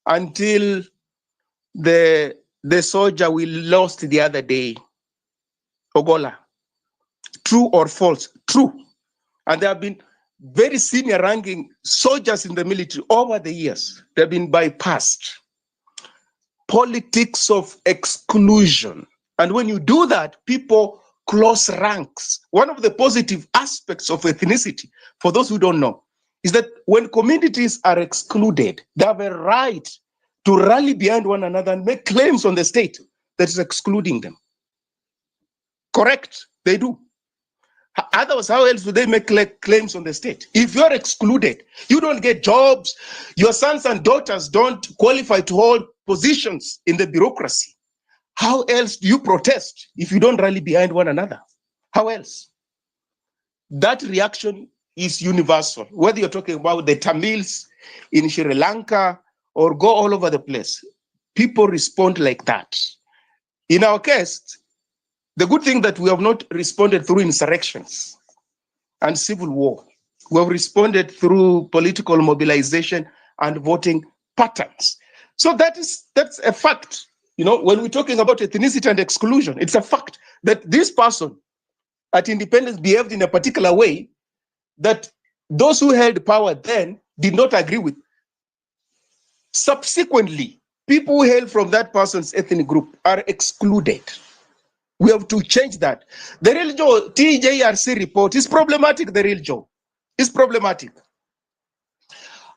until the soldier we lost the other day, Ogola. True or false? True. And there have been very senior ranking soldiers in the military over the years. They've been bypassed. Politics of exclusion. And when you do that, people close ranks. One of the positive aspects of ethnicity, for those who don't know, is that when communities are excluded, they have a right to rally behind one another and make claims on the state that is excluding them. Correct? They do. Otherwise, how else would they make claims on the state? If you're excluded, you don't get jobs, your sons and daughters don't qualify to hold positions in the bureaucracy. How else do you protest if you don't rally behind one another? How else? That reaction is universal, whether you're talking about the Tamils in Sri Lanka or go all over the place. People respond like that. In our case, the good thing that we have not responded through insurrections and civil war. We have responded through political mobilization and voting patterns. So that's a fact. You know, when we're talking about ethnicity and exclusion, it's a fact that this person at independence behaved in a particular way that those who held power then did not agree with. Subsequently, people who hail from that person's ethnic group are excluded. We have to change that. The real Joe TJRC report is problematic. The real Joe is problematic.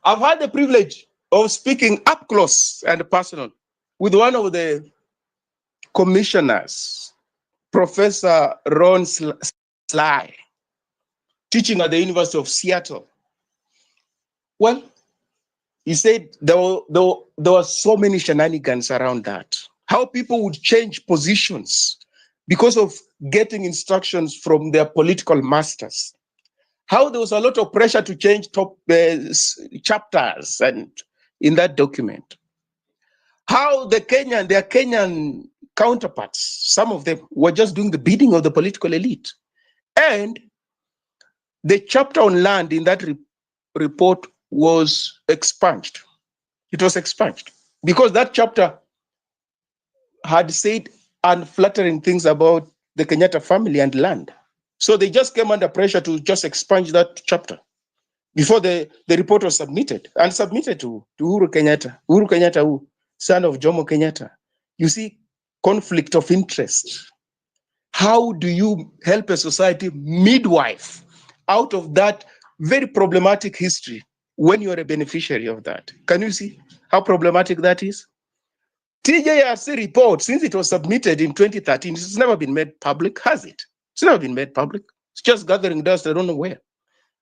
I've had the privilege of speaking up close and personal with one of the commissioners, Professor Ron Sly, teaching at the University of Seattle. Well, he said there were so many shenanigans around that. How people would change positions because of getting instructions from their political masters. How there was a lot of pressure to change top chapters and in that document. How their Kenyan counterparts, some of them were just doing the bidding of the political elite. And the chapter on land in that report was expunged. It was expunged because that chapter had said unflattering things about the Kenyatta family and land. So they just came under pressure to just expunge that chapter before the report was submitted to Uhuru Kenyatta. Uhuru Kenyatta, who, son of Jomo Kenyatta. You see, conflict of interest. How do you help a society midwife out of that very problematic history when you're a beneficiary of that? Can you see how problematic that is? TJRC report, since it was submitted in 2013, it's never been made public, has it? It's never been made public. It's just gathering dust, I don't know where.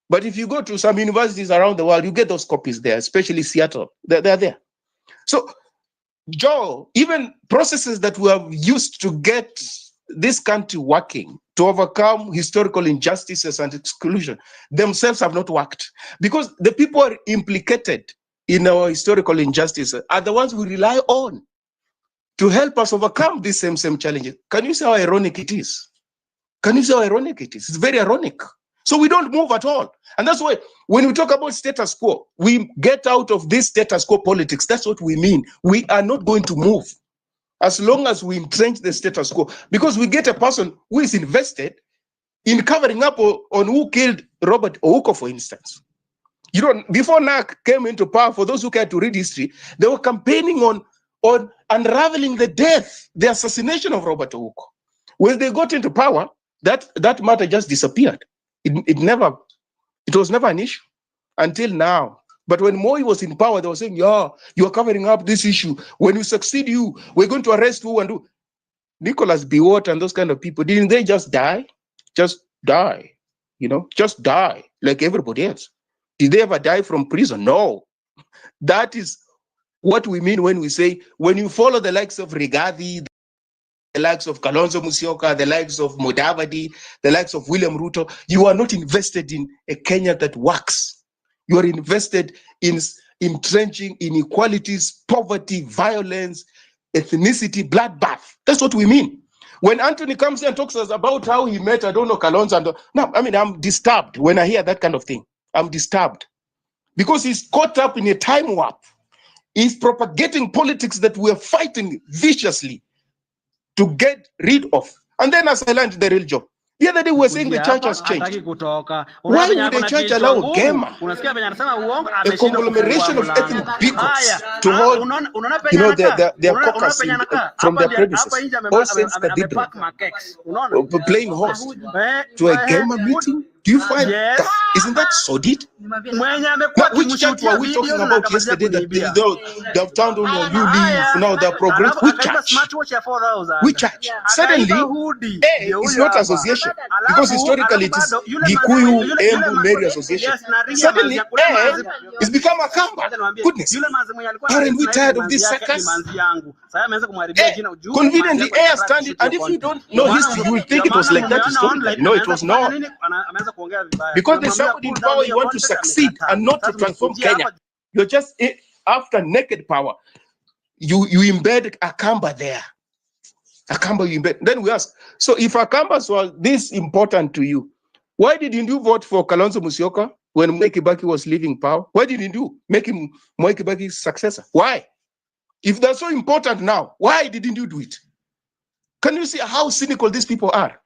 But if you go to some universities around the world, you get those copies there, especially Seattle. They're there. So, Joe, even processes that we have used to get this country working, to overcome historical injustices and exclusion, themselves have not worked. Because the people are implicated in our historical injustices are the ones we rely on to help us overcome these same challenges. Can you see how ironic it is? Can you see how ironic it is? It's very ironic. So we don't move at all. And that's why when we talk about status quo, we get out of this status quo politics. That's what we mean. We are not going to move as long as we entrench the status quo, because we get a person who is invested in covering up on who killed Robert Ouko, for instance. You know, before NAC came into power, for those who care to read history, they were campaigning on unraveling the assassination of Robert Ouko. When they got into power, that matter just disappeared. It was never an issue until now. But when Moi was in power, they were saying, yeah, you're covering up this issue. When you succeed, we're going to arrest who and who. Nicholas Biwott and those kind of people, didn't they just die? Just die, just die like everybody else. Did they ever die from prison? No. That is what we mean when we say, when you follow the likes of Rigathi, the likes of Kalonzo Musyoka, the likes of Mudavadi, the likes of William Ruto, you are not invested in a Kenya that works. You are invested in entrenching inequalities, poverty, violence, ethnicity, bloodbath. That's what we mean. When Anthony comes here and talks to us about how he met, I don't know, Kalonzo, I'm disturbed when I hear that kind of thing. I'm disturbed because he's caught up in a time warp. is propagating politics that we are fighting viciously to get rid of. And then as I learned the real job, the other day we were saying the church has changed. Why would the church allow Gema, a conglomeration of ethnic bigots, to hold, their caucus from their premises, All Saints Cathedral, playing host to a Gema meeting? Do you find that? Isn't that sordid? Now, which church were we talking about yesterday that they have turned on a new leaf, now they're progressive? Which church? Which church? Suddenly, A is not association, because historically it is Gikuyu, Embu, Mary Association. Suddenly, A is become a Kamba. Goodness. Aren't we tired of this circus? Conveniently, A has turned it, and if you don't know history, you will think it was like that historically. No, it was not. Because there's somebody in power, you want to succeed and not to transform Kenya. You're just after naked power. You embed Akamba there. Akamba you embed. Then we ask, so if Akambas were this important to you, why didn't you vote for Kalonzo Musyoka when Mwai Kibaki was leaving power? Why didn't you make him Mwai Kibaki's successor? Why? If they're so important now, why didn't you do it? Can you see how cynical these people are?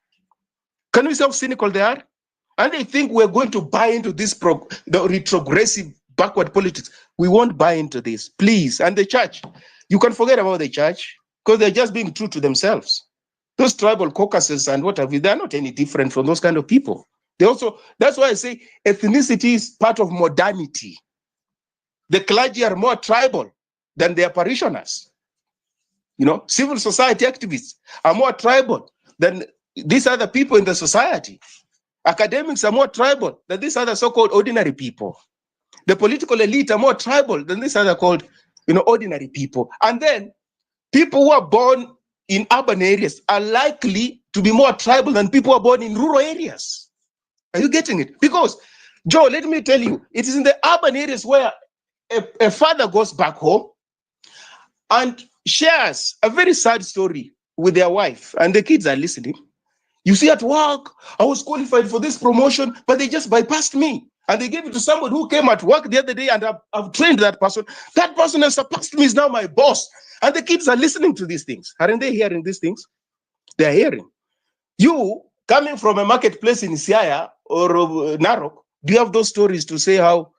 Can you see how cynical they are? And they think we're going to buy into this the retrogressive backward politics. We won't buy into this, please. And the church, you can forget about the church because they're just being true to themselves. Those tribal caucuses and what have you, they're not any different from those kind of people. They also, that's why I say ethnicity is part of modernity. The clergy are more tribal than their parishioners. You know, civil society activists are more tribal than these other people in the society. Academics are more tribal than these other so-called ordinary people. The political elite are more tribal than these other called, ordinary people. And then people who are born in urban areas are likely to be more tribal than people who are born in rural areas. Are you getting it? Because, Joe, let me tell you, it is in the urban areas where a father goes back home and shares a very sad story with their wife, and the kids are listening. You see, at work, I was qualified for this promotion, but they just bypassed me. And they gave it to somebody who came at work the other day, and I've trained that person. That person has surpassed me, is now my boss. And the kids are listening to these things. Aren't they hearing these things? They're hearing. You, coming from a marketplace in Siaya or Narok, do you have those stories to say how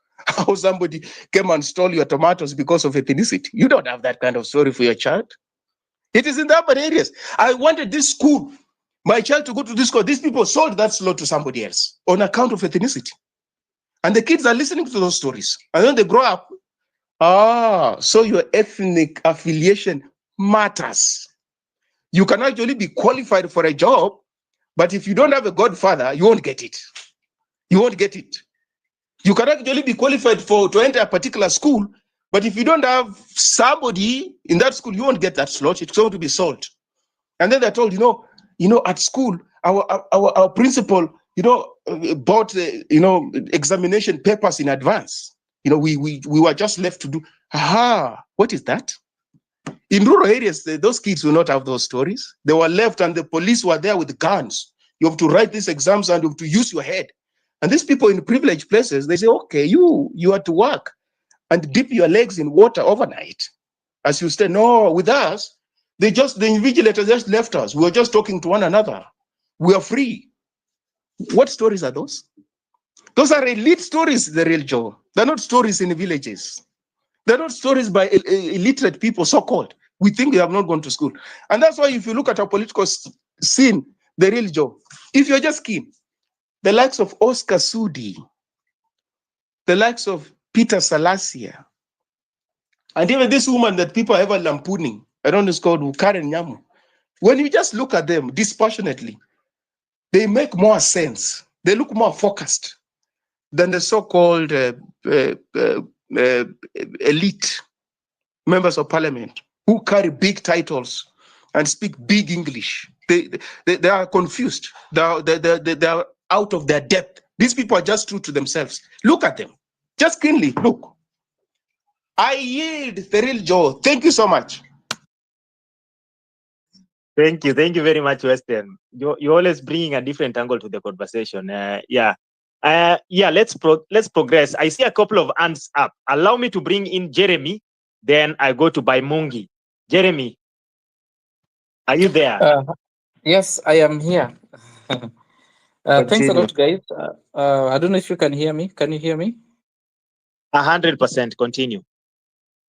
somebody came and stole your tomatoes because of ethnicity? You don't have that kind of story for your child. It is in the urban areas. I wanted this school, my child to go to this school. These people sold that slot to somebody else on account of ethnicity. And the kids are listening to those stories. And then they grow up. So your ethnic affiliation matters. You can actually be qualified for a job, but if you don't have a godfather, you won't get it. You won't get it. You can actually be qualified to enter a particular school, but if you don't have somebody in that school, you won't get that slot. It's going to be sold. And then they're told, at school, our principal, bought, examination papers in advance. We were just left to do. What is that? In rural areas, those kids will not have those stories. They were left and the police were there with guns. You have to write these exams and you have to use your head. And these people in privileged places, they say, okay, you are to work and dip your legs in water overnight. As you stay, no, with us, the invigilators just left us. We were just talking to one another. We are free. What stories are those? Those are elite stories, the real Joe. They're not stories in the villages. They're not stories by illiterate people, so-called. We think they have not gone to school. And that's why if you look at our political scene, the real Joe, if you're just keen, the likes of Oscar Sudi, the likes of Peter Salasia, and even this woman that people are ever lampooning, I don't know, it's called Karen Nyamu. When you just look at them dispassionately, they make more sense. They look more focused than the so-called elite members of parliament who carry big titles and speak big English. They are confused. They are out of their depth. These people are just true to themselves. Look at them. Just keenly look. I yield, the real Joe. Thank you so much. Thank you very much, Western. You're always bringing a different angle to the conversation. Let's progress. I see a couple of hands up. Allow me to bring in Jeremy. Then I go to Baimungi. Jeremy, are you there? Yes, I am here. Thanks a Continue. lot, guys. I don't know if you can hear me. Can you hear me? 100%. Continue.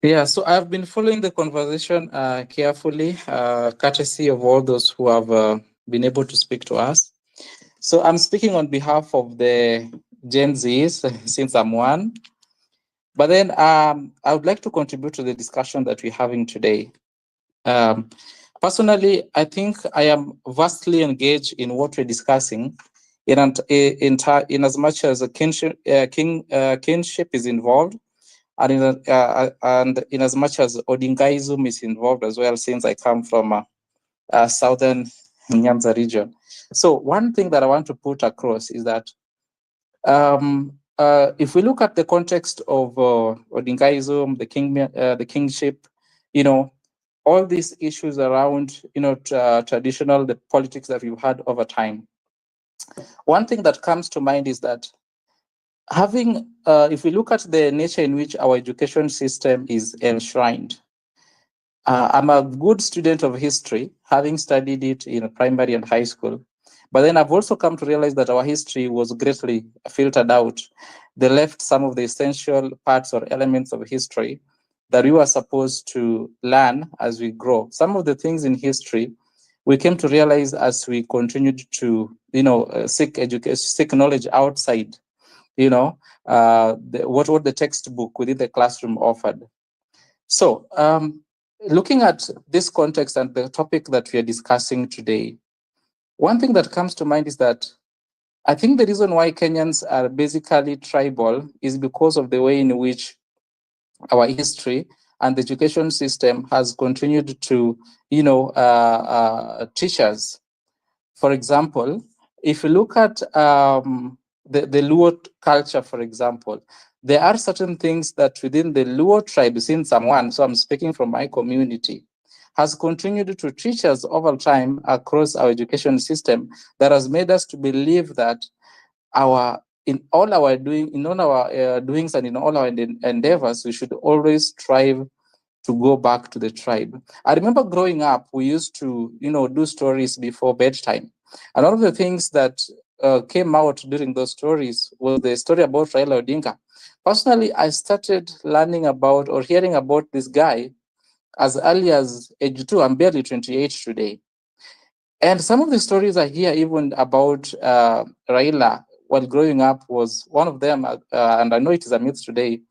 Yeah, so I've been following the conversation carefully, courtesy of all those who have been able to speak to us. So I'm speaking on behalf of the Gen Zs, since I'm one. But then I would like to contribute to the discussion that we're having today. Personally, I think I am vastly engaged in what we're discussing, in as much as a kinship is involved, and in as much as Odingaism is involved as well, since I come from southern Nyanza region. So one thing that I want to put across is that if we look at the context of Odingaism, the kingship, all these issues around, traditional, the politics that we've had over time. One thing that comes to mind is that if we look at the nature in which our education system is enshrined, I'm a good student of history, having studied it in primary and high school. But then I've also come to realize that our history was greatly filtered out. They left some of the essential parts or elements of history that we were supposed to learn as we grow. Some of the things in history we came to realize as we continued to, seek education, seek knowledge outside, what the textbook within the classroom offered. So, looking at this context and the topic that we are discussing today, one thing that comes to mind is that I think the reason why Kenyans are basically tribal is because of the way in which our history and the education system has continued to, teach us. For example, if you look at the Luo culture, for example, there are certain things that within the Luo tribe, since someone, so I'm speaking from my community, has continued to teach us over time across our education system that has made us to believe that in all our doings and in all our endeavors, we should always strive to go back to the tribe. I remember growing up, we used to, do stories before bedtime. And one of the things that came out during those stories was the story about Raila Odinga. Personally, I started learning about or hearing about this guy as early as age 2. I'm barely 28 today. And some of the stories I hear even about Raila while growing up was one of them, and I know it is a myth today,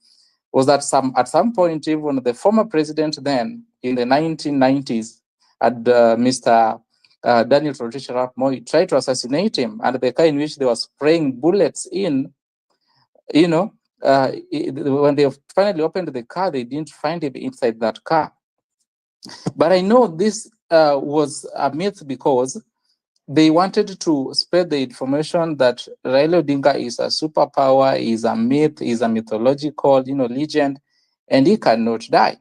was that at some point, even the former president then in the 1990s, Mr. Daniel Toroitich arap Moi, tried to assassinate him, and the car in which they were spraying bullets in, when they finally opened the car, they didn't find him inside that car. But I know this was a myth because they wanted to spread the information that Raila Odinga is a superpower, is a myth, is a mythological, legend, and he cannot die.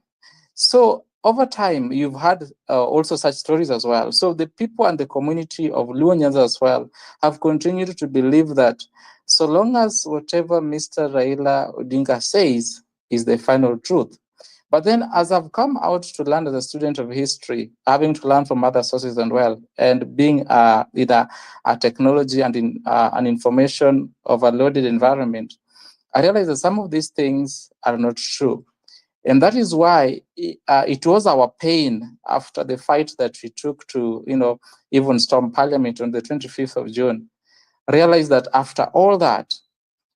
So over time, you've had also such stories as well. So the people and the community of Luo Nyanza as well have continued to believe that so long as whatever Mr. Raila Odinga says is the final truth. But then as I've come out to learn as a student of history, having to learn from other sources as well, and being in a technology and in an information overloaded environment, I realized that some of these things are not true. And that is why it was our pain after the fight that we took to, even storm Parliament on the 25th of June. Realized that after all that,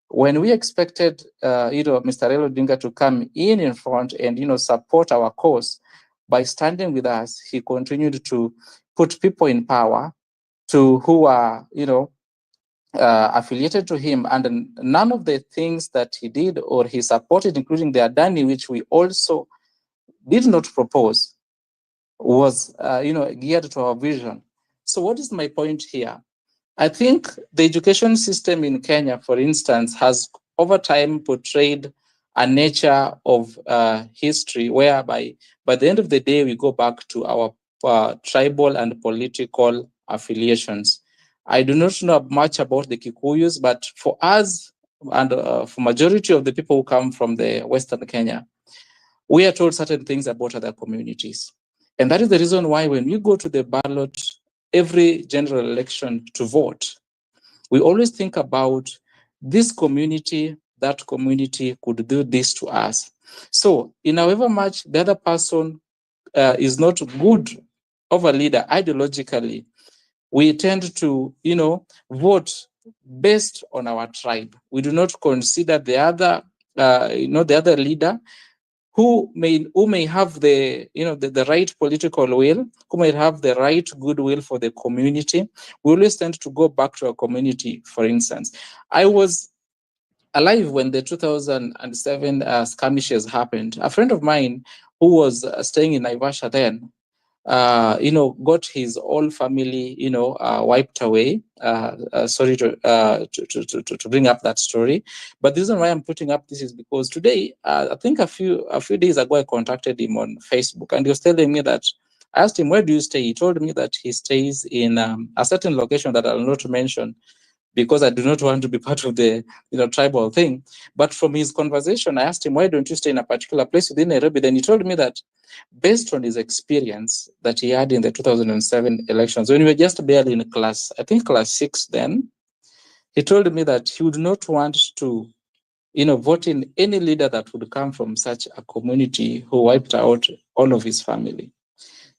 when we expected, Mr. Raila Odinga to come in front and, support our cause by standing with us, he continued to put people in power who are, affiliated to him, and none of the things that he did or he supported, including the Adani, which we also did not propose, was geared to our vision. So what is my point here? I think the education system in Kenya, for instance, has over time portrayed a nature of history whereby by the end of the day, we go back to our tribal and political affiliations. I do not know much about the Kikuyus, but for us and for majority of the people who come from the Western Kenya, we are told certain things about other communities. And that is the reason why when we go to the ballot, every general election to vote, we always think about this community, that community could do this to us. So in however much the other person is not good of a leader ideologically, we tend to, vote based on our tribe. We do not consider the other, the other leader who may have the right political will, who may have the right goodwill for the community. We always tend to go back to a community. For instance, I was alive when the 2007 skirmishes happened. A friend of mine who was staying in Naivasha then, got his whole family, wiped away. Sorry to bring up that story, but the reason why I'm putting up this is because today, I think a few days ago, I contacted him on Facebook, and he was telling me that I asked him, "Where do you stay?" He told me that he stays in a certain location that I'll not mention, because I do not want to be part of the tribal thing. But from his conversation, I asked him, "Why don't you stay in a particular place within Nairobi?" Then he told me that based on his experience that he had in the 2007 elections, when we were just barely in class 6 then, he told me that he would not want to vote in any leader that would come from such a community who wiped out all of his family.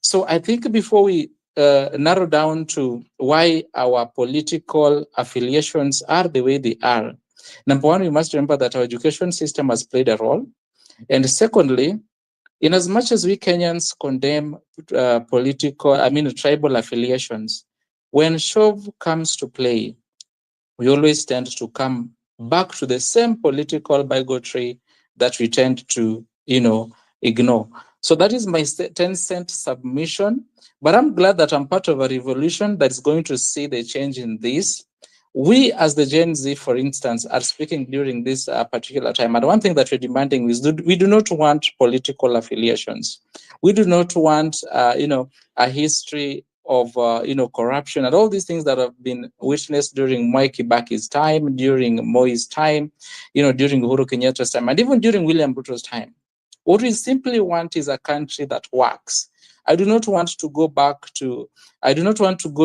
So I think before we narrow down to why our political affiliations are the way they are, number one, we must remember that our education system has played a role. And secondly, in as much as we Kenyans condemn tribal affiliations, when shove comes to play, we always tend to come back to the same political bigotry that we tend to, ignore. So that is my 10-cent submission. But I'm glad that I'm part of a revolution that's going to see the change in this. We, as the Gen Z, for instance, are speaking during this particular time. And one thing that we're demanding is we do not want political affiliations. We do not want, a history of, corruption and all these things that have been witnessed during Mwai Kibaki's time, during Moi's time, during Uhuru Kenyatta's time, and even during William Ruto's time. What we simply want is a country that works. I do not want to go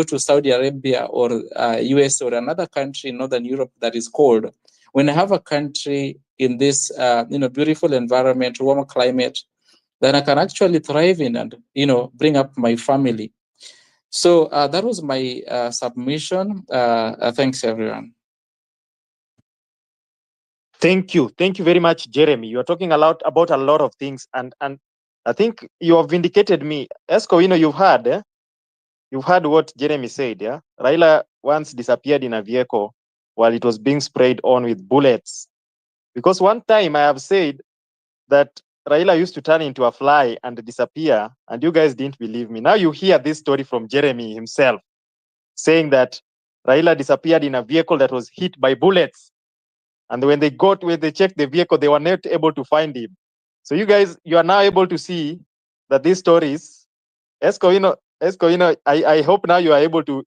to Saudi Arabia or US or another country in Northern Europe that is cold, when I have a country in this beautiful environment, warm climate, that I can actually thrive in and bring up my family. So that was my submission. Thanks, everyone. Thank you very much, Jeremy. You are talking about a lot of things, and I think you have vindicated me. Esco, you've heard what Jeremy said. Yeah, Raila once disappeared in a vehicle while it was being sprayed on with bullets, because one time I have said that Raila used to turn into a fly and disappear, and you guys didn't believe me. Now you hear this story from Jeremy himself, saying that Raila disappeared in a vehicle that was hit by bullets. And when they checked the vehicle, they were not able to find him. So you guys, you are now able to see that these stories, Esco, I hope now you are able to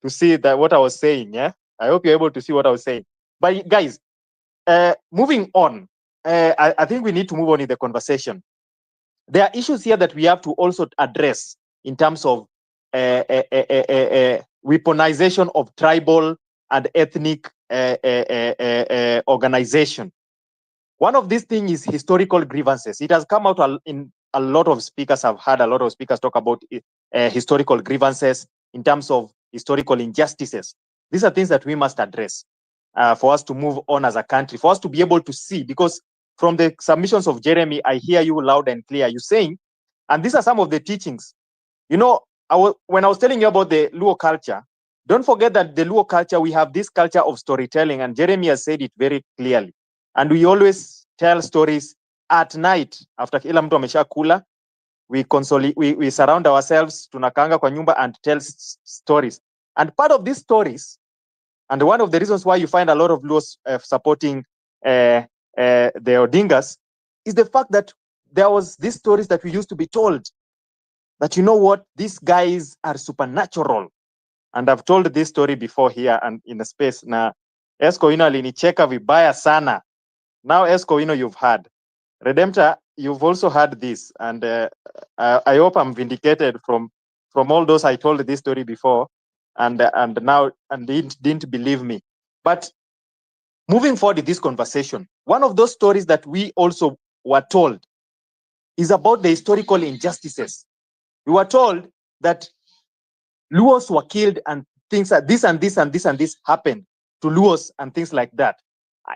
see that what I was saying. Yeah, I hope you're able to see what I was saying. But guys, moving on, I think we need to move on in the conversation. There are issues here that we have to also address in terms of weaponization of tribal and ethnic organization. One of these things is historical grievances. It has come out in a lot of speakers. I've heard a lot of speakers talk about historical grievances in terms of historical injustices. These are things that we must address for us to move on as a country, for us to be able to see, because from the submissions of Jeremy, I hear you loud and clear. You're saying, and these are some of the teachings. When I was telling you about the Luo culture, don't forget that the Luo culture, we have this culture of storytelling, and Jeremy has said it very clearly. And we always tell stories at night after kila mtu ameshakula. We surround ourselves, tunakanga kwa nyumba, and tell stories. And part of these stories, and one of the reasons why you find a lot of Luos supporting the Odingas, is the fact that there was these stories that we used to be told that, you know what, these guys are supernatural. And I've told this story before here and in the space. Na Esco alinicheka vibaya sana. Now Esco, you've heard. Redemptor you've also heard this, and I hope I'm vindicated from all those I told this story before, and now didn't believe me. But moving forward in this conversation, one of those stories that we also were told is about the historical injustices. We were told that Luos were killed and things like this and this and this and this happened to Luos and things like that.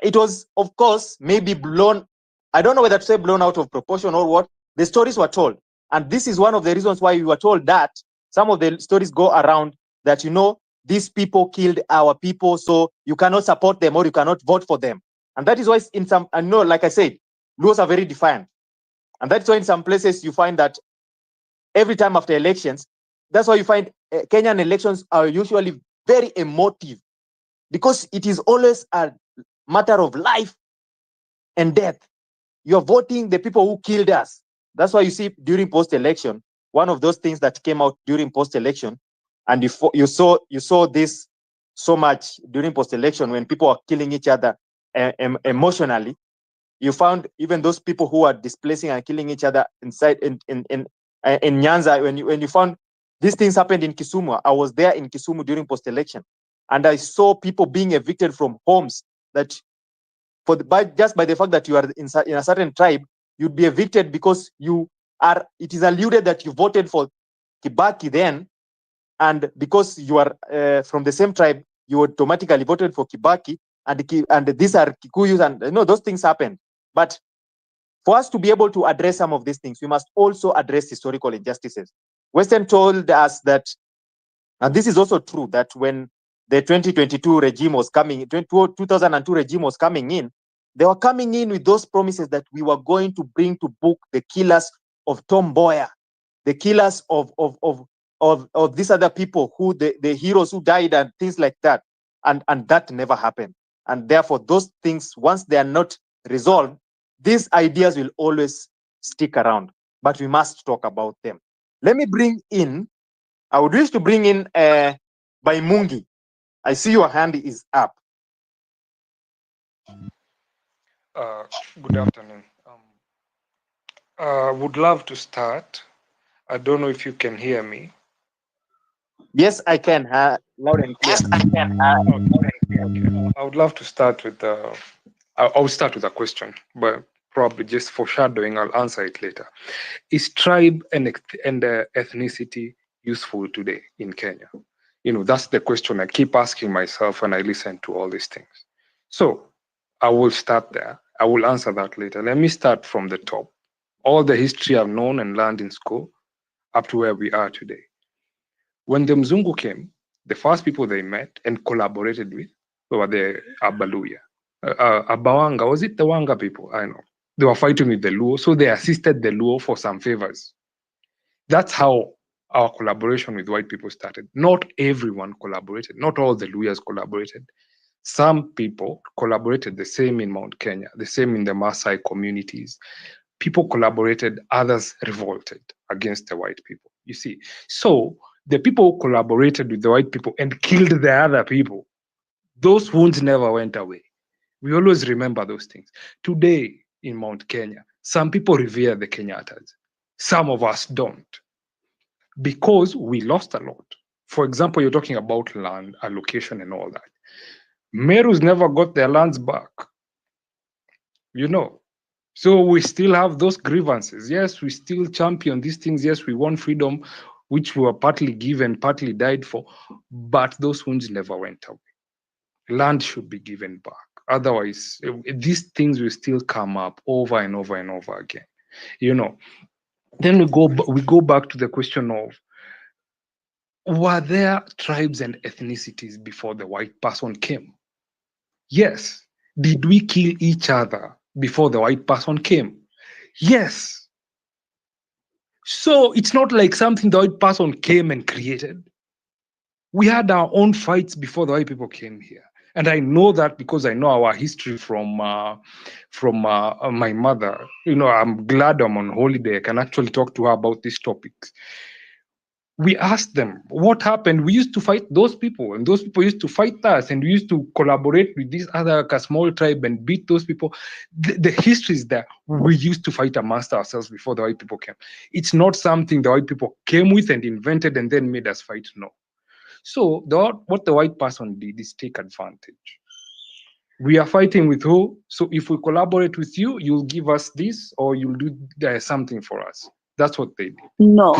It was, of course, maybe blown, I don't know whether to say blown out of proportion or what. The stories were told. And this is one of the reasons why we were told that some of the stories go around that, you know, these people killed our people, so you cannot support them or you cannot vote for them. And that is why in some, I know, like I said, Luos are very defiant. And that's why in some places you find that every time after elections, that's why you find Kenyan elections are usually very emotive, because it is always a matter of life and death. You're voting the people who killed us. That's why you see during post-election, one of those things that came out during post-election, and you saw this so much during post-election when people are killing each other emotionally. You found even those people who are displacing and killing each other inside in Nyanza. When you found these things happened in Kisumu, I was there in Kisumu during post-election, and I saw people being evicted from homes that just by the fact that you are in a certain tribe, you'd be evicted because it is alluded that you voted for Kibaki then, and because you are from the same tribe, you automatically voted for Kibaki, and these are Kikuyus, and you know, those things happen. But for us to be able to address some of these things, we must also address historical injustices. Western told us that, and this is also true, that when the 2022 regime was coming, 2002 regime was coming in, they were coming in with those promises that we were going to bring to book the killers of Tom Mboya, the killers of these other people, who the heroes who died and things like that. And that never happened. And therefore, those things, once they are not resolved, these ideas will always stick around. But we must talk about them. Let me bring in, I would wish to bring in Baimungi. I see your hand is up. Good afternoon. Would love to start. I don't know if you can hear me. Yes, I can. Loud and clear. Yes, I can. Okay. I would love to start with. I'll start with a question, but probably just foreshadowing. I'll answer it later. Is tribe and ethnicity useful today in Kenya? You know, that's the question I keep asking myself when I listen to all these things. So I will start there. I will answer that later. Let me start from the top. All the history I've known and learned in school up to where we are today. When the Mzungu came, the first people they met and collaborated with were the Abaluya. Abawanga, was it the Wanga people? I know. They were fighting with the Luo, so they assisted the Luo for some favors. That's how our collaboration with white people started. Not everyone collaborated. Not all the Luyas collaborated. Some people collaborated, the same in Mount Kenya, the same in the Maasai communities. People collaborated, others revolted against the white people. You see, so the people who collaborated with the white people and killed the other people, those wounds never went away. We always remember those things. Today in Mount Kenya, some people revere the Kenyatas. Some of us don't, because we lost a lot. For example, you're talking about land allocation and all that. Merus never got their lands back. You know, so we still have those grievances. Yes, we still champion these things. Yes, we want freedom, which we were partly given, partly died for, but those wounds never went away. Land should be given back. Otherwise, these things will still come up over and over and over again. You know, then we go back to the question of, were there tribes and ethnicities before the white person came? Yes. Did we kill each other before the white person came? Yes. So it's not like something the white person came and created. We had our own fights before the white people came here. And I know that because I know our history from my mother. You know, I'm glad I'm on holiday. I can actually talk to her about these topics. We asked them what happened. We used to fight those people, and those people used to fight us, and we used to collaborate with this other small tribe and beat those people. The history is there. We used to fight amongst ourselves before the white people came. It's not something the white people came with and invented and then made us fight. No. So what the white person did is take advantage. We are fighting with who? So if we collaborate with you, you'll give us this, or you'll do something for us. That's what they did. No.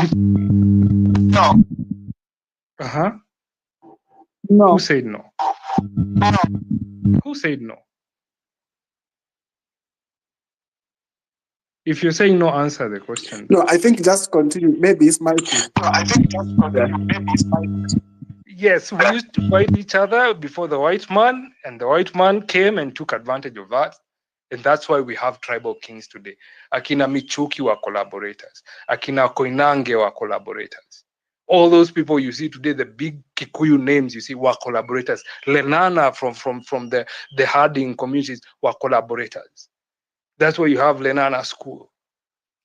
Uh-huh. No. Who said no? Who said no? If you're saying no, answer the question. No, I think just continue. Maybe it's my piece. No, I think just continue. Maybe it's my piece. Yes, we used to fight each other before the white man, and the white man came and took advantage of that. And that's why we have tribal kings today. Akina Michuki were collaborators. Akina Koinange were collaborators. All those people you see today, the big Kikuyu names you see, were collaborators. Lenana from the herding communities were collaborators. That's why you have Lenana School.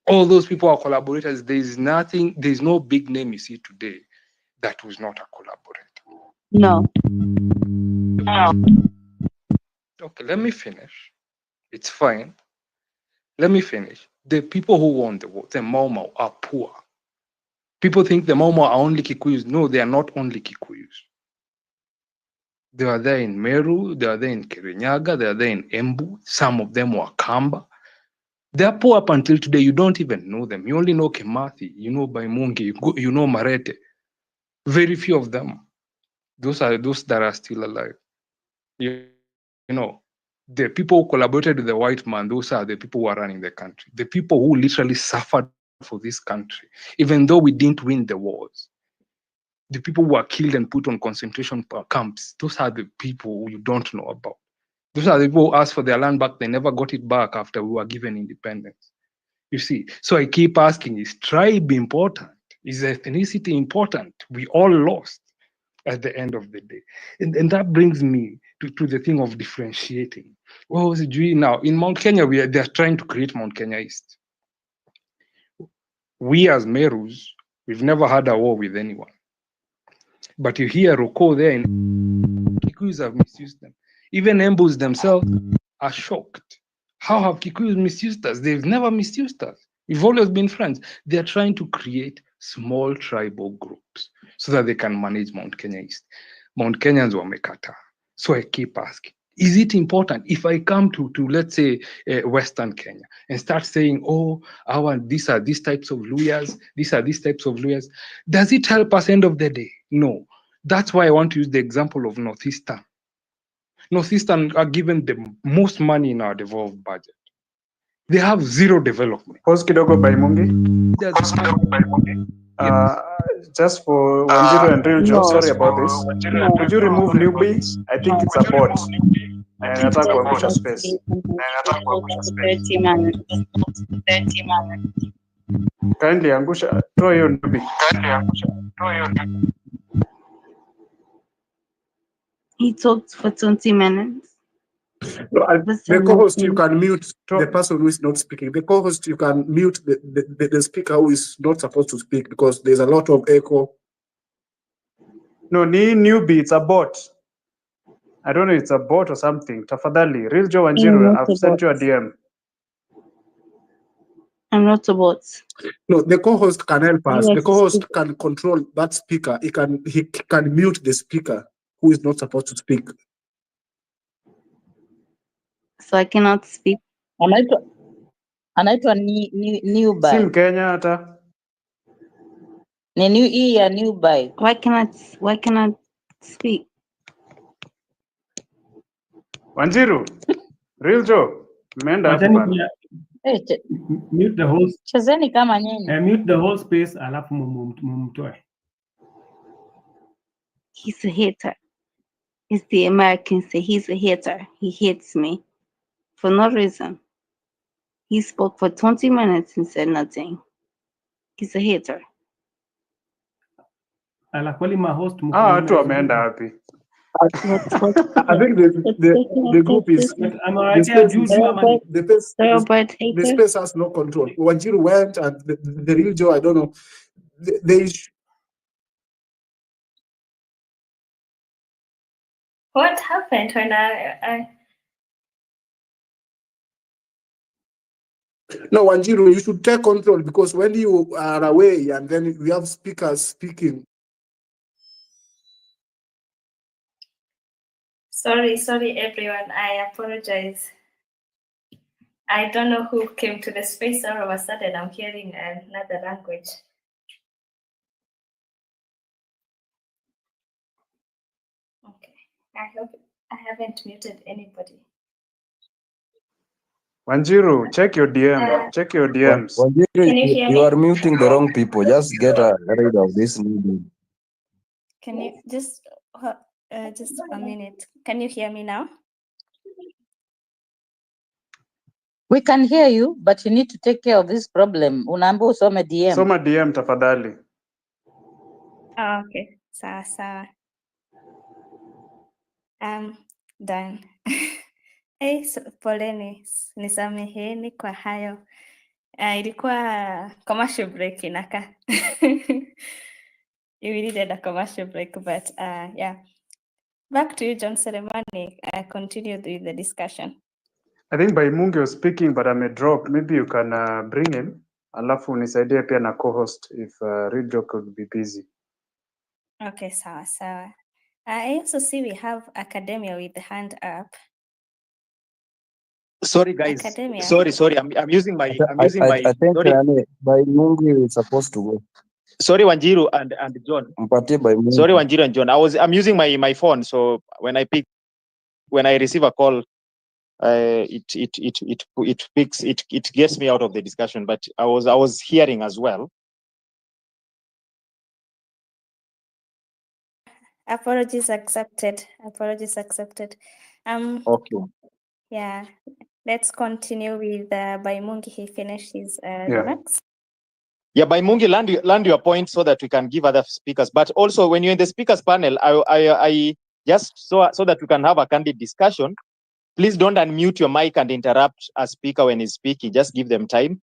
All those people are collaborators. There's no big name you see today that was not a collaborator. No. Okay, let me finish. It's fine. Let me finish. The people who won the war, the Mau Mau, are poor. People think the Mau Mau are only Kikuyus. No, they are not only Kikuyus. They are there in Meru, they are there in Kirinyaga, they are there in Embu. Some of them were Kamba. They are poor up until today. You don't even know them. You only know Kimathi, you know Baimungi, you know Marete. Very few of them. Those are those that are still alive. You know, the people who collaborated with the white man, those are the people who are running the country. The people who literally suffered for this country, even though we didn't win the wars. The people who were killed and put on concentration camps, those are the people you don't know about. Those are the people who asked for their land back. They never got it back after we were given independence. You see, so I keep asking, is tribe important? Is ethnicity important? We all lost at the end of the day. And that brings me to the thing of differentiating. Well, now in Mount Kenya, they're trying to create Mount Kenya East. We as Merus, we've never had a war with anyone. But you hear Roko there, and Kikuyus have misused them. Even Embus themselves are shocked. How have Kikuyus misused us? They've never misused us. We've always been friends. They're trying to create small tribal groups so that they can manage Mount Kenya East. Mount Kenyans wamekata. So I keep asking, is it important if I come to let's say Western Kenya and start saying, oh, these are these types of Luyas, these are these types of Luyas? Does it help us end of the day? No. That's why I want to use the example of Northeastern. Northeastern are given the most money in our devolved budget. They have zero development. Pause kidogo Baimungi. Just for Wanjiru and Real Joe, No. sorry about this. No. Could you remove newbie? I think it's a bot. And nataka kuangusha space. 30 minutes. Kindly angusha, toa hiyo newbie. He talked for 20 minutes. No, Listen, the co-host, you nothing. can mute the person who is not speaking. The co-host, you can mute the speaker who is not supposed to speak because there's a lot of echo. No, ni newbie, it's a bot. I don't know, it's a bot or something. Tafadhali, Real Joe Wanjiru, not a I've sent you a bot. DM. I'm not a bot. No, the co-host can help us. Yes, The co-host speak. can control that speaker. He can mute the speaker who is not supposed to speak. So I cannot speak. Anaitwa new Si buy. Mkenya hata. Ni new buy. Why cannot speak? Wanjiru, Real Joe, mmeenda hapo bana. Mute the whole Chezeni kama nyinyi. mute the whole space alafu mumtoe. He's a hater. It's the Americans say he's a hater. He hates me for no reason. He spoke for 20 minutes and said nothing. He's a hater. Alakweli ma host Watu wameenda wapi? I think the group is amewawekea juju ama the space has no control. Wanjiru went and the Real Joe, I don't know. What happened when I No, Wanjiru, you should take control because when you are away and then we have speakers speaking. Sorry everyone, I apologize. I don't know who came to the space. All of a sudden I'm hearing another language. Okay, I hope I haven't muted anybody. Wanjiru, check your DM. Check your DMs. Can you hear You me? are muting the wrong people. Just get rid of this meeting. Can you just a minute? Can you hear me now? We can hear you, but you need to take care of this problem. Unaambiwa usome DM. Soma DM tafadhali. Oh, okay. Sawa. Done. Poleni, nisameheni kwa hayo. Ilikuwa commercial break inaka. We needed a commercial break, but yeah. Back to you, John Seremani. Continue with the discussion. I think Baimungi was speaking, but I'm a drop. Maybe you can bring him. Alafu nisaidie pia na co-host if Rijo could be busy. Okay, sawa. I also see we have Academia with the hand up. Sorry, guys. Academia. Sorry. I'm using my. I think Sorry. by Mungu is supposed to go. Sorry, Wanjiru and John. Mpatie by Mungu. Sorry, Wanjiru and John. I'm using my phone, so when I receive a call, it picks it gets me out of the discussion. But I was hearing as well. Apologies accepted. Okay. Yeah. Let's continue with Baimungi. He finished his remarks. Yeah, by Mungi, land your point so that we can give other speakers. But also, when you're in the speakers panel, I just so that we can have a candid discussion. Please don't unmute your mic and interrupt a speaker when he's speaking. Just give them time.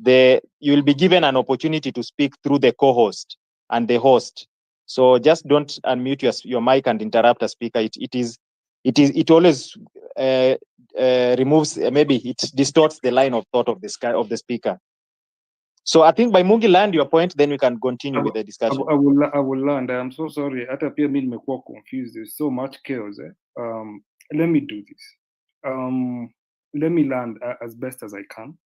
You will be given an opportunity to speak through the co-host and the host. So just don't unmute your mic and interrupt a speaker. It always removes, maybe it distorts the line of thought of the speaker. So I think by Mungi, land your point, then we can continue with the discussion. I will land. I'm so sorry. Hata pia mimi nimekuwa confused. There's so much chaos. Let me do this. Let me land as best as I can.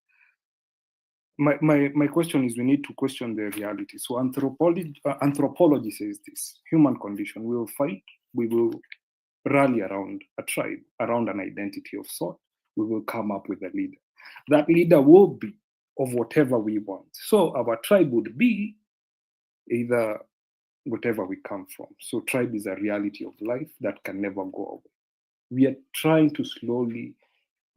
My question is, we need to question the reality. So anthropology says this: human condition. We will fight. We will rally around a tribe, around an identity of sort. We will come up with a leader. That leader will be of whatever we want. So our tribe would be either whatever we come from. So tribe is a reality of life that can never go away. We are trying to slowly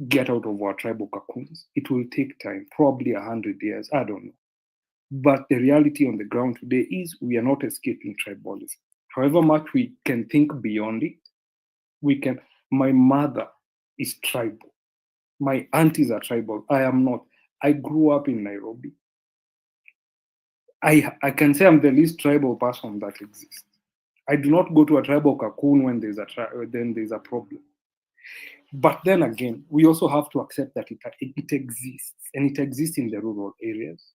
get out of our tribal cocoons. It will take time, probably 100 years, I don't know. But the reality on the ground today is we are not escaping tribalism. However much we can think beyond it, my mother is tribal. My aunties are tribal. I am not. I grew up in Nairobi. I can say I'm the least tribal person that exists. I do not go to a tribal cocoon when there's a problem. But then again, we also have to accept that it exists, and it exists in the rural areas,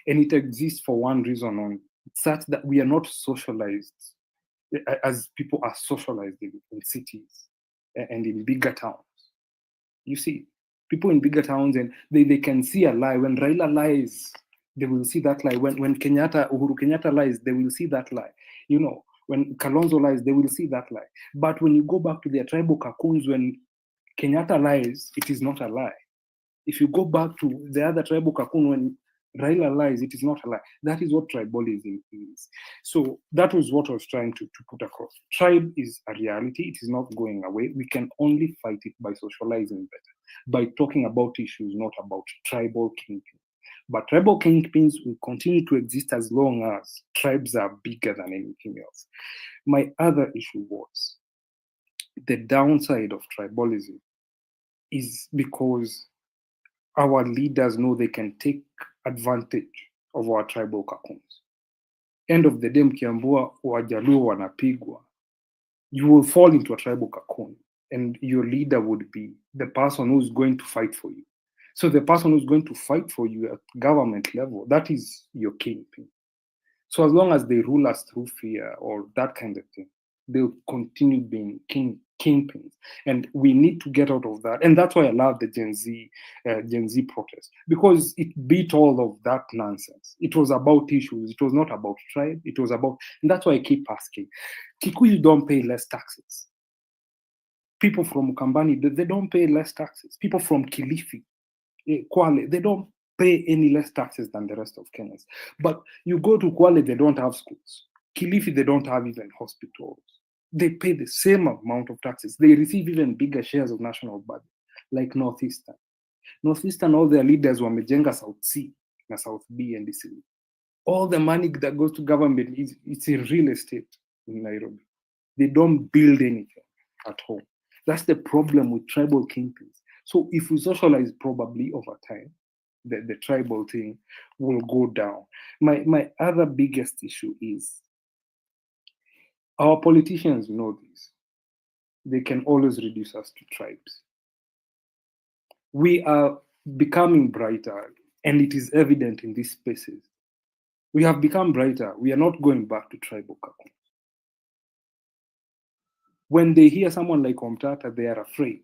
and it exists for one reason only, such that we are not socialized as people are socialized in cities and in bigger towns. You see, people in bigger towns, and they can see a lie. When Raila lies, they will see that lie. When Uhuru Kenyatta lies, they will see that lie. You know, when Kalonzo lies, they will see that lie. But when you go back to their tribal cocoons, when Kenyatta lies, it is not a lie. If you go back to the other tribal cocoon, when Raila lies, it is not a lie. That is what tribalism is. So that was what I was trying to put across. Tribe is a reality. It is not going away. We can only fight it by socializing better, by talking about issues, not about tribal kingpins. But tribal kingpins will continue to exist as long as tribes are bigger than anything else. My other issue was the downside of tribalism is because our leaders know they can take advantage of our tribal cocoons. End of the day, mkiambua Wajaluo wanapigwa, you will fall into a tribal cocoon, and your leader would be the person who's going to fight for you. So the person who's going to fight for you at government level, that is your kingpin. So as long as they rule us through fear or that kind of thing, they'll continue being kingpins. And we need to get out of that. And that's why I love the Gen Z protest, because it beat all of that nonsense. It was about issues. It was not about tribe. It was about, and that's why I keep asking, Kikuyu don't pay less taxes. People from Kambani, they don't pay less taxes. People from Kilifi, Kwale, they don't pay any less taxes than the rest of Kenyans. But you go to Kwale, they don't have schools. Kilifi, they don't have even hospitals. They pay the same amount of taxes. They receive even bigger shares of national budget, like Northeastern. Northeastern, all their leaders were Mejenga South C, and South B, and DC. All the money that goes to government it's in real estate in Nairobi. They don't build anything at home. That's the problem with tribal kingpins. So if we socialize, probably over time, the tribal thing will go down. My other biggest issue is our politicians know this. They can always reduce us to tribes. We are becoming brighter, and it is evident in these spaces. We have become brighter. We are not going back to tribal cocoons. When they hear someone like Omtata, they are afraid.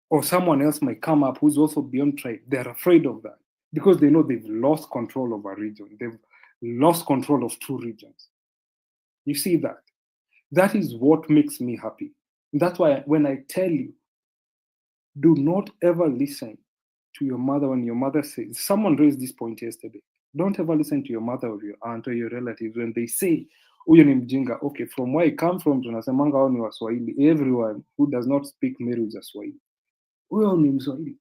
Or someone else might come up who's also beyond tribe. They're afraid of that because they know they've lost control of a region. They've lost control of two regions. You see that? That is what makes me happy. That's why when I tell you, do not ever listen to your mother when your mother says, someone raised this point yesterday. Don't ever listen to your mother or your aunt or your relatives when they say, huyo ni mjinga. Okay, from where I come from, tunasemanga hao ni Waswahili. Everyone who does not speak Meru is a Swahili. Huyo ni Mswahili.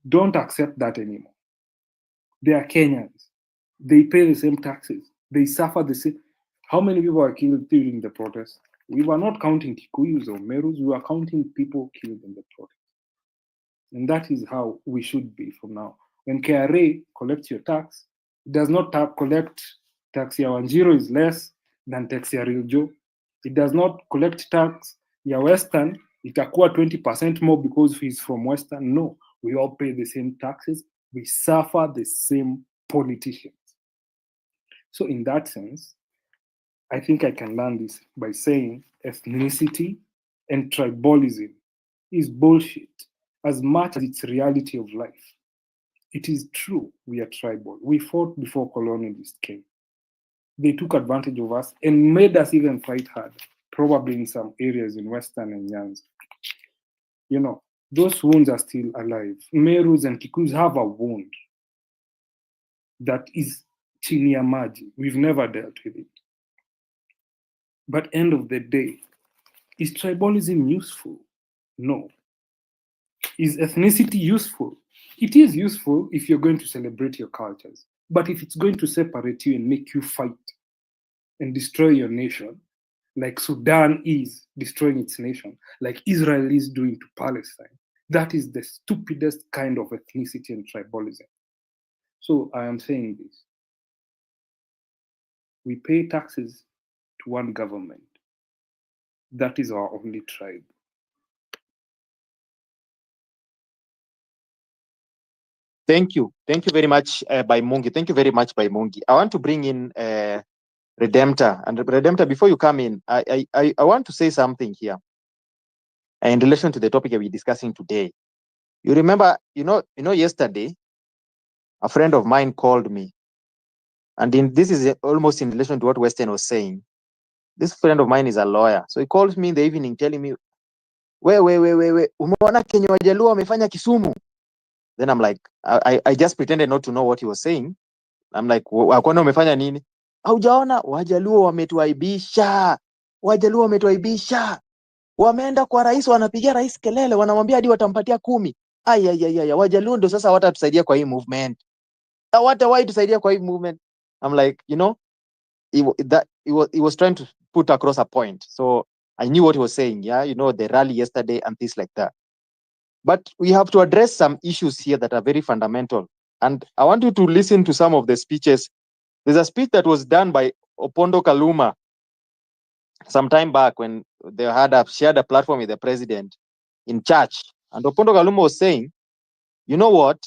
Don't accept that anymore. They are Kenyans. They pay the same taxes. They suffer the same. How many people are killed during the protest? We were not counting Kikuyus or Merus. We were counting people killed in the protest. And that is how we should be from now. When KRA collects your tax, it does not collect tax ya Wanjiro is less than tax ya Real Joe. It does not collect tax ya Western, itakuwa 20% more because he's from Western. No, we all pay the same taxes. We suffer the same politicians. So in that sense, I think I can learn this by saying ethnicity and tribalism is bullshit as much as it's reality of life. It is true we are tribal. We fought before colonialists came. They took advantage of us and made us even fight hard, probably in some areas in Western and Nyanza. You know, those wounds are still alive. Merus and Kikuyus have a wound that is chini ya maji. We've never dealt with it. But end of the day, is tribalism useful? No. Is ethnicity useful? It is useful if you're going to celebrate your cultures. But if it's going to separate you and make you fight and destroy your nation, like Sudan is destroying its nation, like Israel is doing to Palestine, that is the stupidest kind of ethnicity and tribalism. So I am saying this. We pay taxes to one government. That is our only tribe. Thank you. Thank you very much, Baimungi. Thank you very much, Baimungi. I want to bring in Redemptor. And Redemptor, before you come in, I want to say something here in relation to the topic we're discussing today. You remember, yesterday, a friend of mine called me. And this is almost in relation to what Weston was saying. This friend of mine is a lawyer. So he calls me in the evening telling me, umeona Kenya Wajaluo wamefanya Kisumu? Then I'm like, I just pretended not to know what he was saying. I'm like, kwani wamefanya nini? Haujaona Wajaluo wametuaibisha. Wajaluo wametuaibisha. Wameenda kwa rais, wanapigia rais kelele, wanamwambia hadi watampatia 10. Aya, Wajaluo ndio sasa watatusaidia kwa hii movement. Why tusaidia kwa hii movement? I'm like, he was trying to put across a point. So I knew what he was saying. Yeah, the rally yesterday and things like that. But we have to address some issues here that are very fundamental. And I want you to listen to some of the speeches. There's a speech that was done by Opondo Kaluma some time back when they shared a platform with the president in church, and Opondo Kaluma was saying, you know what?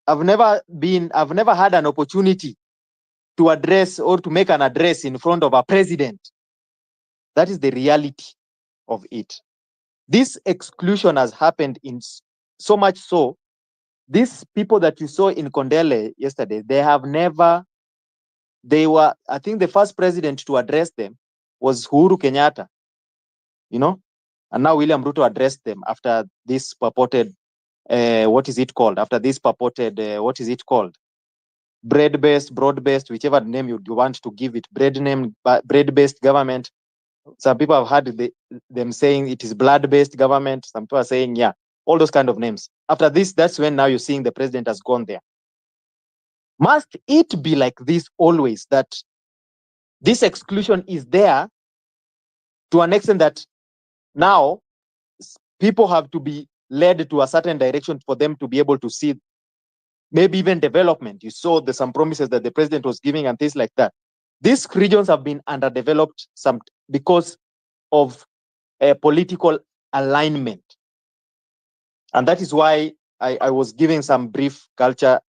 I've never had an opportunity to address or to make an address in front of a president. That is the reality of it. This exclusion has happened in so much so, these people that you saw in Kondele yesterday, I think the first president to address them was Uhuru Kenyatta, and now William Ruto addressed them after this purported, what is it called? Bread-based, broad-based, whichever name you want to give it, bread-based government. Some people have heard them saying it is blood-based government. Some people are saying, yeah, all those kind of names. After this, that's when now you're seeing the president has gone there. Must it be like this always, that this exclusion is there to an extent that now people have to be led to a certain direction for them to be able to see maybe even development? You saw some promises that the president was giving and things like that. These regions have been underdeveloped because of a political alignment. And that is why I was giving some brief cultural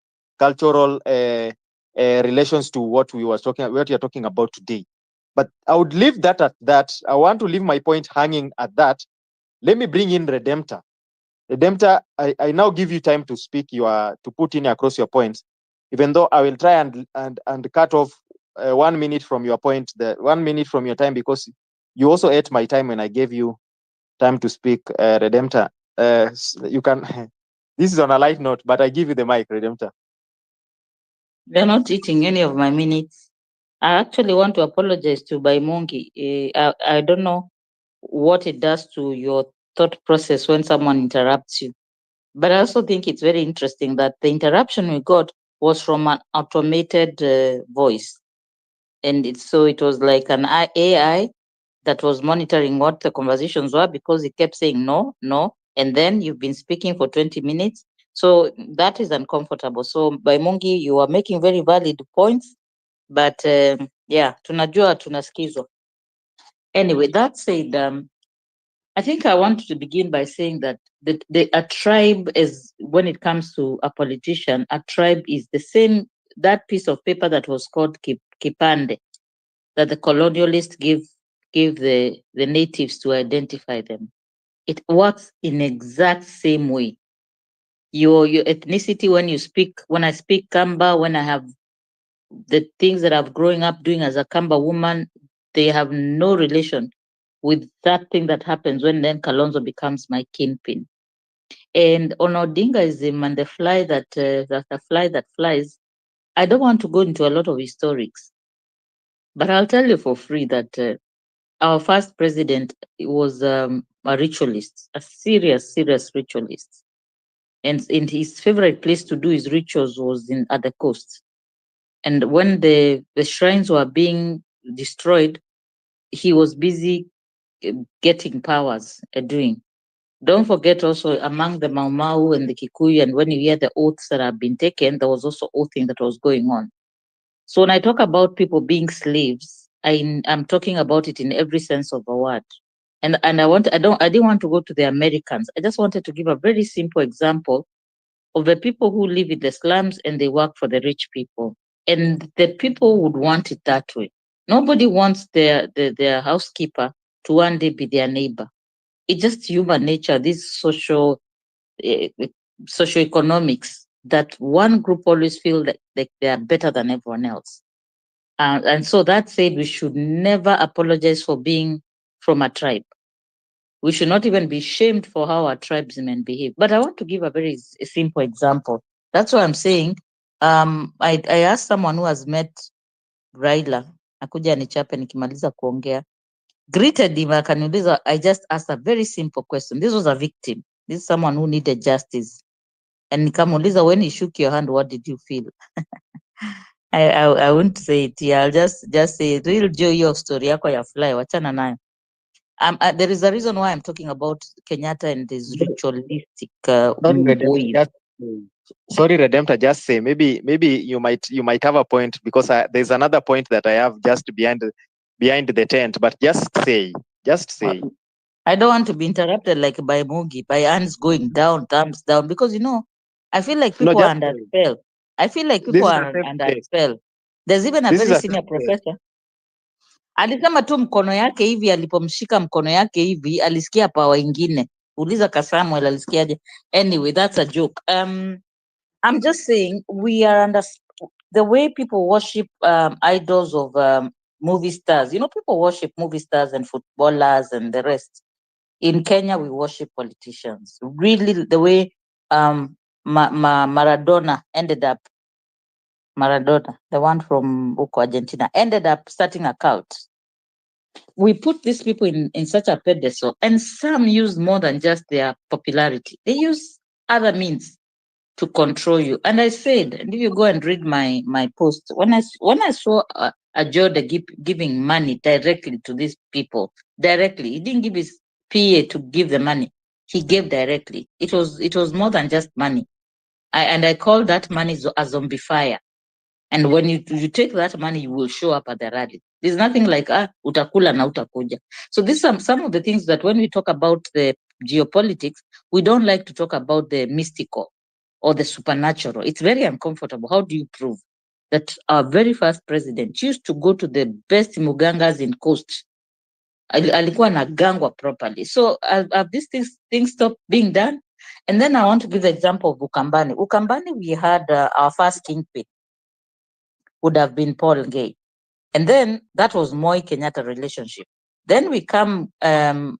relations to what you're talking about today. But I would leave that at that. I want to leave my point hanging at that. Let me bring in Redemptor. Redemptor, I now give you time to speak, to put in across your points, even though I will try and cut off 1 minute from your point, 1 minute from your time, because you also ate my time when I gave you time to speak, Redemptor. You can, this is on a light note, but I give you the mic, Redemptor. They're not eating any of my minutes. I actually want to apologize to Baimongi. I don't know what it does to your thought process when someone interrupts you. But I also think it's very interesting that the interruption we got was from an automated voice. And it was like an AI that was monitoring what the conversations were, because it kept saying no, no. And then you've been speaking for 20 minutes. So that is uncomfortable. So Baimongi, you are making very valid points. But yeah, tunajua tunasikizwa. Anyway, that said, I think I want to begin by saying that a tribe is, when it comes to a politician, a tribe is the same, that piece of paper that was called Kipande, that the colonialists give the natives to identify them. It works in exact same way. Your ethnicity, when I speak Kamba, when I have the things that I've growing up doing as a Kamba woman, they have no relation with that thing that happens when then Kalonzo becomes my kingpin. And on Odingaism and the fly that flies, I don't want to go into a lot of historics, but I'll tell you for free that our first president was a ritualist, a serious ritualist. And his favorite place to do his rituals was at the coast. And when the shrines were being destroyed, he was busy getting powers doing. Don't forget also, among the Mau Mau and the Kikuyu, and when you hear the oaths that have been taken, there was also oathing that was going on. So when I talk about people being slaves, I'm talking about it in every sense of the word. And I didn't want to go to the Americans. I just wanted to give a very simple example of the people who live in the slums and they work for the rich people. And the people would want it that way. Nobody wants their housekeeper to one day be their neighbor. It's just human nature, this socioeconomics, that one group always feel that they are better than everyone else. And so that said, we should never apologize for being from a tribe. We should not even be shamed for how our tribesmen behave. But I want to give a very simple example. That's what I'm saying. I asked someone who has met Raila, akuja nichape nikimaliza kuongea, greeted him, akaniuliza, I just asked a very simple question. This was a victim. This is someone who needed justice. And nikamuuliza, when he shook your hand, what did you feel? I won't say it here. I'll just say, real joy of story yako ya fly, wachana nayo. There is a reason why I'm talking about Kenyatta and his ritualistic ways. Sorry, Redemptor, just say, maybe you might have a point, because there's another point that I have just behind behind the tent, but just say. I don't want to be interrupted like by Mugi, by hands going down, thumbs down, because I feel like No, people are just under say. spell. I feel like This people is a are safe under space. spell. There's even a This is very a senior safe space. professor. Alisema tu mkono yake hivi, alipomshika mkono yake hivi, alisikia power ingine. Uliza Kasamuel alisikiaje? Anyway, that's a joke. I'm just saying we are under the way people worship idols of movie stars. People worship movie stars and footballers and the rest. In Kenya, we worship politicians. Really, the way Maradona ended up, Maradona, the one from Argentina, ended up starting a cult. We put these people in such a pedestal, and some use more than just their popularity. They use other means to control you. And I said, and if you go and read my post, when I saw a Jordan giving money directly to these people, directly, he didn't give his PA to give the money. He gave directly. It was more than just money. I call that money a zombie fire. And when you take that money, you will show up at the rally. There's nothing like utakula na utakuja. So these are some of the things that when we talk about the geopolitics, we don't like to talk about the mystical or the supernatural. It's very uncomfortable. How do you prove that our very first president used to go to the best mugangas in coast? Alikuwa anagangwa properly. So have these things stopped being done? And then I want to give the example of Ukambani. Ukambani, we had our first kingpin would have been Paul Gay. And then that was Moi Kenyatta relationship. Then we come, Ronyo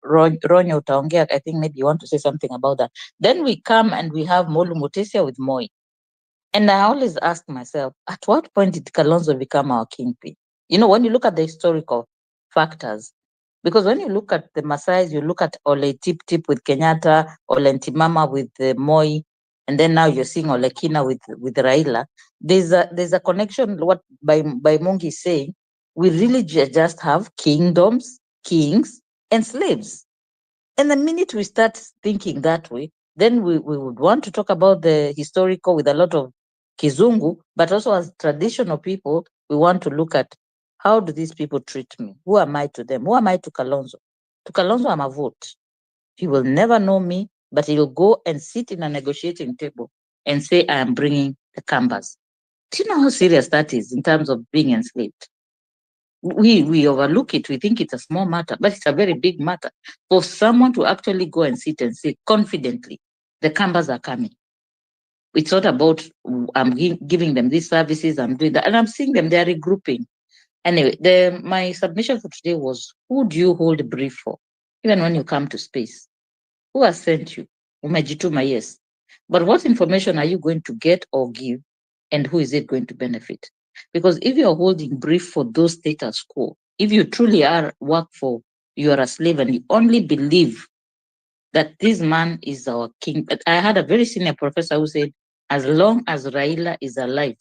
utaongea, I think maybe you want to say something about that. Then we come and we have Molu Mutesia with Moi. And I always ask myself, at what point did Kalonzo become our kingpin? When you look at the historical factors, because when you look at the Masais, you look at Ole Tip Tip with Kenyatta, Ole Ntimama with Moi, and then now you're seeing Ole Kina with Raila. There's a connection. What by Mungi is saying, we really just have kingdoms, kings, and slaves. And the minute we start thinking that way, then we would want to talk about the historical with a lot of Kizungu, but also as traditional people, we want to look at how do these people treat me? Who am I to them? Who am I to Kalonzo? To Kalonzo, I'm a vote. He will never know me, but he will go and sit in a negotiating table and say, I am bringing the Kambas. Do you know how serious that is in terms of being enslaved? We overlook it. We think it's a small matter, but it's a very big matter. For someone to actually go and sit and say confidently, the Kambas are coming. It's not about I'm giving them these services, I'm doing that, and I'm seeing them, they're regrouping. Anyway, my submission for today was, who do you hold brief for? Even when you come to space, who has sent you? Umejituma, yes. But what information are you going to get or give, and who is it going to benefit? Because if you're holding brief for those status quo, if you truly you are a slave and you only believe that this man is our king. But I had a very senior professor who said, as long as Raila is alive,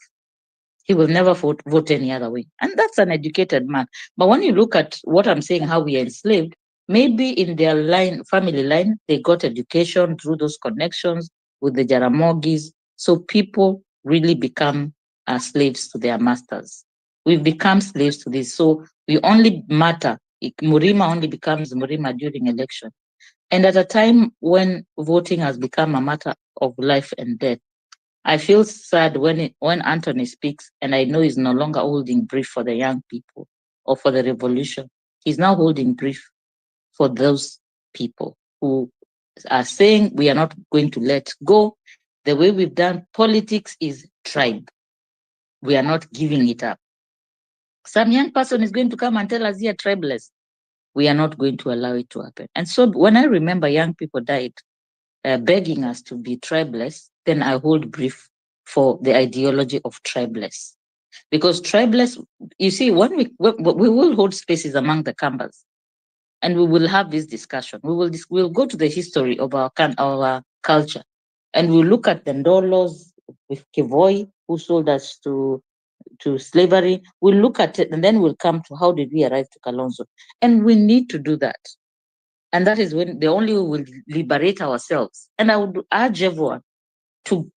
he will never vote any other way. And that's an educated man. But when you look at what I'm saying, how we are enslaved, maybe in their family line, they got education through those connections with the Jaramogis. So people really become slaves to their masters. We've become slaves to this. So we only matter. Murima only becomes Murima during election. And at a time when voting has become a matter of life and death, I feel sad when Anthony speaks, and I know he's no longer holding brief for the young people or for the revolution. He's now holding brief for those people who are saying we are not going to let go. The way we've done politics is tribe. We are not giving it up. Some young person is going to come and tell us here tribeless. We are not going to allow it to happen. And so when I remember young people died begging us to be tribeless, then I hold brief for the ideology of tribeless. Because tribeless, you see, when we will hold spaces among the Kambas, and we will have this discussion. We'll go to the history of our culture, and we'll look at the Ndolos with Kivoi, who sold us to slavery. We'll look at it, and then we'll come to how did we arrive to Kalonzo. And we need to do that. And that is when the only way we'll liberate ourselves. And I would urge everyone to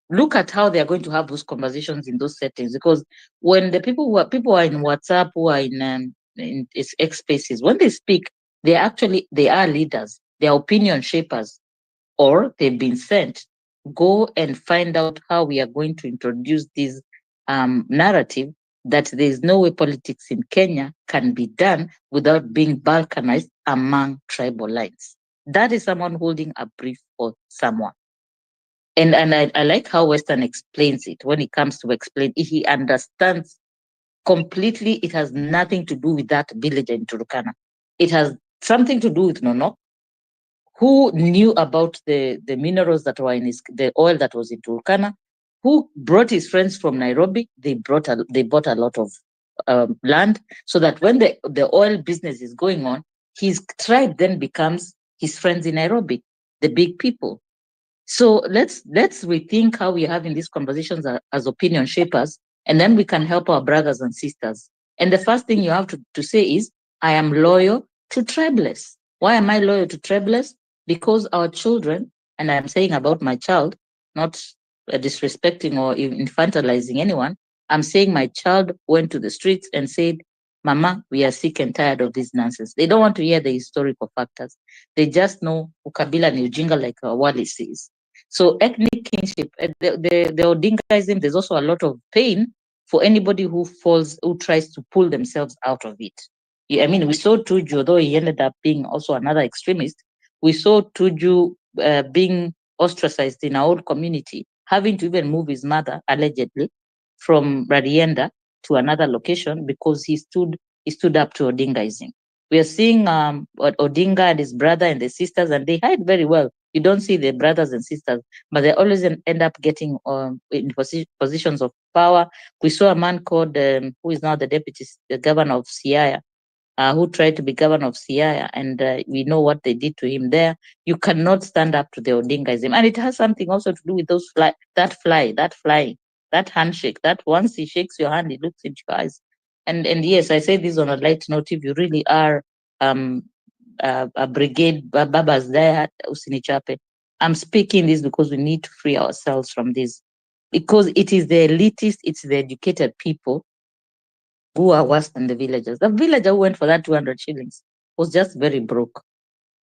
look at how they are going to have those conversations in those settings. Because when the people are in WhatsApp, who are in its X spaces, when they speak, they are leaders, they are opinion shapers, or they've been sent. Go and find out how we are going to introduce this narrative that there is no way politics in Kenya can be done without being balkanized among tribal lines. That is someone holding a brief for someone. And I like how Western explains it. When it comes to explain, he understands completely. It has nothing to do with that village in Turkana. It has something to do with Nonok, who knew about the minerals that were in the oil that was in Turkana, who brought his friends from Nairobi. They bought a lot of land, so that when the oil business is going on, his tribe then becomes his friends in Nairobi, the big people. So let's rethink how we are having these conversations as opinion shapers, and then we can help our brothers and sisters. And the first thing you have to say is, I am loyal to tribeless. Why am I loyal to tribeless? Because our children, and I'm saying about my child, not disrespecting or infantilizing anyone, I'm saying my child went to the streets and said, Mama, we are sick and tired of this nonsense. They don't want to hear the historical factors. They just know ukabila ni ujinga, like Wally says. So ethnic kinship, the Odingaism, there's also a lot of pain for anybody who tries to pull themselves out of it. I mean, we saw Tuju, although he ended up being also another extremist, we saw Tuju being ostracized in our own community, having to even move his mother, allegedly, from Radienda to another location because he stood up to Odingaism. We are seeing Odinga and his brother and the sisters, and they hide very well. You don't see the brothers and sisters, but they always end up getting in positions of power. We saw a man called, who is now the governor of Siaya, who tried to be governor of Siaya, and we know what they did to him there. You cannot stand up to the Odingaism. And it has something also to do with that handshake, that once he shakes your hand, he looks into your eyes. And yes, I say this on a light note. If you really are a brigade, Baba's there, usinichape. I'm speaking this because we need to free ourselves from this. Because it is the elitist, it's the educated people who are worse than the villagers. The villager who went for that 200 shillings was just very broke.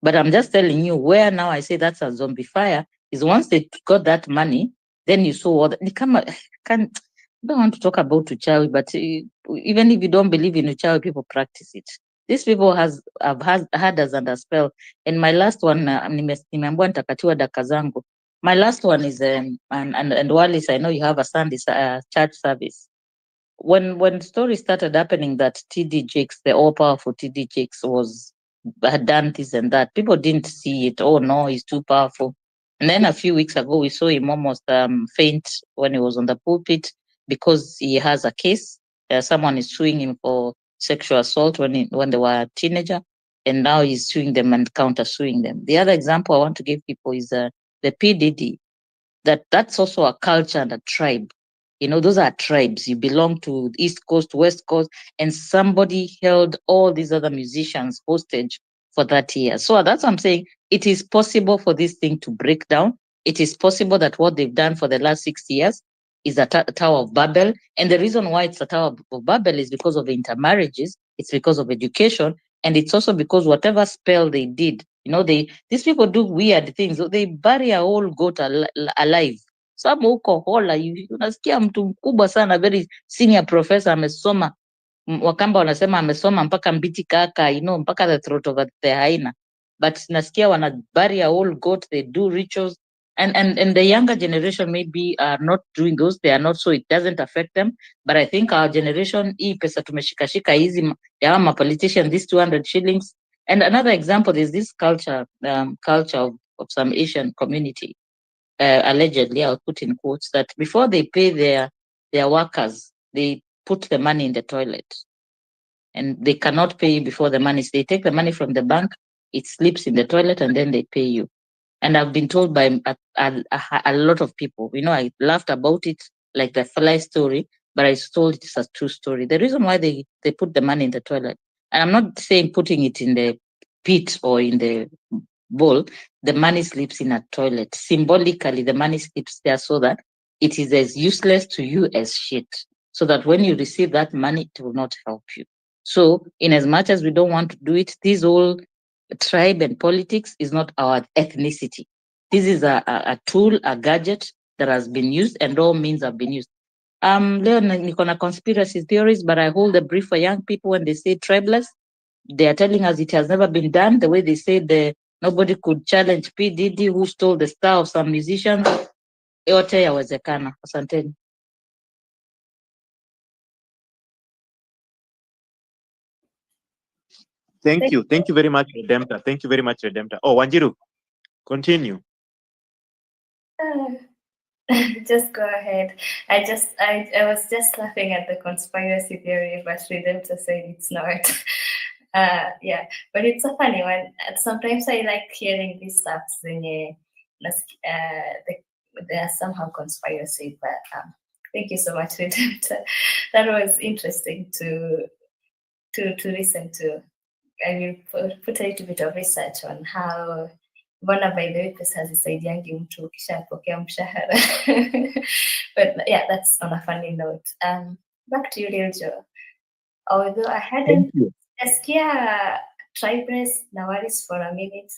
But I'm just telling you, where now I say that's a zombie fire is once they got that money, then you saw all that. I don't want to talk about uchawi, but even if you don't believe in uchawi, people practice it. These people have had us under spell. And my last one, nimeambiwa nitakatiwa daka zangu. My last one is, and Wallace, I know you have a Sunday church service. When stories started happening that TD Jakes, the all-powerful TD Jakes, had done this and that, people didn't see it. Oh no, he's too powerful. And then a few weeks ago, we saw him almost faint when he was on the pulpit because he has a case. Someone is suing him for sexual assault when they were a teenager, and now he's suing them and counter-suing them. The other example I want to give people is the PDD. That's also a culture and a tribe. You know, those are tribes. You belong to East Coast, West Coast, and somebody held all these other musicians hostage for that year. So that's what I'm saying. It is possible for this thing to break down. It is possible that what they've done for the last 60 years is a Tower of Babel. And the reason why it's a Tower of Babel is because of intermarriages. It's because of education. And it's also because whatever spell they did, you know, these people do weird things. They bury a whole goat alive. Some huko hola, unasikia mtu mkubwa sana, very senior professor amesoma, Wakamba wanasema amesoma mpaka mbiti kaka, you know, mpaka the throat of the hyena. But nasikia wana bury a whole goat, they do rituals. And the younger generation maybe are not doing those, they are not, so it doesn't affect them. But I think our generation, hii pesa tumeshikashika hizi ya ma politician, these 200 shillings. And another example, there's this culture of some Asian community, allegedly, I'll put in quotes, that before they pay their workers, they put the money in the toilet. And they cannot pay you before the money. So they take the money from the bank, it slips in the toilet, and then they pay you. And I've been told by a lot of people, you know, I laughed about it like the fly story, but I told it as a true story. The reason why they put the money in the toilet, and I'm not saying putting it in the pit or in the bowl, the money slips in a toilet. Symbolically, the money slips there so that it is as useless to you as shit. So that when you receive that money, it will not help you. So, in as much as we don't want to do it, this whole tribe and politics is not our ethnicity. This is a tool, a gadget that has been used, and all means have been used. Leo niko na conspiracy theories, but I hold a brief for young people when they say tribeless. They are telling us it has never been done. The way they say nobody could challenge P. Diddy, who stole the star of some musicians. Yote yawezekana. Asanteni. Thank you very much, Redemptor. Thank you very much, Redemptor. Oh, Wanjiru, continue. Just go ahead. I was just laughing at the conspiracy theory, but Redemptor said it's not. Yeah, but it's a funny one. Sometimes I like hearing these stuff. They are somehow conspiracy, but thank you so much, Redemptor. That was interesting to listen to. I will put a little bit of research on how mbona by the way pesa hazisaidiangi mtu ukishapokea mshahara. But yeah, that's on a funny note. Back to you, Lil Joe. Although I hadn't skia tribeless Nawaris for a minute.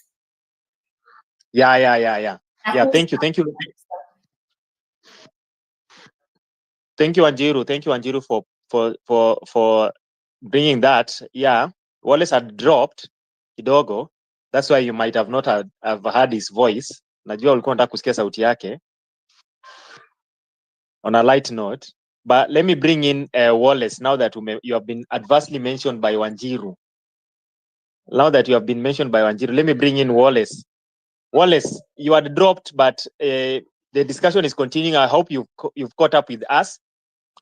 Yeah. Thank you. Thank you, Wanjiru, for bringing that. Yeah, Wallace had dropped kidogo. That's why you might have not have heard his voice. Najua ulikuwa unataka kusikia sauti yake. On a light note, but let me bring in Wallace now that you have been adversely mentioned by Wanjiru. Now that you have been mentioned by Wanjiru, let me bring in Wallace. Wallace, you had dropped, but the discussion is continuing. I hope you've caught up with us.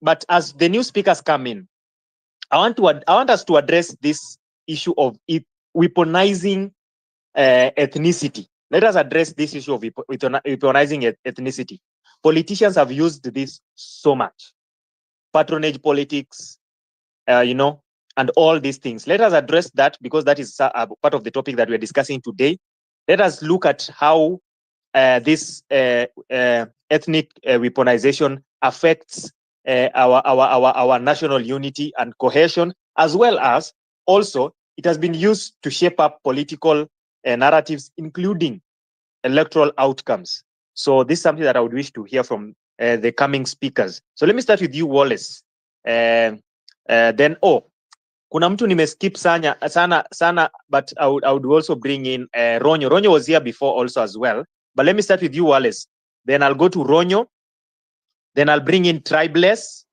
But as the new speakers come in, I want us to address this issue of weaponizing ethnicity. Let us address this issue of weaponizing ethnicity. Politicians have used this so much. Patronage politics, and all these things. Let us address that because that is part of the topic that we're discussing today. Let us look at how this ethnic weaponization affects our national unity and cohesion, as well as also it has been used to shape up political narratives, including electoral outcomes. So this is something that I would wish to hear from the coming speakers. So let me start with you, Wallace. Then kuna mtu nimeskip sana, but I would also bring in Ronyo. Ronyo was here before also as well. But let me start with you, Wallace. Then I'll go to Ronyo. Then I'll bring in Tribeless.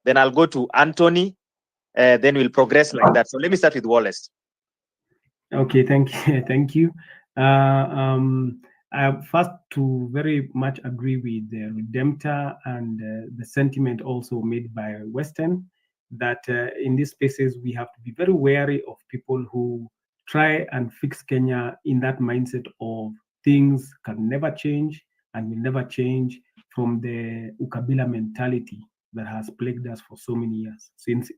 Then I'll go to Anthony. Then we'll progress like that. So let me start with Wallace. Okay, thank you. I first to very much agree with the Redemptor and the sentiment also made by Western that in these spaces we have to be very wary of people who try and fix Kenya in that mindset of things can never change and will never change, from the Ukabila mentality that has plagued us for so many years, since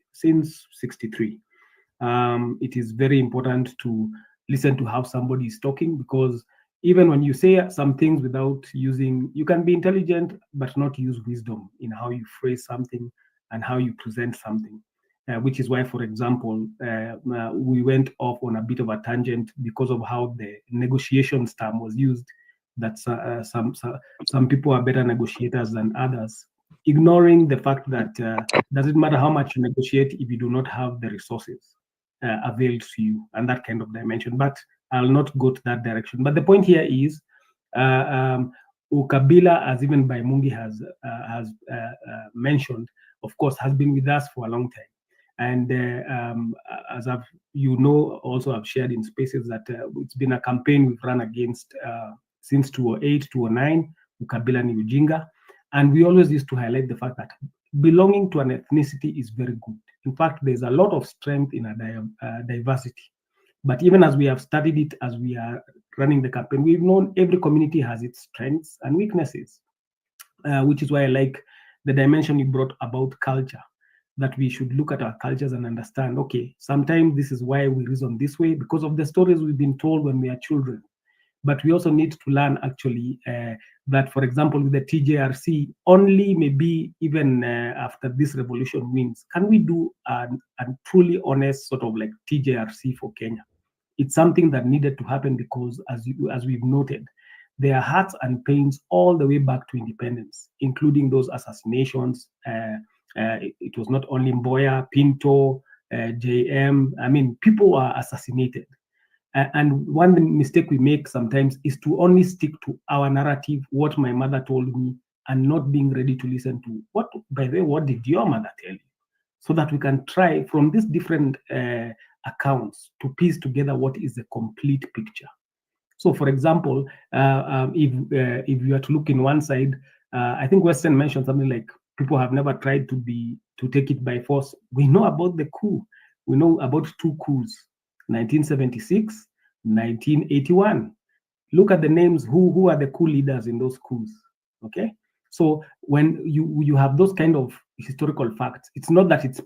63. It is very important to listen to how somebody is talking, because even when you say some things without using, you can be intelligent but not use wisdom in how you phrase something and how you present something, which is why, for example, we went off on a bit of a tangent because of how the negotiations term was used, that some people are better negotiators than others, ignoring the fact that doesn't matter how much you negotiate if you do not have the resources availed to you, and that kind of dimension. But I'll not go to that direction. But the point here is Ukabila, as even by Mungi has mentioned, of course, has been with us for a long time. And as also I've shared in spaces that it's been a campaign we've run against since 2008, 2009, Ukabila ni Ujinga. And we always used to highlight the fact that belonging to an ethnicity is very good. In fact, there's a lot of strength in a diversity. But even as we have studied it, as we are running the campaign, we've known every community has its strengths and weaknesses, which is why I like the dimension you brought about culture, that we should look at our cultures and understand, okay, sometimes this is why we reason this way, because of the stories we've been told when we are children. But we also need to learn actually that, for example, with the TJRC, only maybe even after this revolution wins, can we do a truly honest sort of like TJRC for Kenya? It's something that needed to happen because, as we've noted, there are hurts and pains all the way back to independence, including those assassinations. It was not only Mboya, Pinto, JM. I mean, people were assassinated. And one mistake we make sometimes is to only stick to our narrative, what my mother told me, and not being ready to listen to by the way, what did your mother tell you? So that we can try from these different accounts to piece together what is the complete picture. So, for example, if you are to look in one side, I think Western mentioned something like people have never tried to take it by force. We know about the coup. We know about two coups, 1976, 1981. Look at the names. Who are the coup leaders in those coups? Okay. So when you have those kind of historical facts, it's not that it's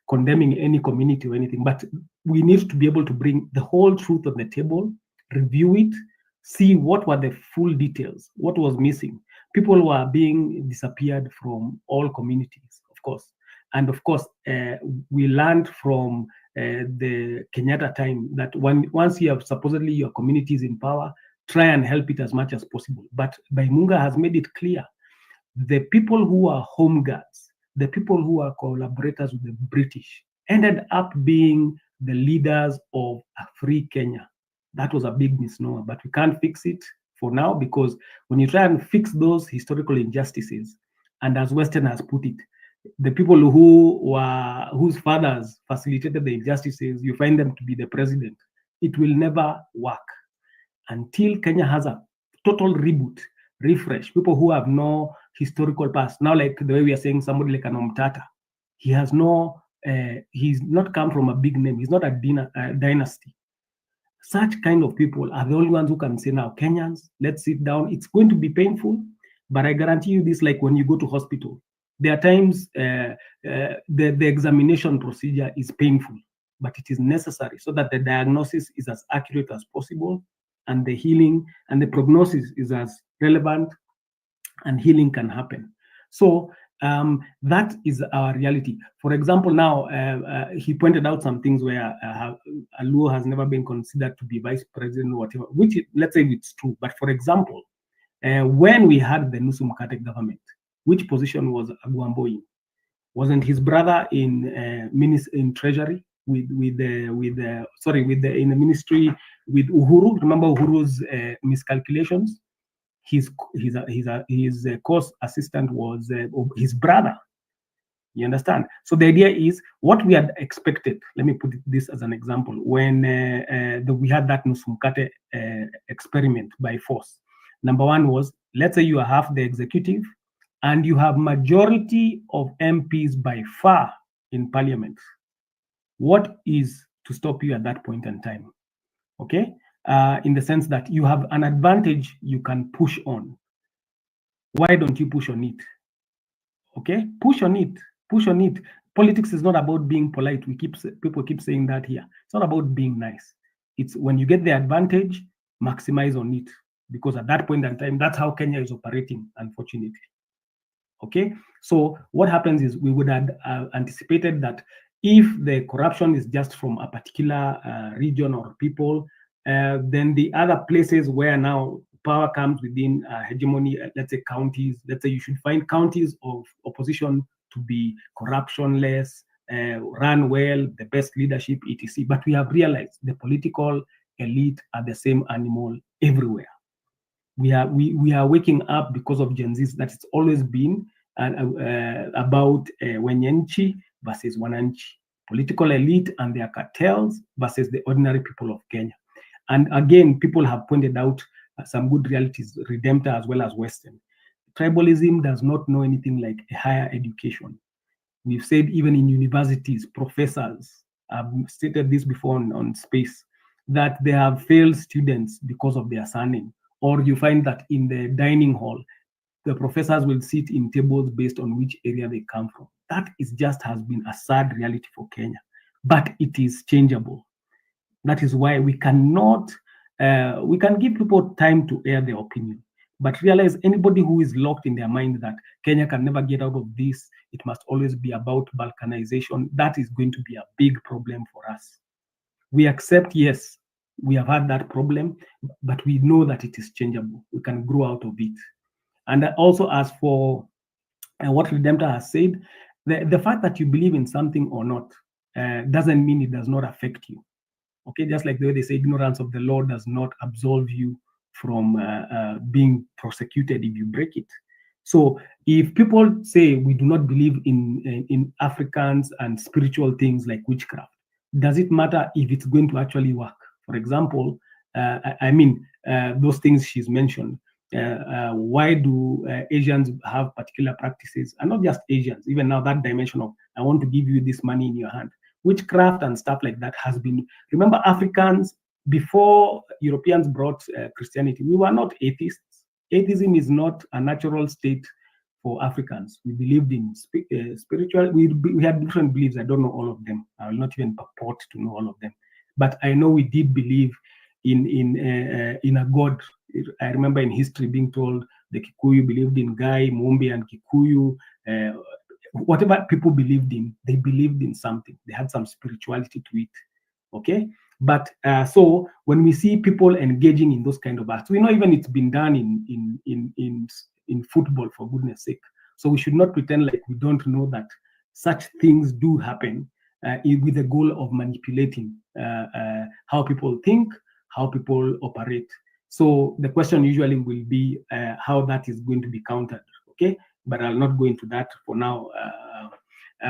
condemning any community or anything, but we need to be able to bring the whole truth on the table, review it, see what were the full details, what was missing. People were being disappeared from all communities, of course. And of course, we learned from the Kenyatta time that once you have supposedly your communities in power, try and help it as much as possible. But Baimunga has made it clear, the people who are home guards, the people who are collaborators with the British, ended up being the leaders of a free Kenya. That was a big misnomer, but we can't fix it for now, because when you try and fix those historical injustices, and as Western has put it, the people whose fathers facilitated the injustices, you find them to be the president. It will never work until Kenya has a total reboot, refresh. People who have no historical past. Now, like the way we are saying, somebody like an Omtata, he has no, he's not come from a big name. He's not a dynasty. Such kind of people are the only ones who can say, now, Kenyans, let's sit down. It's going to be painful, but I guarantee you this, like when you go to hospital, there are times the examination procedure is painful, but it is necessary so that the diagnosis is as accurate as possible, and the healing and the prognosis is as relevant, and healing can happen. So that is our reality. For example, now he pointed out some things where Luo has never been considered to be vice president or whatever, which let's say it's true. But for example, when we had the Nusu Mkate government, which position was Aguambo in? Wasn't his brother in treasury in the ministry with Uhuru? Remember Uhuru's miscalculations? His course assistant was his brother. You understand? So the idea is what we had expected. Let me put this as an example. When we had that Nusu Mkate experiment by force, number one was, let's say you are half the executive and you have majority of MPs by far in parliament. What is to stop you at that point in time? Okay, in the sense that you have an advantage you can push on. Why don't you push on it? Okay, push on it. Push on it. Politics is not about being polite. People keep saying that here. It's not about being nice. It's when you get the advantage, maximize on it, because at that point in time, that's how Kenya is operating, unfortunately. Okay, so what happens is we would have anticipated that if the corruption is just from a particular region or people, then the other places where now power comes within hegemony, let's say counties, let's say you should find counties of opposition to be corruptionless, run well, the best leadership, etc. But we have realized the political elite are the same animal everywhere. We are waking up because of Gen Zs that it's always been about Wenyenchi versus Wananchi, political elite and their cartels versus the ordinary people of Kenya. And again, people have pointed out some good realities, Redemptor as well as Western. Tribalism does not know anything like a higher education. We've said even in universities, professors, I've stated this before on Space, that they have failed students because of their surname. Or you find that in the dining hall, the professors will sit in tables based on which area they come from. That is just has been a sad reality for Kenya, but it is changeable. That is why we cannot, we can give people time to air their opinion, but realize anybody who is locked in their mind that Kenya can never get out of this, it must always be about balkanization, that is going to be a big problem for us. We accept, yes, we have had that problem, but we know that it is changeable. We can grow out of it. And also, as for what Redemptor has said, the fact that you believe in something or not doesn't mean it does not affect you. Okay, just like the way they say ignorance of the law does not absolve you from being prosecuted if you break it. So if people say we do not believe in Africans and spiritual things like witchcraft, does it matter if it's going to actually work? For example, those things she's mentioned. Why do Asians have particular practices? And not just Asians, even now that dimension of, I want to give you this money in your hand. Witchcraft and stuff like that has been, remember Africans, before Europeans brought Christianity, we were not atheists. Atheism is not a natural state for Africans. We believed in spiritual, we had different beliefs. I don't know all of them. I will not even purport to know all of them. But I know we did believe in a God. I remember in history being told the Kikuyu believed in Gai, Mumbi, and Kikuyu. Whatever people believed in, they believed in something. They had some spirituality to it. Okay, but so when we see people engaging in those kind of acts, we know even it's been done in football, for goodness sake. So we should not pretend like we don't know that such things do happen with the goal of manipulating how people think, how people operate. So the question usually will be how that is going to be countered. Okay, but I'll not go into that for now.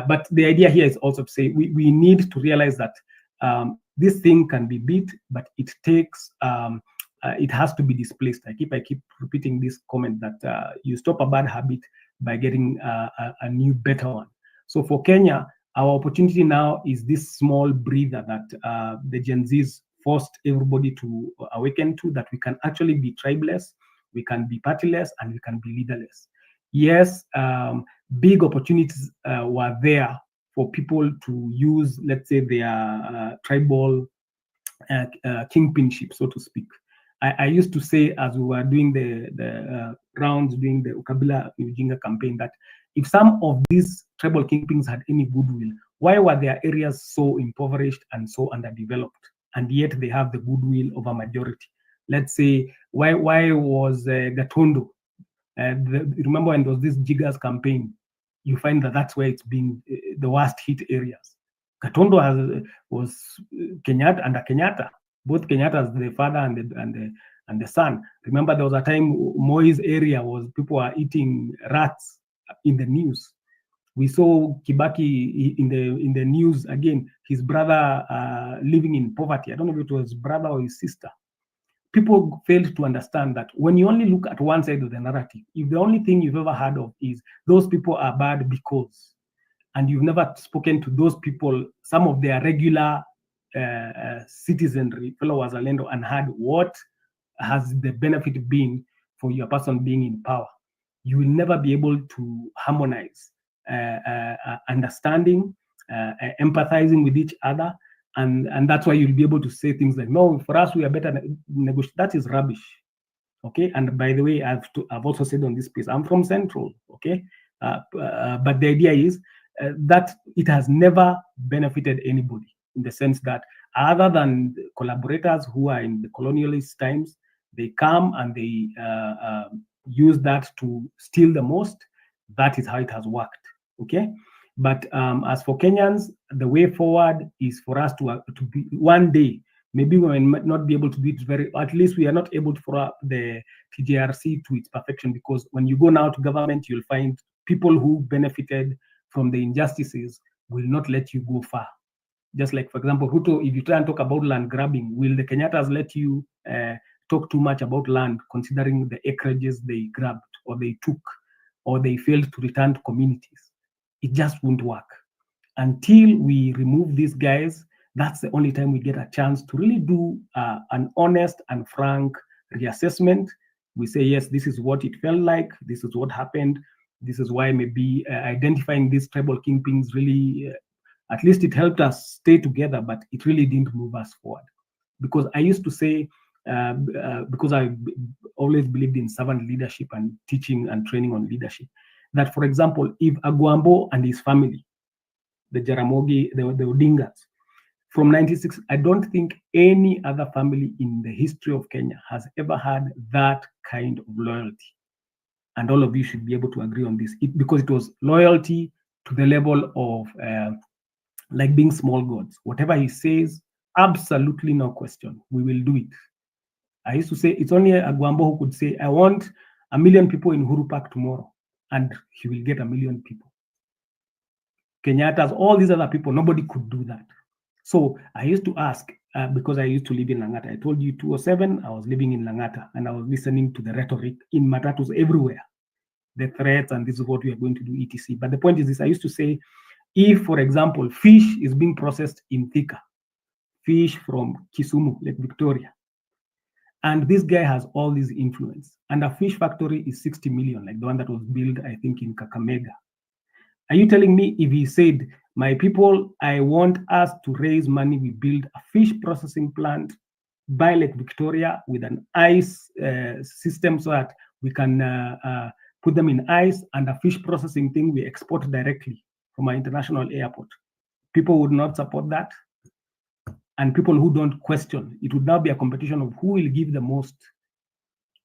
But the idea here is also to say we need to realize that this thing can be beat, but it takes, it has to be displaced. I keep repeating this comment that you stop a bad habit by getting a new, better one. So for Kenya, our opportunity now is this small breather that the Gen Zs forced everybody to awaken to, that we can actually be tribeless, we can be partyless, and we can be leaderless. Yes, big opportunities were there for people to use, let's say, their tribal kingpinship, so to speak. I used to say, as we were doing the rounds, doing the Ukabila Ujinga campaign, that if some of these tribal kingpins had any goodwill, why were their areas so impoverished and so underdeveloped, and yet they have the goodwill of a majority? Let's say, why was Gatondo? Remember when there was this Jiggers campaign? You find that that's where it's been the worst hit areas. Gatondo was Kenyatta under Kenyatta, both Kenyatta's the father and the son. Remember there was a time Moi's area was people were eating rats in the news. We saw Kibaki in the news again, his brother living in poverty. I don't know if it was his brother or his sister. People failed to understand that when you only look at one side of the narrative, if the only thing you've ever heard of is those people are bad because, and you've never spoken to those people, some of their regular citizenry, fellow Wazalendo, and heard what has the benefit been for your person being in power, you will never be able to harmonize understanding, empathizing with each other. And that's why you'll be able to say things like, no, for us, we are better negotiate. That is rubbish. Okay. And by the way, I've also said on this piece, I'm from Central. Okay. But the idea is that it has never benefited anybody, in the sense that other than collaborators who are in the colonialist times, they come and they use that to steal the most. That is how it has worked. Okay. But as for Kenyans, the way forward is for us to be one day. Maybe we might not be able to do it at least we are not able to follow up the TJRC to its perfection, because when you go now to government, you'll find people who benefited from the injustices will not let you go far. Just like, for example, Ruto, if you try and talk about land grabbing, will the Kenyattas let you talk too much about land, considering the acreages they grabbed or they took, or they failed to return to communities? It just won't work. Until we remove these guys, that's the only time we get a chance to really do an honest and frank reassessment. We say, yes, this is what it felt like, this is what happened, this is why maybe identifying these tribal kingpins really, at least it helped us stay together, but it really didn't move us forward. because I used to say, because I always believed in servant leadership and teaching and training on leadership, that, for example, if Agwambo and his family, the Jaramogi, the Odingas, from 96, I don't think any other family in the history of Kenya has ever had that kind of loyalty. And all of you should be able to agree on this, because it was loyalty to the level of like being small gods. Whatever he says, absolutely no question, we will do it. I used to say it's only Agwambo who could say, I want 1 million people in Uhuru Park tomorrow, and he will get 1 million people. Kenyatta's, all these other people, nobody could do that. So I used to ask, because I used to live in Langata. I told you 2007, I was living in Langata, and I was listening to the rhetoric in matatus everywhere, the threats, and this is what we are going to do, etc. But the point is this, I used to say, if, for example, fish is being processed in Thika, fish from Kisumu, Lake Victoria, and this guy has all this influence, and a fish factory is 60 million, like the one that was built, I think, in Kakamega. Are you telling me if he said, my people, I want us to raise money, we build a fish processing plant by Lake Victoria with an ice system so that we can put them in ice, and a fish processing thing we export directly from our international airport? People would not support that. And people who don't question, it would now be a competition of who will give the most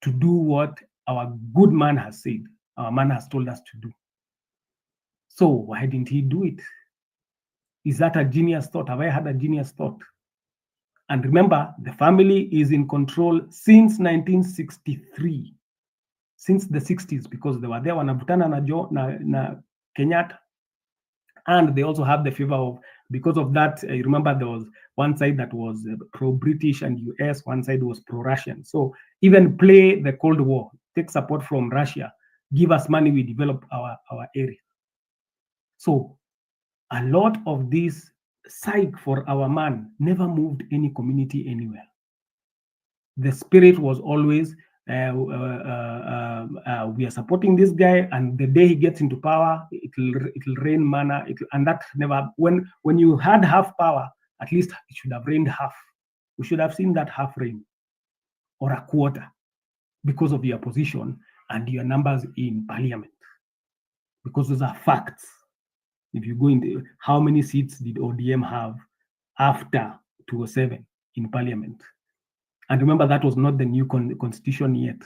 to do what our good man has said, our man has told us to do. So why didn't he do it? Is that a genius thought? Have I had a genius thought? And remember, the family is in control since 1963, since the 60s, because they were there wanavutana na Kenyatta. And they also have the favor of, because of that, you remember there was one side that was pro-British and US, one side was pro-Russian. So even play the Cold War, take support from Russia, give us money, we develop our area. So a lot of this psych for our man never moved any community anywhere. The spirit was always, we are supporting this guy, and the day he gets into power, it'll rain manna. And that never, when you had half power, at least it should have rained half. We should have seen that half rain or a quarter because of your position and your numbers in parliament, because those are facts. If you go into how many seats did ODM have after 2007 in parliament? And remember, that was not the new constitution yet.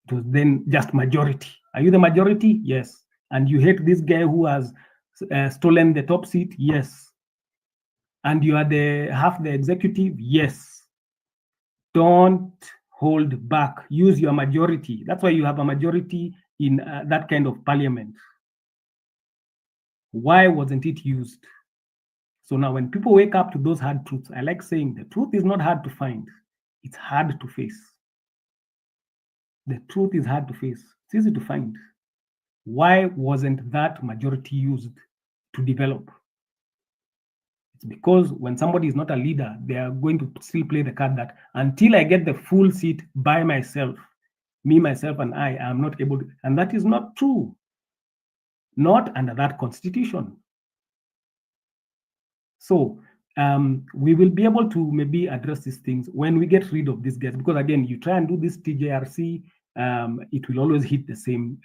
It was then just majority. Are you the majority? Yes. And you hate this guy who has stolen the top seat? Yes. And you are half the executive? Yes. Don't hold back. Use your majority. That's why you have a majority in that kind of parliament. Why wasn't it used? So now when people wake up to those hard truths, I like saying the truth is not hard to find. It's hard to face. The truth is hard to face. It's easy to find. Why wasn't that majority used to develop? It's because when somebody is not a leader, they are going to still play the card that until I get the full seat by myself, me, myself, and I am not able to. And that is not true. Not under that constitution. So we will be able to maybe address these things when we get rid of these guys, because again, you try and do this TJRC, it will always hit the same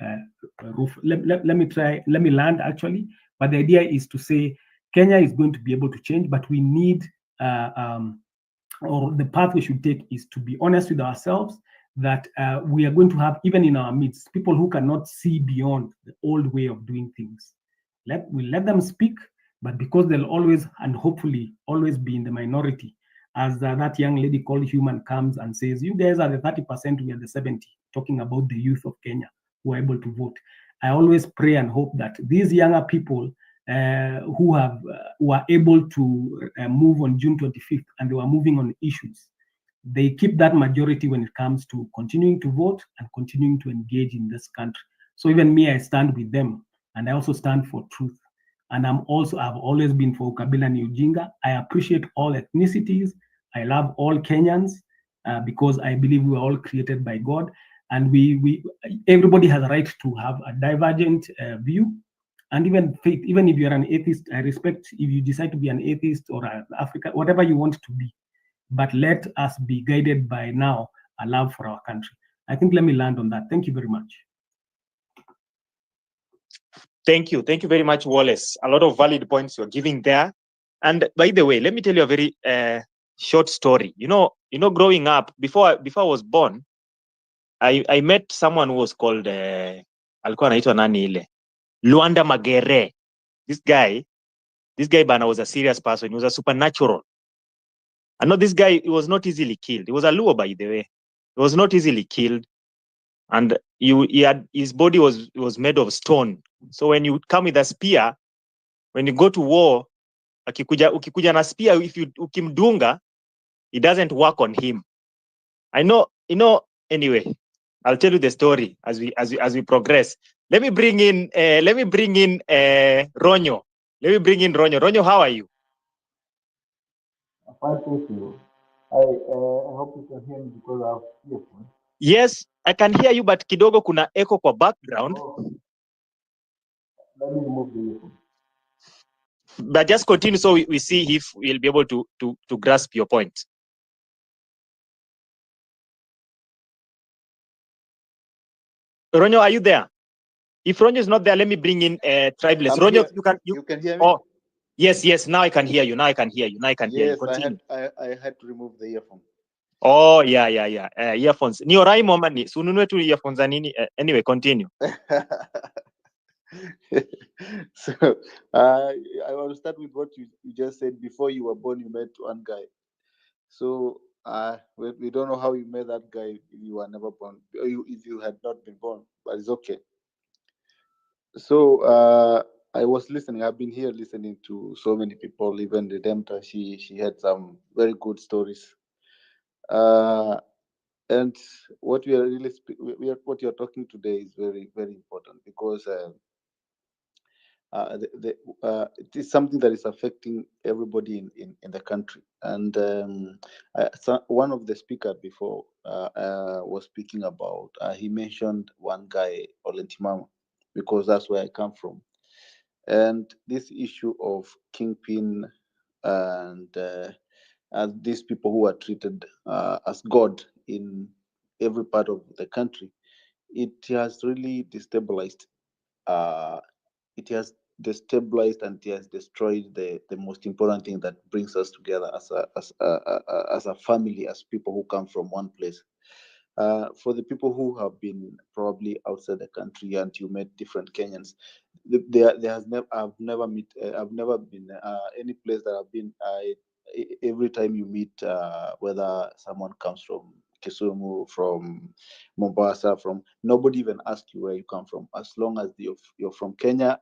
roof. Let me land actually, but the idea is to say Kenya is going to be able to change, but we need, or the path we should take is to be honest with ourselves that we are going to have, even in our midst, people who cannot see beyond the old way of doing things. We let them speak, but because they'll always and hopefully always be in the minority, as that young lady called Human comes and says, you guys are the 30%, we are the 70%, talking about the youth of Kenya who are able to vote. I always pray and hope that these younger people who are able to move on June 25th and they were moving on issues, they keep that majority when it comes to continuing to vote and continuing to engage in this country. So even me, I stand with them, and I also stand for truth. And I've always been for Ukabila and Ujinga. I appreciate all ethnicities. I love all Kenyans because I believe we are all created by God, and everybody has a right to have a divergent view, and even faith. Even if you're an atheist, I respect if you decide to be an atheist or an African, whatever you want to be. but let us be guided by now a love for our country. I think let me land on that. Thank you very much. Thank you very much, Wallace. A lot of valid points you're giving there. And by the way, let me tell you a very short story. You know, growing up, before I was born, I met someone who was called alikuwa anaitwa nani ile Luanda Magere. This guy bana was a serious person. He was a supernatural. I know this guy, he was not easily killed. He was a Luo, by the way. He was not easily killed. And his body was made of stone. So when you come with a spear, when you go to war, ukikuja na spear, if you ukimdunga, it doesn't work on him. I know, anyway, I'll tell you the story as we progress. Let me bring in Ronyo. Ronyo, how are you? Fine, thank you. I hope you can hear me because I have earphones. Yes, I can hear you, but kidogo kuna echo kwa background. Oh, let me remove the earphone. But just continue so we see if we'll be able to grasp your point. Ronyo, are you there? If Ronyo is not there, let me bring in Tribeless. I'm Ronyo, here. You can hear me? Oh, yes. Now I can hear you. Hear you. Yes, Continue. I had to remove the earphone. Oh, yeah. Earphones. Ni orai mama ni. Sununue tu earphones za nini? Anyway, continue. So I want to start with what you just said. Before you were born, you met one guy. So we don't know how you met that guy if you were never born, if you had not been born, but it's okay. So I was listening. I've been here listening to so many people. Even Redemptor, she had some very good stories. And what we are really what you're talking today is very, very important because it is something that is affecting everybody in the country. And one of the speakers before was speaking about, he mentioned one guy, Olentimama, because that's where I come from. And this issue of kingpin and these people who are treated as God in every part of the country, it has really destabilized. It has destabilized and it has destroyed the most important thing that brings us together as a family, as people who come from one place. For the people who have been probably outside the country and you met different Kenyans, there has never I've never been any place that I've been. Every time you meet, whether someone comes from Kisumu, from Mombasa, from nobody even asks you where you come from. As long as you're from Kenya,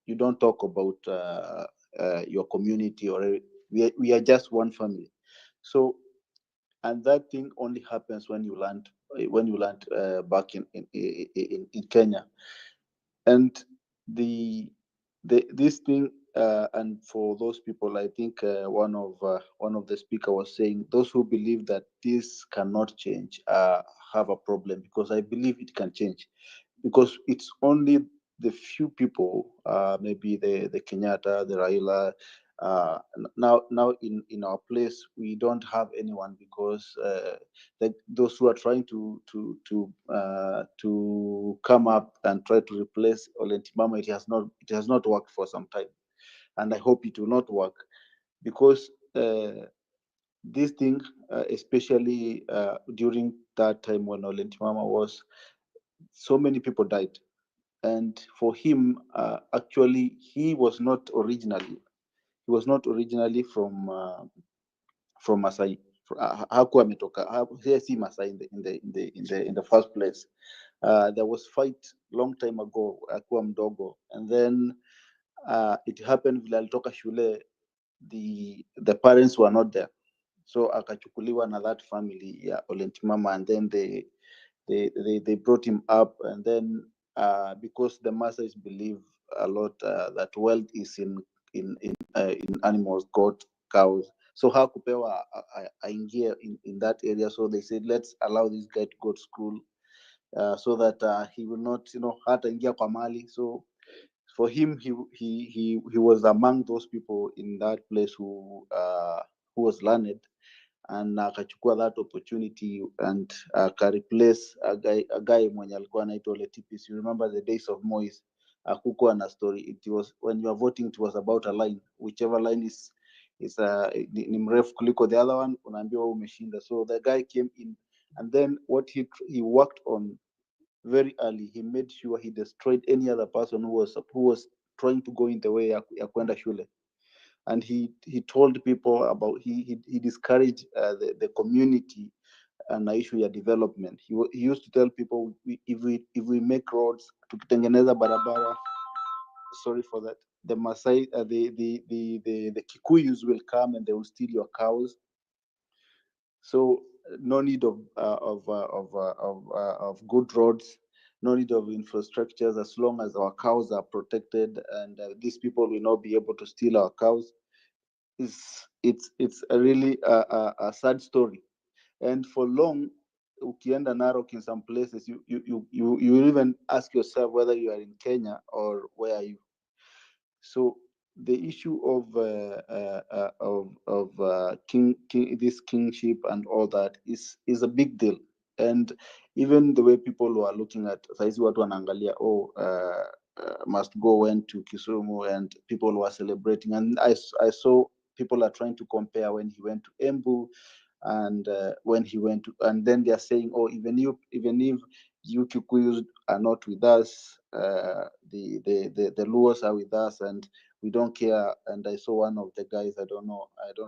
you don't talk about your community or we are just one family. So, and that thing only happens when you land back in Kenya. And this thing and for those people, I think one of the speaker was saying those who believe that this cannot change have a problem, because I believe it can change, because it's only the few people, maybe the Kenyatta, the Raila. Now in our place we don't have anyone, because those who are trying to come up and try to replace Olentimama, it has not worked for some time, and I hope it will not work, because this thing, especially during that time when Olentimama was, so many people died. And for him, actually, he was not originally from Masai. Hakuwa ametoka, si Masai in the first place. There was fight long time ago akuwa mdogo, and then it happened vile alitoka shule, the parents were not there, so akachukuliwa na that family ya Olentimama, and then they brought him up, and then because the Masais believe a lot that wealth is in animals, goat, cows, so hakupewa aingie in that area, so they said let's allow this guy to go to school so that he will not, hata ingia kwa mali. So for him, he was among those people in that place who was learned, and akachukua that opportunity and replace a guy mwenye alikuwa anaitwa Ole Tipis. You remember the days of Moise? Hakukuwa na story. It was when you are voting, it was about a line. Whichever line is ni mrefu kuliko the other one, unaambiwa umeshinda. So the guy came in, and then what he worked on very early, he made sure he destroyed any other person who was trying to go in the way ya kwenda shule. And he told people about, he discouraged the community and issue ya development. He used to tell people, if we make roads, tukitengeneza barabara, sorry for that, the Masai, the Kikuyus will come and they will steal your cows. So no need of good roads, no need of infrastructures, as long as our cows are protected, and these people will not be able to steal our cows. It's a really a sad story. And for long, ukienda Narok in some places, you even ask yourself whether you are in Kenya or where are you. So the issue of this kingship and all that is a big deal. And even the way people are looking at saizi watu wanaangalia, must go went to Kisumu, and people were celebrating, and I saw people are trying to compare when he went to Embu and when he went to, and then they are saying, oh, even if you Kikuyus are not with us, the Luos are with us, and we don't care. And I saw one of the guys, I don't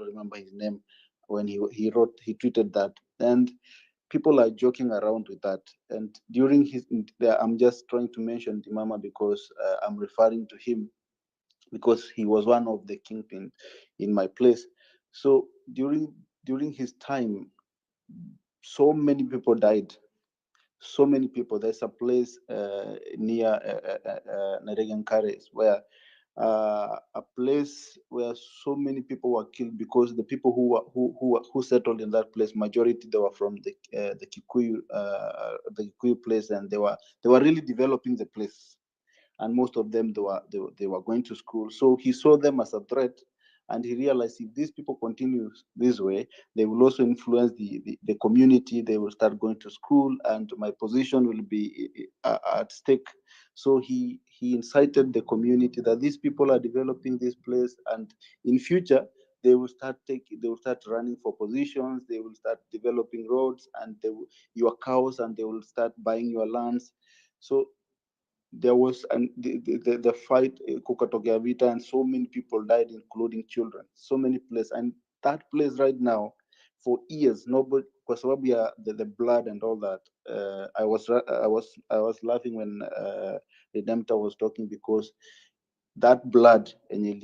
remember his name, when he tweeted that, and people are joking around with that. And during his, I'm just trying to mention Timama because I'm referring to him because he was one of the kingpin in my place. So during his time, so many people died. So many people. There's a place near Naregankare where a place where so many people were killed because the people who settled in that place, majority they were from the Kikuyu place, and they were really developing the place, and most of them they were going to school. So he saw them as a threat, and he realized if these people continue this way, they will also influence the community. They will start going to school, and my position will be at stake. So he incited the community that these people are developing this place, and in future they will start running for positions. They will start developing roads, and your cows, and they will start buying your lands. So there was the fight, Kukatokea Vita, and so many people died, including children. So many places, and that place right now, for years, nobody, kwa sababu ya the blood and all that. I was laughing when Redemptor was talking, because that blood and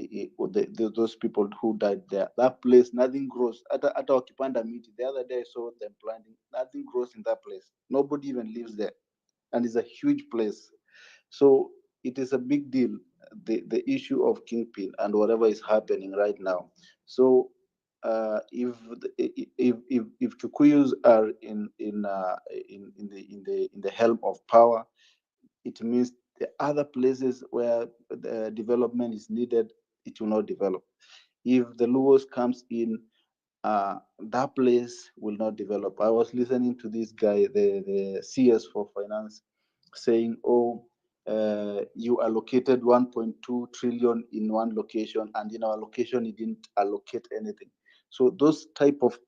those people who died there, that place, nothing grows. Hata wakipanda miti, the other day I saw them planting, nothing grows in that place. Nobody even lives there, and it's a huge place. So it is a big deal, the issue of kingpin and whatever is happening right now. So if Kikuyus are in the helm of power, it means the other places where the development is needed, it will not develop. If the Luos comes in, that place will not develop. I was listening to this guy, the CS for finance, saying, oh, you allocated 1.2 trillion in one location, and in our location you didn't allocate anything. So those type of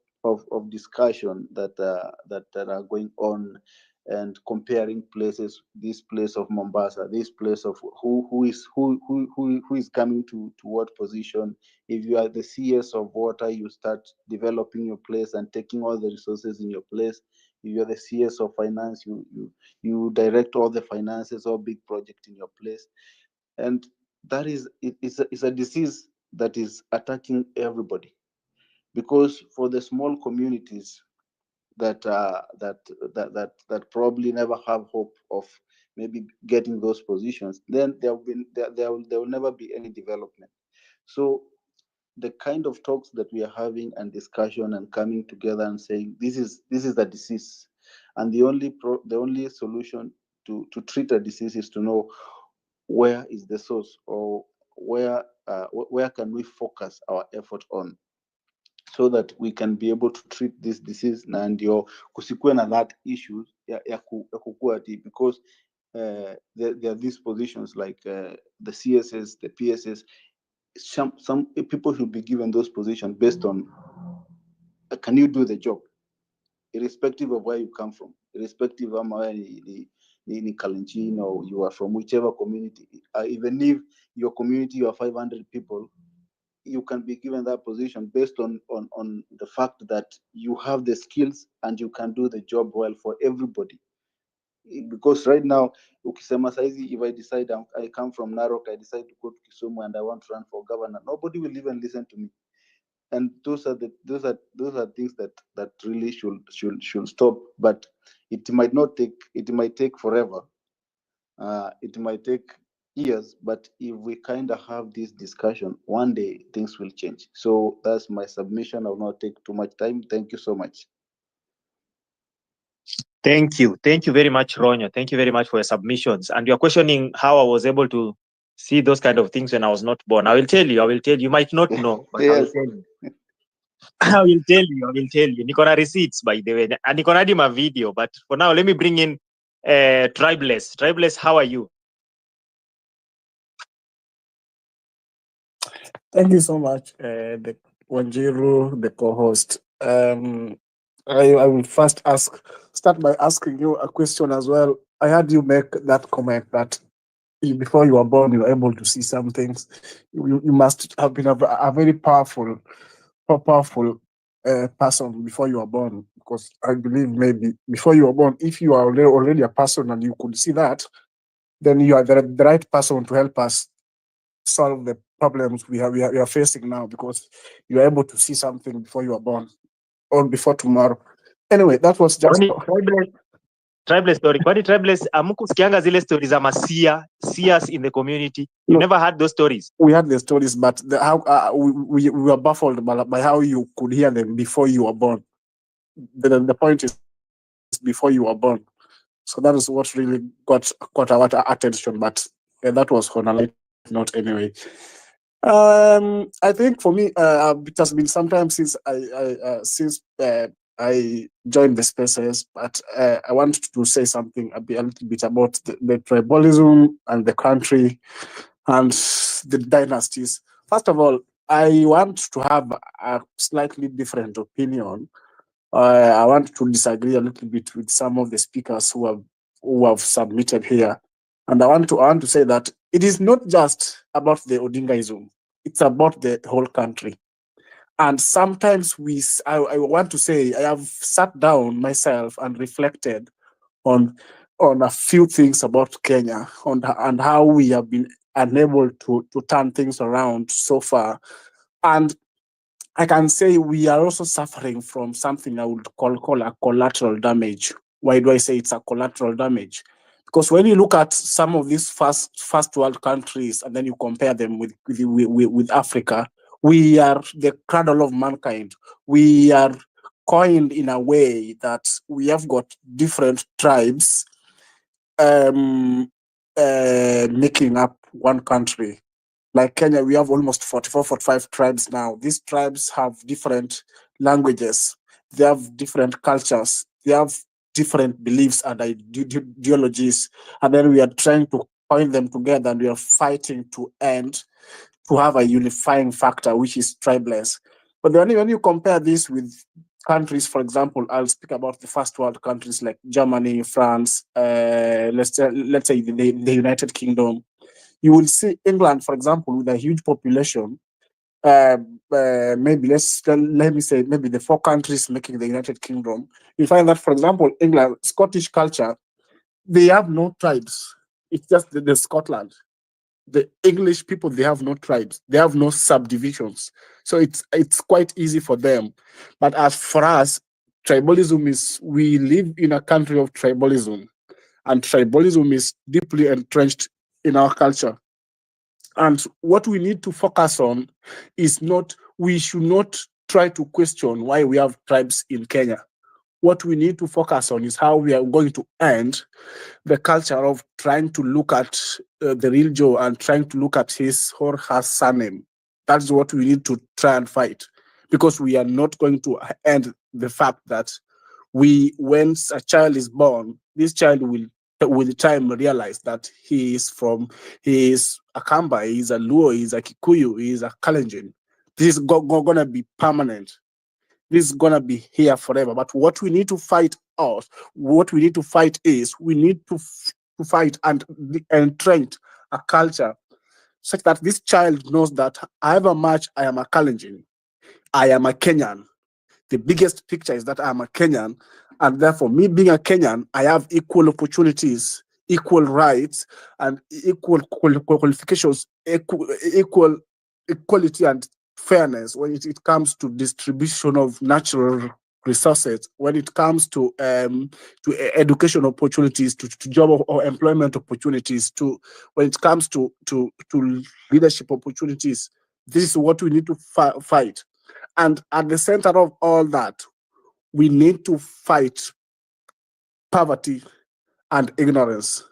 discussion that are going on, and comparing places, this place of Mombasa, this place of who is coming to what position. If you are the CS of water, you start developing your place and taking all the resources in your place. If you're the CS of finance, you direct all the finances or big project in your place. And that is, it's a disease that is attacking everybody, because for the small communities that probably never have hope of maybe getting those positions, then there will never be any development. So the kind of talks that we are having and discussion and coming together and saying this is the disease, and the only solution to treat a disease is to know where is the source, or where can we focus our effort on. so that we can be able to treat this disease na ndio kusikue na that issues ya kukua ati because there are these positions like the CSS, the PSS. Some people should be given those positions based on can you do the job, irrespective of where you come from, irrespective of where in Kalenjin or you are from whichever community. Even if your community you are 500 people, you can be given that position based on the fact that you have the skills and you can do the job well for everybody. Because right now, ukisema saizi, if I decide I come from Narok, I decide to go to Kisumu and I want to run for governor, nobody will even listen to me. And those are things that really should stop. But it might not take. It might take forever. It might take years. But if we kind of have this discussion, one day things will change. So that's my submission. I will not take too much time. Thank you so much. Thank you very much, Ronyo. Thank you very much for your submissions. And you're questioning how I was able to see those kind of things when I was not born. I will tell you. You might not know, but Yes. I will tell you. Niko na receipts, by the way. And niko na hadi ma video. But for now, let me bring in Tribeless. Tribeless, how are you? Thank you so much, the Wanjiru, the co-host. I will first start by asking you a question as well. I heard you make that comment that before you were born, you were able to see some things. You must have been a very powerful person before you were born, because I believe maybe before you were born, if you are already a person and you could see that, then you are the right person to help us solve the problems we are facing now, because you are able to see something before you are born or before tomorrow. Anyway, that was just Tribeless story. Kwani Tribeless amukusikianga zile stories za seers in the community? You No. never heard those stories? We had the stories, but we were baffled by how you could hear them before you were born. The point is before you were born. So that is what really got our attention. But that was on a light note anyway. I think for me, it has been some time since I joined the spaces, but I want to say something a little bit about the tribalism and the country and the dynasties. First of all, I want to have a slightly different opinion. I want to disagree a little bit with some of the speakers who have submitted here, and I want to say that it is not just about the Odingaism; it's about the whole country. And sometimes I want to say I have sat down myself and reflected on a few things about Kenya and how we have been unable to turn things around so far. And I can say we are also suffering from something I would call a collateral damage. Why do I say it's a collateral damage? Because when you look at some of these first world countries and then you compare them with Africa, we are the cradle of mankind. We are coined in a way that we have got different tribes making up one country. Like Kenya, we have almost 44, 45 tribes now. These tribes have different languages. They have different cultures. They have different beliefs and ideologies. And then we are trying to point them together, and we are fighting to have a unifying factor, which is tribeless. But then when you compare this with countries, for example, I'll speak about the first world countries like Germany, France, let's say the United Kingdom. You will see England, for example, with a huge population. Maybe let me say maybe the 4 countries making the United Kingdom. You find that, for example, England, Scottish culture, they have no tribes. It's just the Scotland. The English people, they have no tribes. They have no subdivisions. So it's quite easy for them. But as for us, tribalism is, we live in a country of tribalism, and tribalism is deeply entrenched in our culture. And what we need to focus on is we should not try to question why we have tribes in Kenya. What we need to focus on is how we are going to end the culture of trying to look at the real Joe and trying to look at his or her surname. That's what we need to try and fight. because we are not going to end the fact that when a child is born, this child will with time realize that he is a Kamba, he is a Luo, he is a Kikuyu, he is a Kalenjin. This is gonna be permanent. This is gonna be here forever. But what we need to fight is we need to fight and entrench a culture such that this child knows that however much I am a Kalenjin, I am a Kenyan. The biggest picture is that I am a Kenyan, and therefore, me being a Kenyan, I have equal opportunities, equal rights, and equal qualifications, equality and fairness when it comes to distribution of natural resources, when it comes to education opportunities, to job or employment opportunities, when it comes to leadership opportunities. This is what we need to fight. And at the center of all that, we need to fight poverty and ignorance.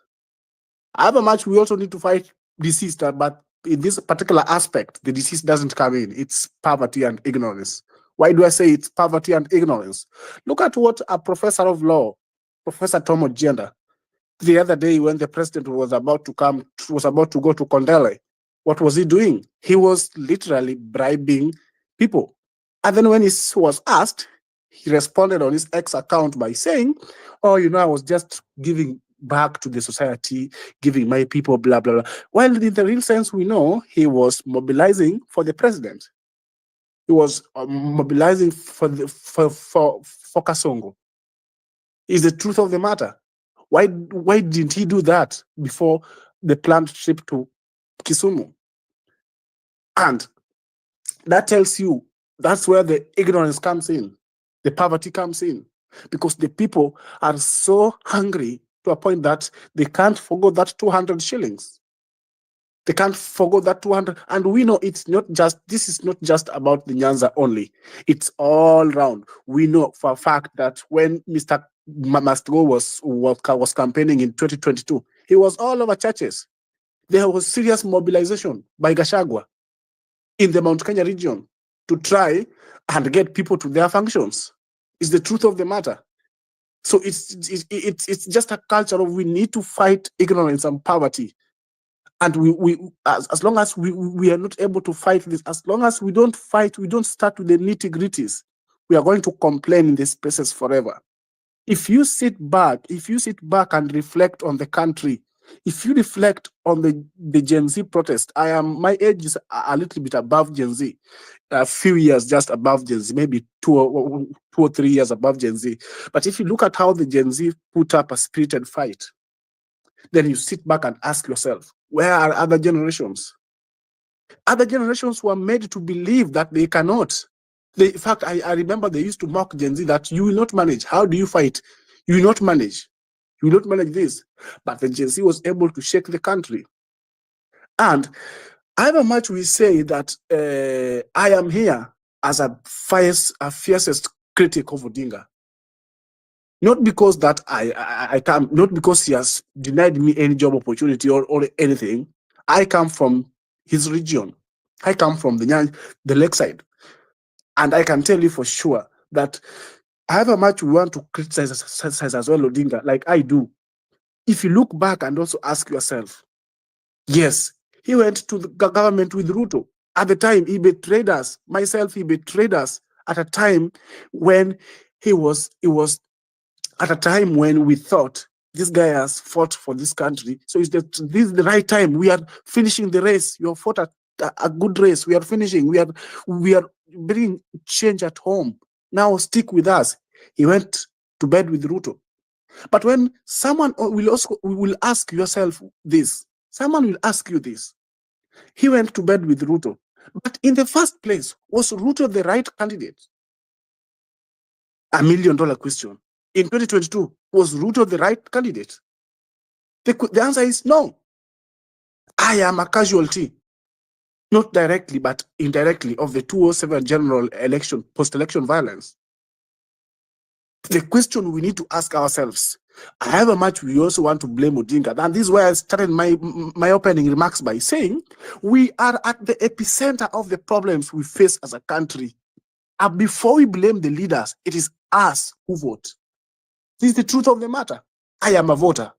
However much we also need to fight disease, but in this particular aspect, the disease doesn't come in. It's poverty and ignorance. Why do I say it's poverty and ignorance? Look at what a professor of law, Professor Tom Ojienda, the other day when the president was about to go to Kondele, what was he doing? He was literally bribing people. And then when he was asked, he responded on his X account by saying, oh, I was just giving back to the society, giving my people, blah, blah, blah. Well, in the real sense, we know he was mobilizing for the president. He was mobilizing for Kasongo. Is the truth of the matter. Why didn't he do that before the planned trip to Kisumu? And that tells you that's where the ignorance comes in, the poverty comes in, because the people are so hungry to a point that they can't forgo that 200 shillings. They can't forgo that 200. And we know this is not just about the Nyanza only. It's all round. We know for a fact that when Mr. Mastigo was campaigning in 2022, he was all over churches. There was serious mobilization by Gachagau in the Mount Kenya region to try and get people to their functions. It's the truth of the matter. So it's just a culture of we need to fight ignorance and poverty. And we as long as we are not able to fight this, as long as we don't fight, we don't start with the nitty-gritties, we are going to complain in these spaces forever. If you sit back and reflect on the country, if you reflect on the Gen Z protest, my age is a little bit above Gen Z, a few years just above Gen Z, maybe two or 3 years above Gen Z. But if you look at how the Gen Z put up a spirited fight, then you sit back and ask yourself, where are other generations? Other generations were made to believe that they cannot. In fact, I remember they used to mock Gen Z that you will not manage. How do you fight? You will not manage. You will not manage this. But the Gen Z was able to shake the country. And however much we say that I am here as a fiercest critic of Odinga, not because that I come, not because he has denied me any job opportunity or anything. I come from his region. I come from the lakeside. And I can tell you for sure that however much we want to criticize as well Odinga, like I do, if you look back and also ask yourself, yes, he went to the government with Ruto. At the time, he betrayed us. Myself, he betrayed us at a time when it was at a time when we thought this guy has fought for this country. So this is the right time. We are finishing the race. You have fought a good race. We are finishing. We are bringing change at home. Now stick with us. He went to bed with Ruto. But when someone will ask yourself this, someone will ask you this. He went to bed with Ruto. But in the first place, was Ruto the right candidate? $1 million question. In 2022, was Ruto the right candidate? The answer is no. I am a casualty, not directly, but indirectly, of the 2007 general election, post-election violence. The question we need to ask ourselves, however much we also want to blame Odinga, and this is where I started my opening remarks by saying, we are at the epicenter of the problems we face as a country. And before we blame the leaders, it is us who vote. This is the truth of the matter. I am a voter.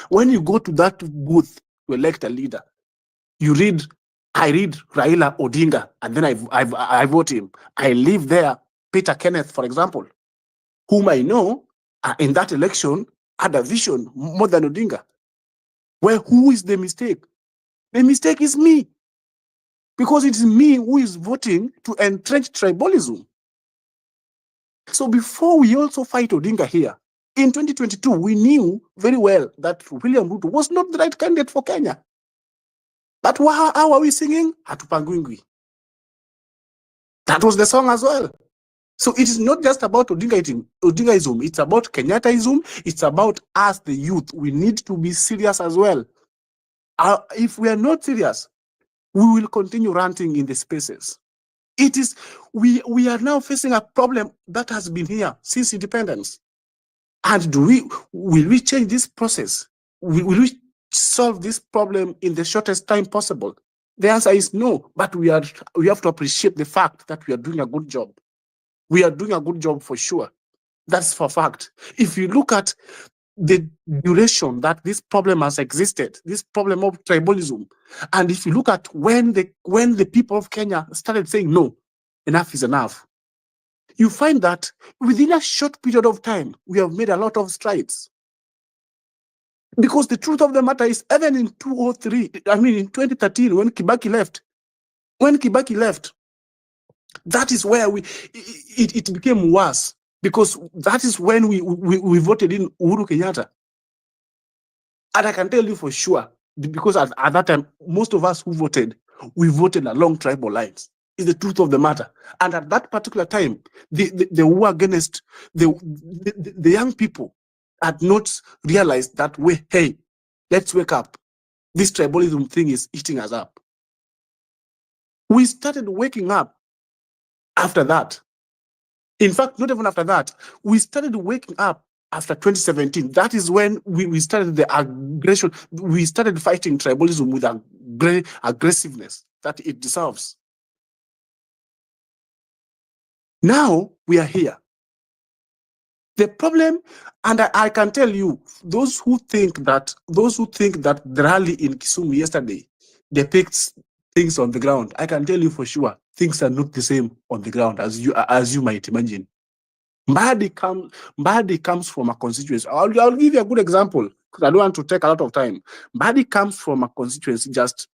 When you go to that booth to elect a leader, I read Raila Odinga, and then I vote him. I leave there Peter Kenneth, for example, whom I know in that election had a vision more than Odinga. Well, who is the mistake? The mistake is me. Because it is me who is voting to entrench tribalism. So before we also fight Odinga here, in 2022, we knew very well that William Ruto was not the right candidate for Kenya. But how are we singing? Hatupangwingwi. That was the song as well. So it is not just about Odingaism, it's about Kenyattaism, it's about us, the youth. We need to be serious as well. If we are not serious, we will continue ranting in the spaces. It is, we are now facing a problem that has been here since independence. And will we change this process? Will we solve this problem in the shortest time possible? The answer is no, but we have to appreciate the fact that we are doing a good job. We are doing a good job for sure. That's for fact. If you look at the duration that this problem has existed, this problem of tribalism, and if you look at when the people of Kenya started saying no, enough is enough, you find that within a short period of time, we have made a lot of strides. Because the truth of the matter is, even in 2013, when Kibaki left, that is where it became worse, because that is when we voted in Uhuru Kenyatta. And I can tell you for sure, because at that time, most of us who voted, we voted along tribal lines. Is the truth of the matter. And at that particular time, the war against the young people had not realized that hey, let's wake up. This tribalism thing is eating us up. We started waking up after that. In fact, not even after that. We started waking up after 2017. That is when we started the aggression. We started fighting tribalism with aggressiveness that it deserves. Now we are here. The problem, and I can tell you, those who think that the rally in Kisumu yesterday depicts things on the ground, I can tell you for sure, things are not the same on the ground as you might imagine. Mbadi comes from a constituency. I'll give you a good example because I don't want to take a lot of time. Mbadi comes from a constituency just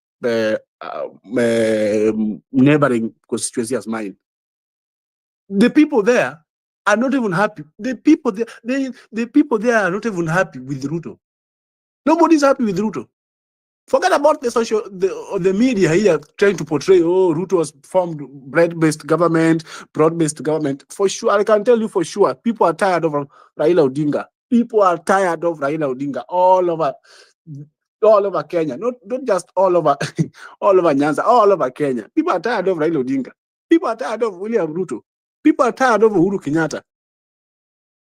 neighboring constituency as mine. The people there are not even happy. The people there are not even happy with Ruto. Nobody's happy with Ruto. Forget about the media here trying to portray, Ruto has formed broad-based government. For sure, I can tell you for sure, people are tired of Raila Odinga. People are tired of Raila Odinga all over Kenya. Not just all over Nyanza, all over Kenya. People are tired of Raila Odinga. People are tired of William Ruto. People are tired of Uhuru Kenyatta.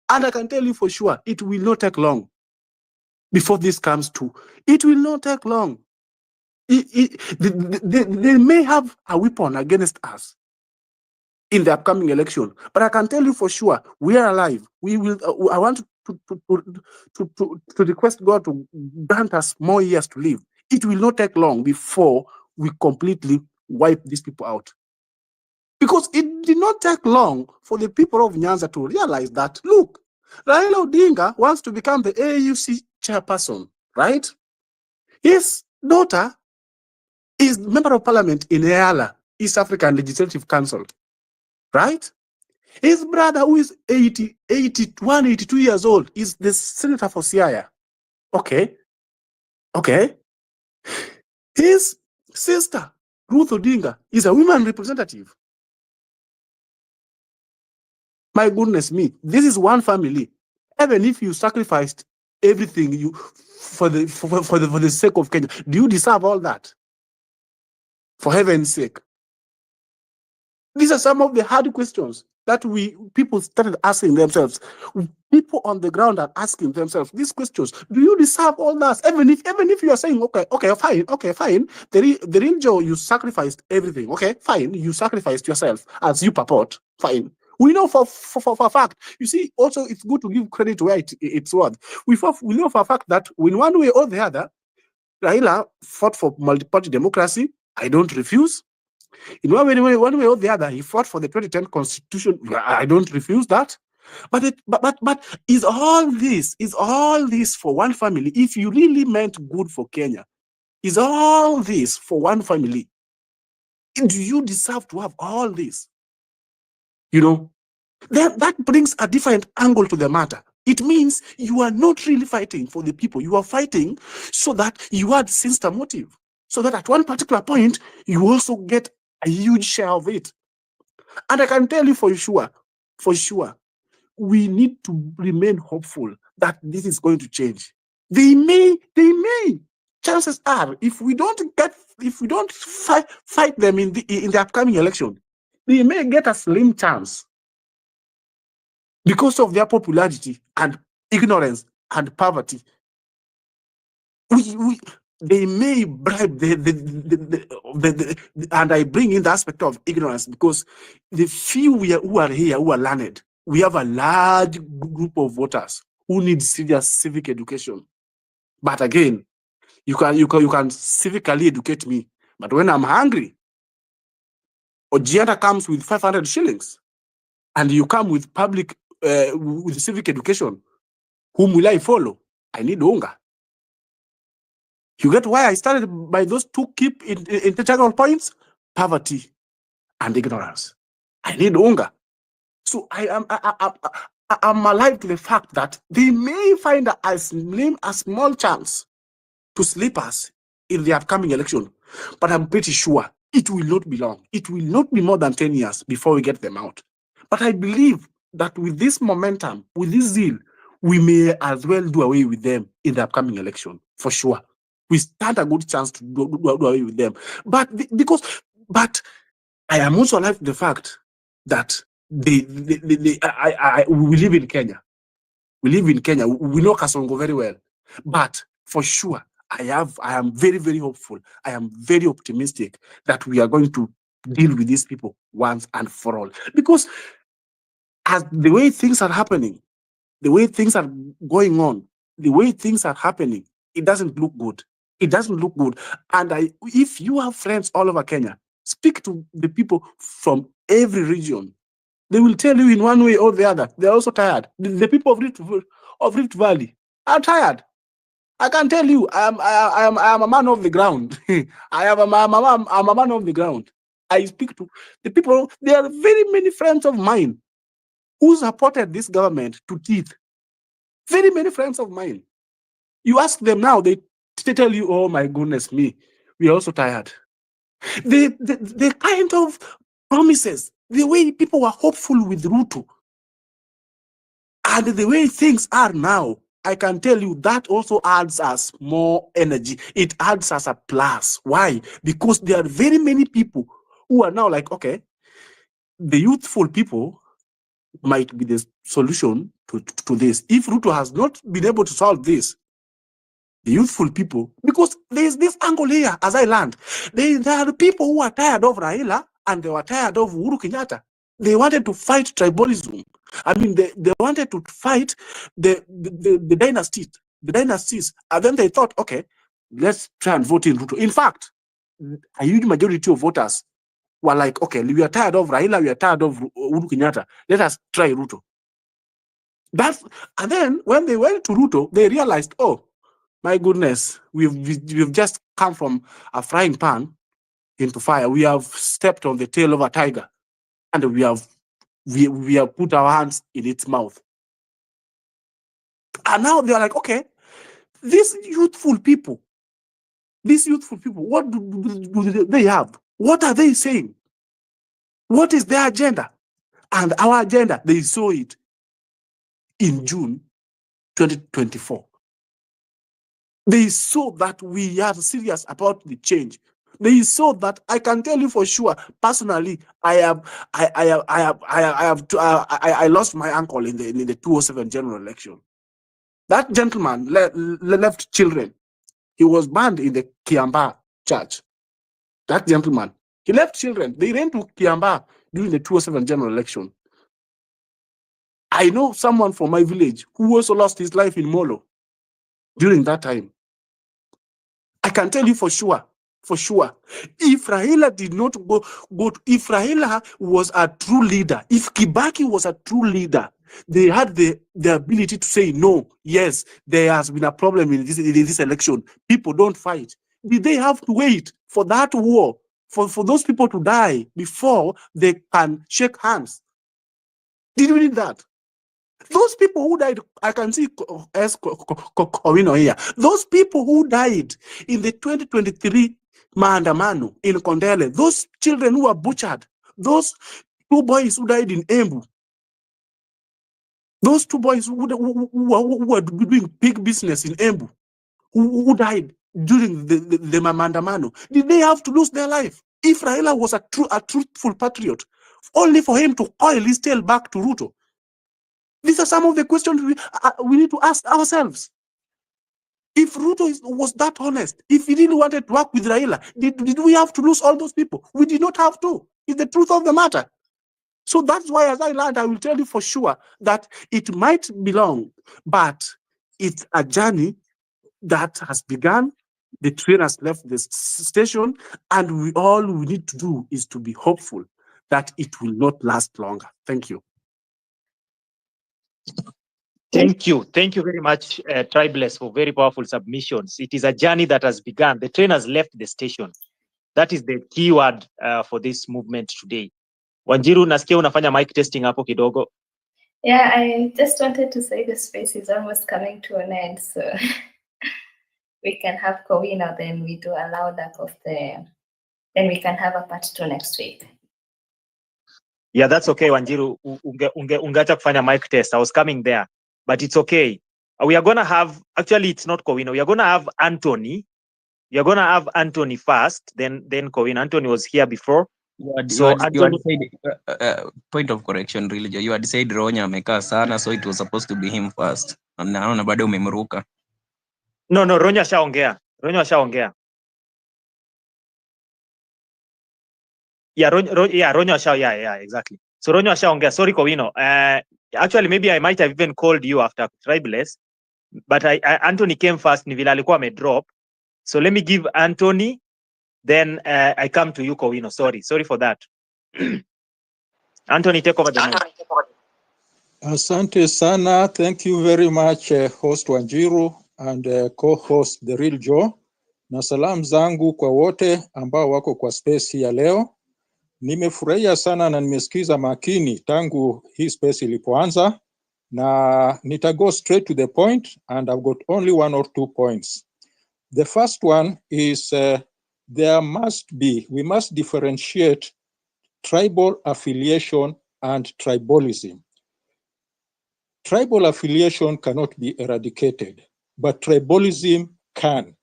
And I can tell you for sure, it will not take long before this comes to. It will not take long. They may have a weapon against us in the upcoming election, but I can tell you for sure, we are alive. We will. I want to request God to grant us more years to live. It will not take long before we completely wipe these people out. Because it did not take long for the people of Nyanza to realize that, look, Raila Odinga wants to become the AUC chairperson, right? His daughter is member of parliament in EALA, East African Legislative Council, right? His brother, who is 82 years old, is the senator for Siaya. Okay. His sister, Ruth Odinga, is a women representative. My goodness me, this is one family. Even if you sacrificed everything for the sake of Kenya, do you deserve all that? For heaven's sake. These are some of the hard questions that people started asking themselves. People on the ground are asking themselves these questions. Do you deserve all that? Even if you are saying, okay, fine. The real Joe, you sacrificed everything. Okay, fine. You sacrificed yourself as you purport. Fine. We know for a fact. You see, also it's good to give credit where it's worth. We know for a fact that in one way or the other, Raila fought for multi-party democracy. I don't refuse. In one way or the other, he fought for the 2010 constitution. I don't refuse that. But is all this for one family? If you really meant good for Kenya, is all this for one family? Do you deserve to have all this? You know, that brings a different angle to the matter. It means you are not really fighting for the people. You are fighting so that you had sinister motive. So that at one particular point, you also get a huge share of it. And I can tell you for sure, we need to remain hopeful that this is going to change. They may. Chances are, if we don't fight them in the upcoming election, they may get a slim chance because of their popularity and ignorance and poverty. They may bribe and I bring in the aspect of ignorance because the few who are here who are learned, we have a large group of voters who need serious civic education. But again, you can civically educate me. But when I'm hungry, Ojianda comes with 500 shillings, and you come with public with civic education. Whom will I follow? I need Unga. You get why I started by those two key integral points: poverty and ignorance. I need Unga. So I'm alive to the fact that they may find a small chance to slip us in the upcoming election. But I'm pretty sure it will not be long. It will not be more than 10 years before we get them out. But I believe that with this momentum, with this zeal, we may as well do away with them in the upcoming election, for sure. We stand a good chance to do away with them. But I am also alive to the fact that we live in Kenya. We live in Kenya. We know Kasongo very well. But for sure, I am very, very hopeful. I am very optimistic that we are going to deal with these people once and for all. Because as the way things are happening, the way things are going on, the way things are happening, it doesn't look good. It doesn't look good. And if you have friends all over Kenya, speak to the people from every region. They will tell you in one way or the other, they're also tired. The people of Rift Valley are tired. I can tell you, I am a man of the ground. I'm a man of the ground. I speak to the people. There are very many friends of mine who supported this government to teeth. Very many friends of mine. You ask them now, they tell you, oh my goodness me, we are also tired. The kind of promises, the way people were hopeful with Ruto, and the way things are now, I can tell you that also adds us more energy. It adds us a plus. Why? Because there are very many people who are now like, okay, the youthful people might be the solution to this. If Ruto has not been able to solve this, the youthful people, because there's this angle here, as I learned, there are people who are tired of Raila and they were tired of Uhuru Kenyatta. They wanted to fight tribalism. I mean, they wanted to fight the dynasties. And then they thought, okay, let's try and vote in Ruto. In fact, a huge majority of voters were like, okay, we are tired of Raila, we are tired of Uhuru Kenyatta. Let us try Ruto. And then when they went to Ruto, they realized, oh, my goodness, we've just come from a frying pan into fire. We have stepped on the tail of a tiger, and we have put our hands in its mouth. And now they're like, okay, these youthful people, what do they have? What are they saying? What is their agenda? And our agenda, they saw it in June 2024. They saw that we are serious about the change. They saw that. I can tell you for sure. Personally, I lost my uncle in the 2007 general election. That gentleman left children. He was banned in the Kiambaa church. That gentleman, he left children. They ran to Kiambaa during the 2007 general election. I know someone from my village who also lost his life in Molo during that time. I can tell you for sure, if Raila did not go, if Raila was a true leader, if Kibaki was a true leader, they had the ability to say, no, yes, there has been a problem in this election. People don't fight. Did they have to wait for that war, for those people to die before they can shake hands? Did we need that? Those people who died, I can see as Kowino here. Those people who died in the 2023 Maandamano in Kondele, those children who were butchered, those 2 boys who died in Embu, those 2 boys who were doing big business in Embu, who died during the Maandamano, did they have to lose their life? If Raila was a truthful patriot, only for him to oil his tail back to Ruto. These are some of the questions we need to ask ourselves. If Ruto was that honest, if he really wanted to work with Raila, did we have to lose all those people? We did not have to. It's the truth of the matter. So that's why, as I learned, I will tell you for sure that it might be long, but it's a journey that has begun. The train has left the station, and all we need to do is to be hopeful that it will not last longer. Thank you. Thank you very much, Tribeless, for very powerful submissions. It is a journey that has begun. The train has left the station. That is the key word for this movement today. Wanjiru, nasikia unafanya mic testing hapo kidogo. Yeah, I just wanted to say the space is almost coming to an end, so we can have Kowino, then we do allow that then we can have a part 2 next week. Yeah, that's okay, Wanjiru. Ungeacha kufanya mic test. I was coming there, but it's okay. We are going to have, actually, it's not Kowino. We are going to have Anthony. We are going to have Anthony first, then Kowino. Anthony was here before. You had said, point of correction, really. You had said Ronya amekaa sana, so it was supposed to be him first. Naona bado umemruka. No, Ronya ashaongea. Yeah, Ronya yeah, exactly. So Ronya ashaongea. Sorry, Kowino. Actually, maybe I might have even called you after Tribeless, but Anthony came first. Ni vile alikuwa amedrop. So let me give Anthony, then I come to you, Kowino. Sorry for that. Anthony, take over the mic. Asante sana. Thank you very much, host Wanjiru and co-host The Real Joe. Na salamu zangu kwa wote ambao wako kwa space ya leo. Nimefurahia sana na nimesikiza makini tangu hii space ilipoanza, na nitago straight to the point, and I've got only 1 or 2 points. The first one is we must differentiate tribal affiliation and tribalism. Tribal affiliation cannot be eradicated, but tribalism can.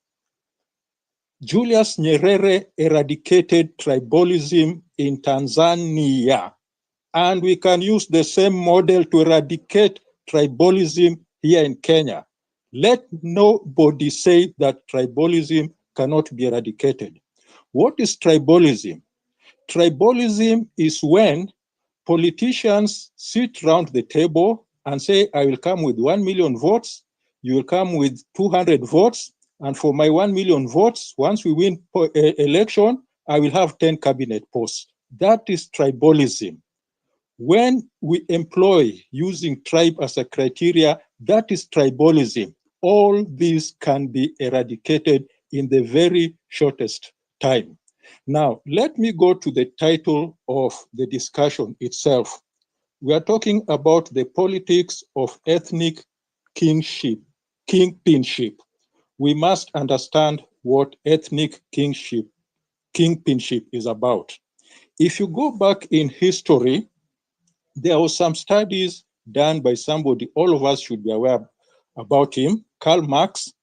Julius Nyerere eradicated tribalism in Tanzania, and we can use the same model to eradicate tribalism here in Kenya. Let nobody say that tribalism cannot be eradicated. What is tribalism? Tribalism is when politicians sit around the table and say, I will come with 1 million votes, you will come with 200 votes, and for my 1 million votes, once we win election, I will have 10 cabinet posts. That is tribalism. When we employ using tribe as a criteria, that is tribalism. All these can be eradicated in the very shortest time. Now, let me go to the title of the discussion itself. We are talking about the politics of ethnic kingship, kingpinship. We must understand what ethnic kingship, kingpinship is about. If you go back in history, there were some studies done by somebody, all of us should be aware about him, Karl Marx,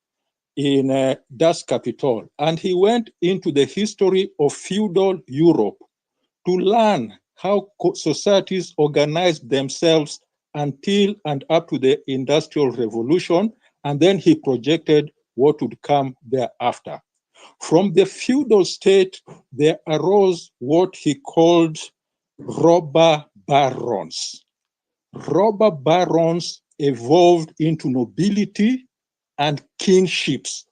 in Das Kapital, and he went into the history of feudal Europe to learn how societies organized themselves until and up to the Industrial Revolution, and then he projected what would come thereafter. From the feudal state, there arose what he called robber barons. Robber barons evolved into nobility and kingships.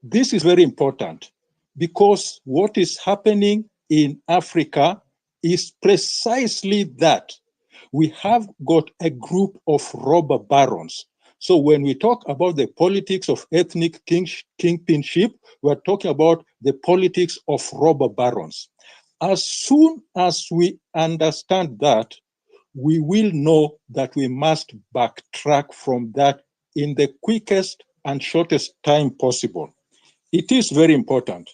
This is very important because what is happening in Africa is precisely that. We have got a group of robber barons. So when we talk about the politics of ethnic kingpinship, we're talking about the politics of robber barons. As soon as we understand that, we will know that we must backtrack from that in the quickest and shortest time possible. It is very important.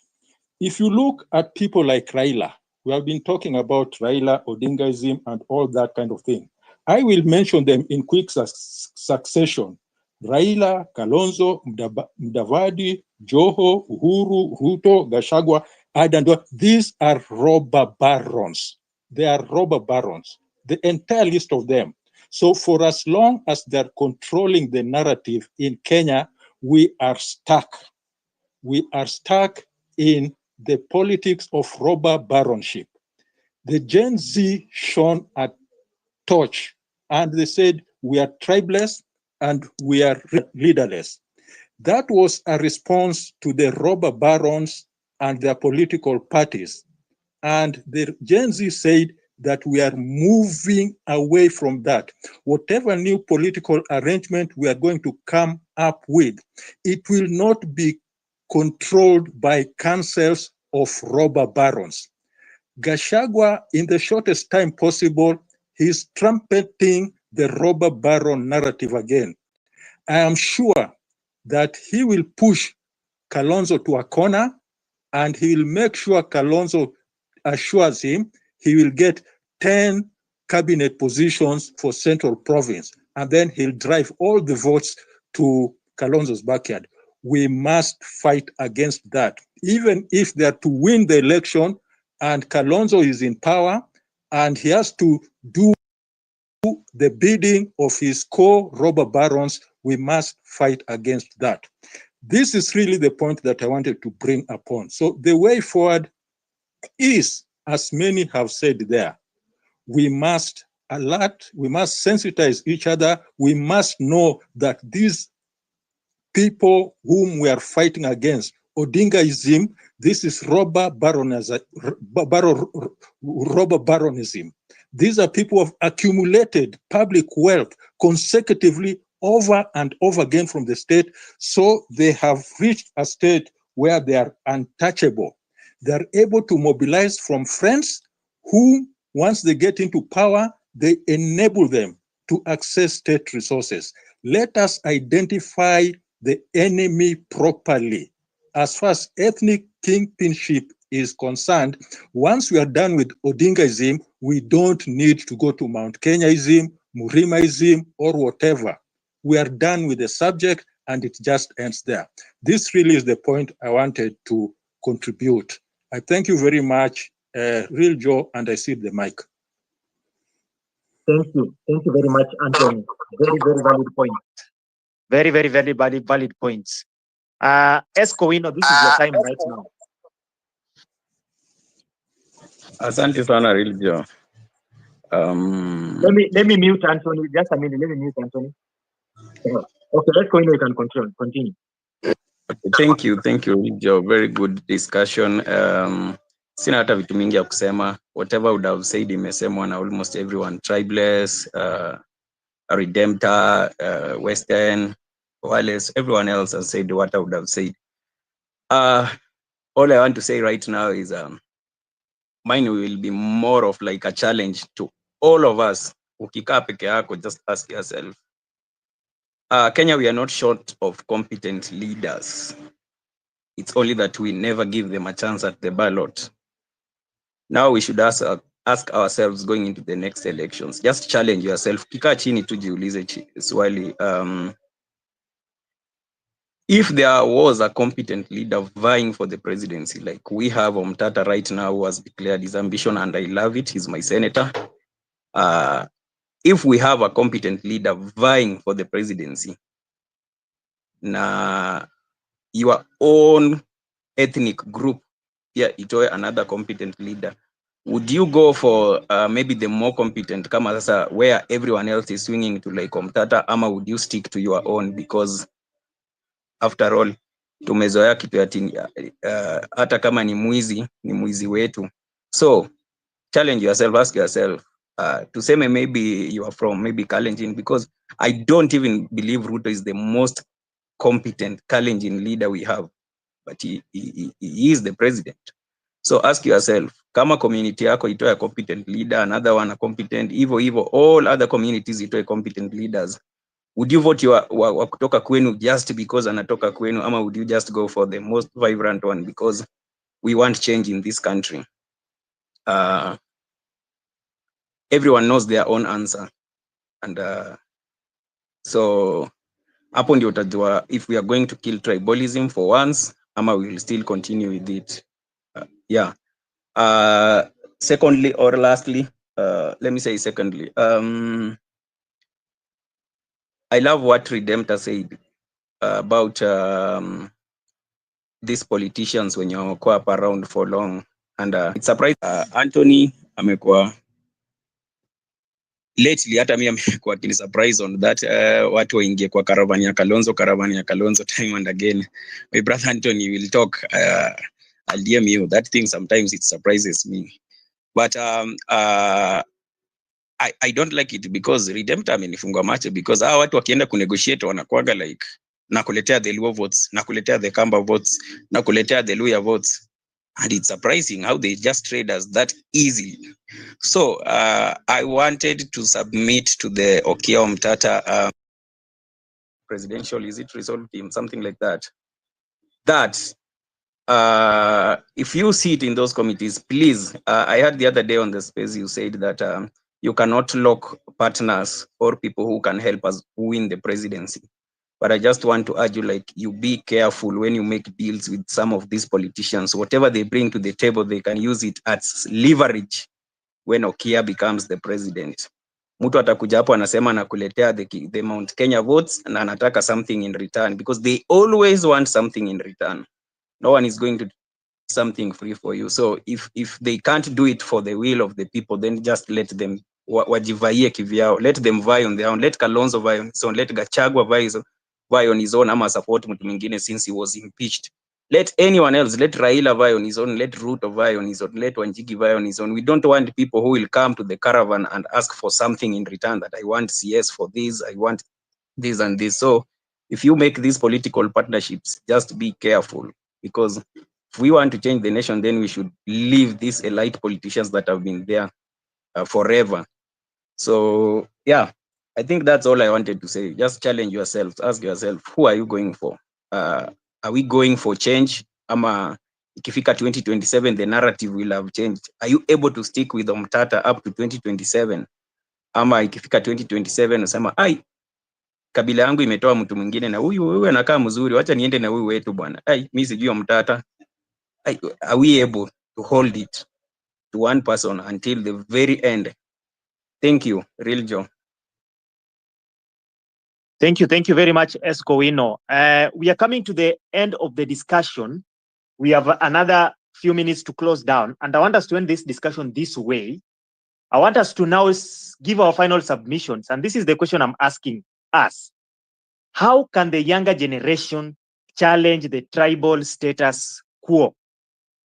If you look at people like Raila, we have been talking about Raila, Odingaism, and all that kind of thing. I will mention them in quick succession. Raila, Kalonzo, Mudavadi, Joho, Uhuru, Ruto, Gachagau, Adandwa. These are robber barons. They are robber barons, the entire list of them. So for as long as they're controlling the narrative in Kenya, we are stuck. We are stuck in the politics of robber baronship. The Gen Z shone a torch and they said, we are tribeless and we are leaderless. That was a response to the robber barons and their political parties. And the Gen Z said that we are moving away from that. Whatever new political arrangement we are going to come up with, it will not be controlled by councils of robber barons. Gachagau, in the shortest time possible, he's trumpeting the robber baron narrative again. I am sure that he will push Kalonzo to a corner and he will make sure Kalonzo assures him he will get 10 cabinet positions for Central Province, and then he'll drive all the votes to Kalonzo's backyard. We must fight against that. Even if they are to win the election and Kalonzo is in power and he has to do the bidding of his co-robber barons, we must fight against that. This is really the point that I wanted to bring upon. So the way forward is, as many have said there, we must alert, we must sensitize each other, we must know that these people whom we are fighting against, Odingaism, this is robber baronism. These are people who have accumulated public wealth consecutively over and over again from the state, so they have reached a state where they are untouchable. They're able to mobilize from friends who, once they get into power, they enable them to access state resources. Let us identify the enemy properly. As far as ethnic kingpinship is concerned, once we are done with Odingaism, we don't need to go to Mount Kenyaism, Murimaism, or whatever. We are done with the subject and it just ends there. This really is the point I wanted to contribute. I thank you very much, Real Joe, and I cede the mic. Thank you very much, Anthony. Very, very valid point. Very, very, very valid points. Escowino, this is your time right now. Asante sana, Real Joe. Let me mute Anthony. Just a minute. Let me mute Anthony. Okay, Escowino, you can continue. Thank you, Real Joe. Very good discussion. Sina hata vitu mingi ya kusema. Whatever would have said imesemwa na almost everyone. Tribeless, Redemptor, Western, Wireless, everyone else has said what I would have said. All I want to say right now is mine will be more of like a challenge to all of us. Ukikaa peke yako, just ask yourself. Kenya, we are not short of competent leaders. It's only that we never give them a chance at the ballot. Now we should ask ourselves going into the next elections. Just challenge yourself. Kikaa chini tujiulize swali. if there was a competent leader vying for the presidency, like we have Omtata right now, who has declared his ambition, and I love it, he's my senator. If we have a competent leader vying for the presidency, na your own ethnic group, yeah, itoe another competent leader, would you go for maybe the more competent, kama sasa where everyone else is swinging to like Omtata, ama would you stick to your own? Because after all, tumezoea kitu ya hata kama ni mwizi wetu. So challenge yourself, ask yourself, tuseme maybe you are from maybe Kalenjin, because I don't even believe Ruto is the most competent Kalenjin leader we have, but he is the president. So ask yourself, kama community yako itoe a competent leader, another one a competent, hivyo all other communities itoe competent leaders, would you vote wa kutoka kwenu just because anatoka kwenu, ama would you just go for the most vibrant one because we want change in this country? Everyone knows their own answer, and so hapo ndio utajua if we are going to kill tribalism for once, ama we will still continue with it. Yeah. Secondly or lastly, let me say secondly, I love what Redemptor said about these politicians when you're up around for long, and it's surprising. Anthony amekuwa lately, hata mimi amekuwa kini surprise on that, watu waingie kwa caravan ya Kalonzo time and again. My brother Anthony will talk, I'll DM you that thing, sometimes it surprises me, but I don't like it because Redemptor amenifunga macho, because hawa watu wakienda kunegotiate wanakuaga like nakuletea the Luo votes, nakuletea the Kamba votes, nakuletea the Luya votes, and it's surprising how they just trade us that easily. So I wanted to submit to the Okia Omtata presidential, is it resolve team, something like that, that if you sit in those committees, please, I heard the other day on the space you said that you cannot lock partners or people who can help us win the presidency. But I just want to urge you, like, you be careful when you make deals with some of these politicians. Whatever they bring to the table, they can use it as leverage when Okia becomes the president. Mtu atakuja hapo anasema anakuletea the Mount Kenya votes na anataka something in return, because they always want something in return. No one is going to do something free for you. So if they can't do it for the will of the people, then just let them wajivaie kivyao. Let them vie on their own. Let Kalonzo vie on his own. Let Gachagua vie on his own, ama support mtu mwingine since he was impeached. Let anyone else, let Raila vie on his own, let Ruto vie on his own, let Wanjigi vie on his own. We don't want people who will come to the caravan and ask for something in return, that I want CS for this, I want this and this. So if you make these political partnerships, just be careful, because if we want to change the nation, then we should leave these elite politicians that have been there forever. So yeah, I think that's all I wanted to say. Just challenge yourselves, ask yourself, who are you going for? Are we going for change? Ama ikifika 2027, the narrative will have changed. Are you able to stick with Omtata up to 2027? Ama ikifika 2027 usema, ai, kabila yangu imetoa mtu mwingine na huyu anakaa mzuri, wacha niende na huyu wetu bwana. Ai, mimi sijui Omtata. Are we able to hold it to one person until the very end? Thank you, Real Joe. Thank you very much, Escowino. We are coming to the end of the discussion. We have another few minutes to close down, and I want us to end this discussion this way. I want us to now give our final submissions, and this is the question I'm asking us. How can the younger generation challenge the tribal status quo?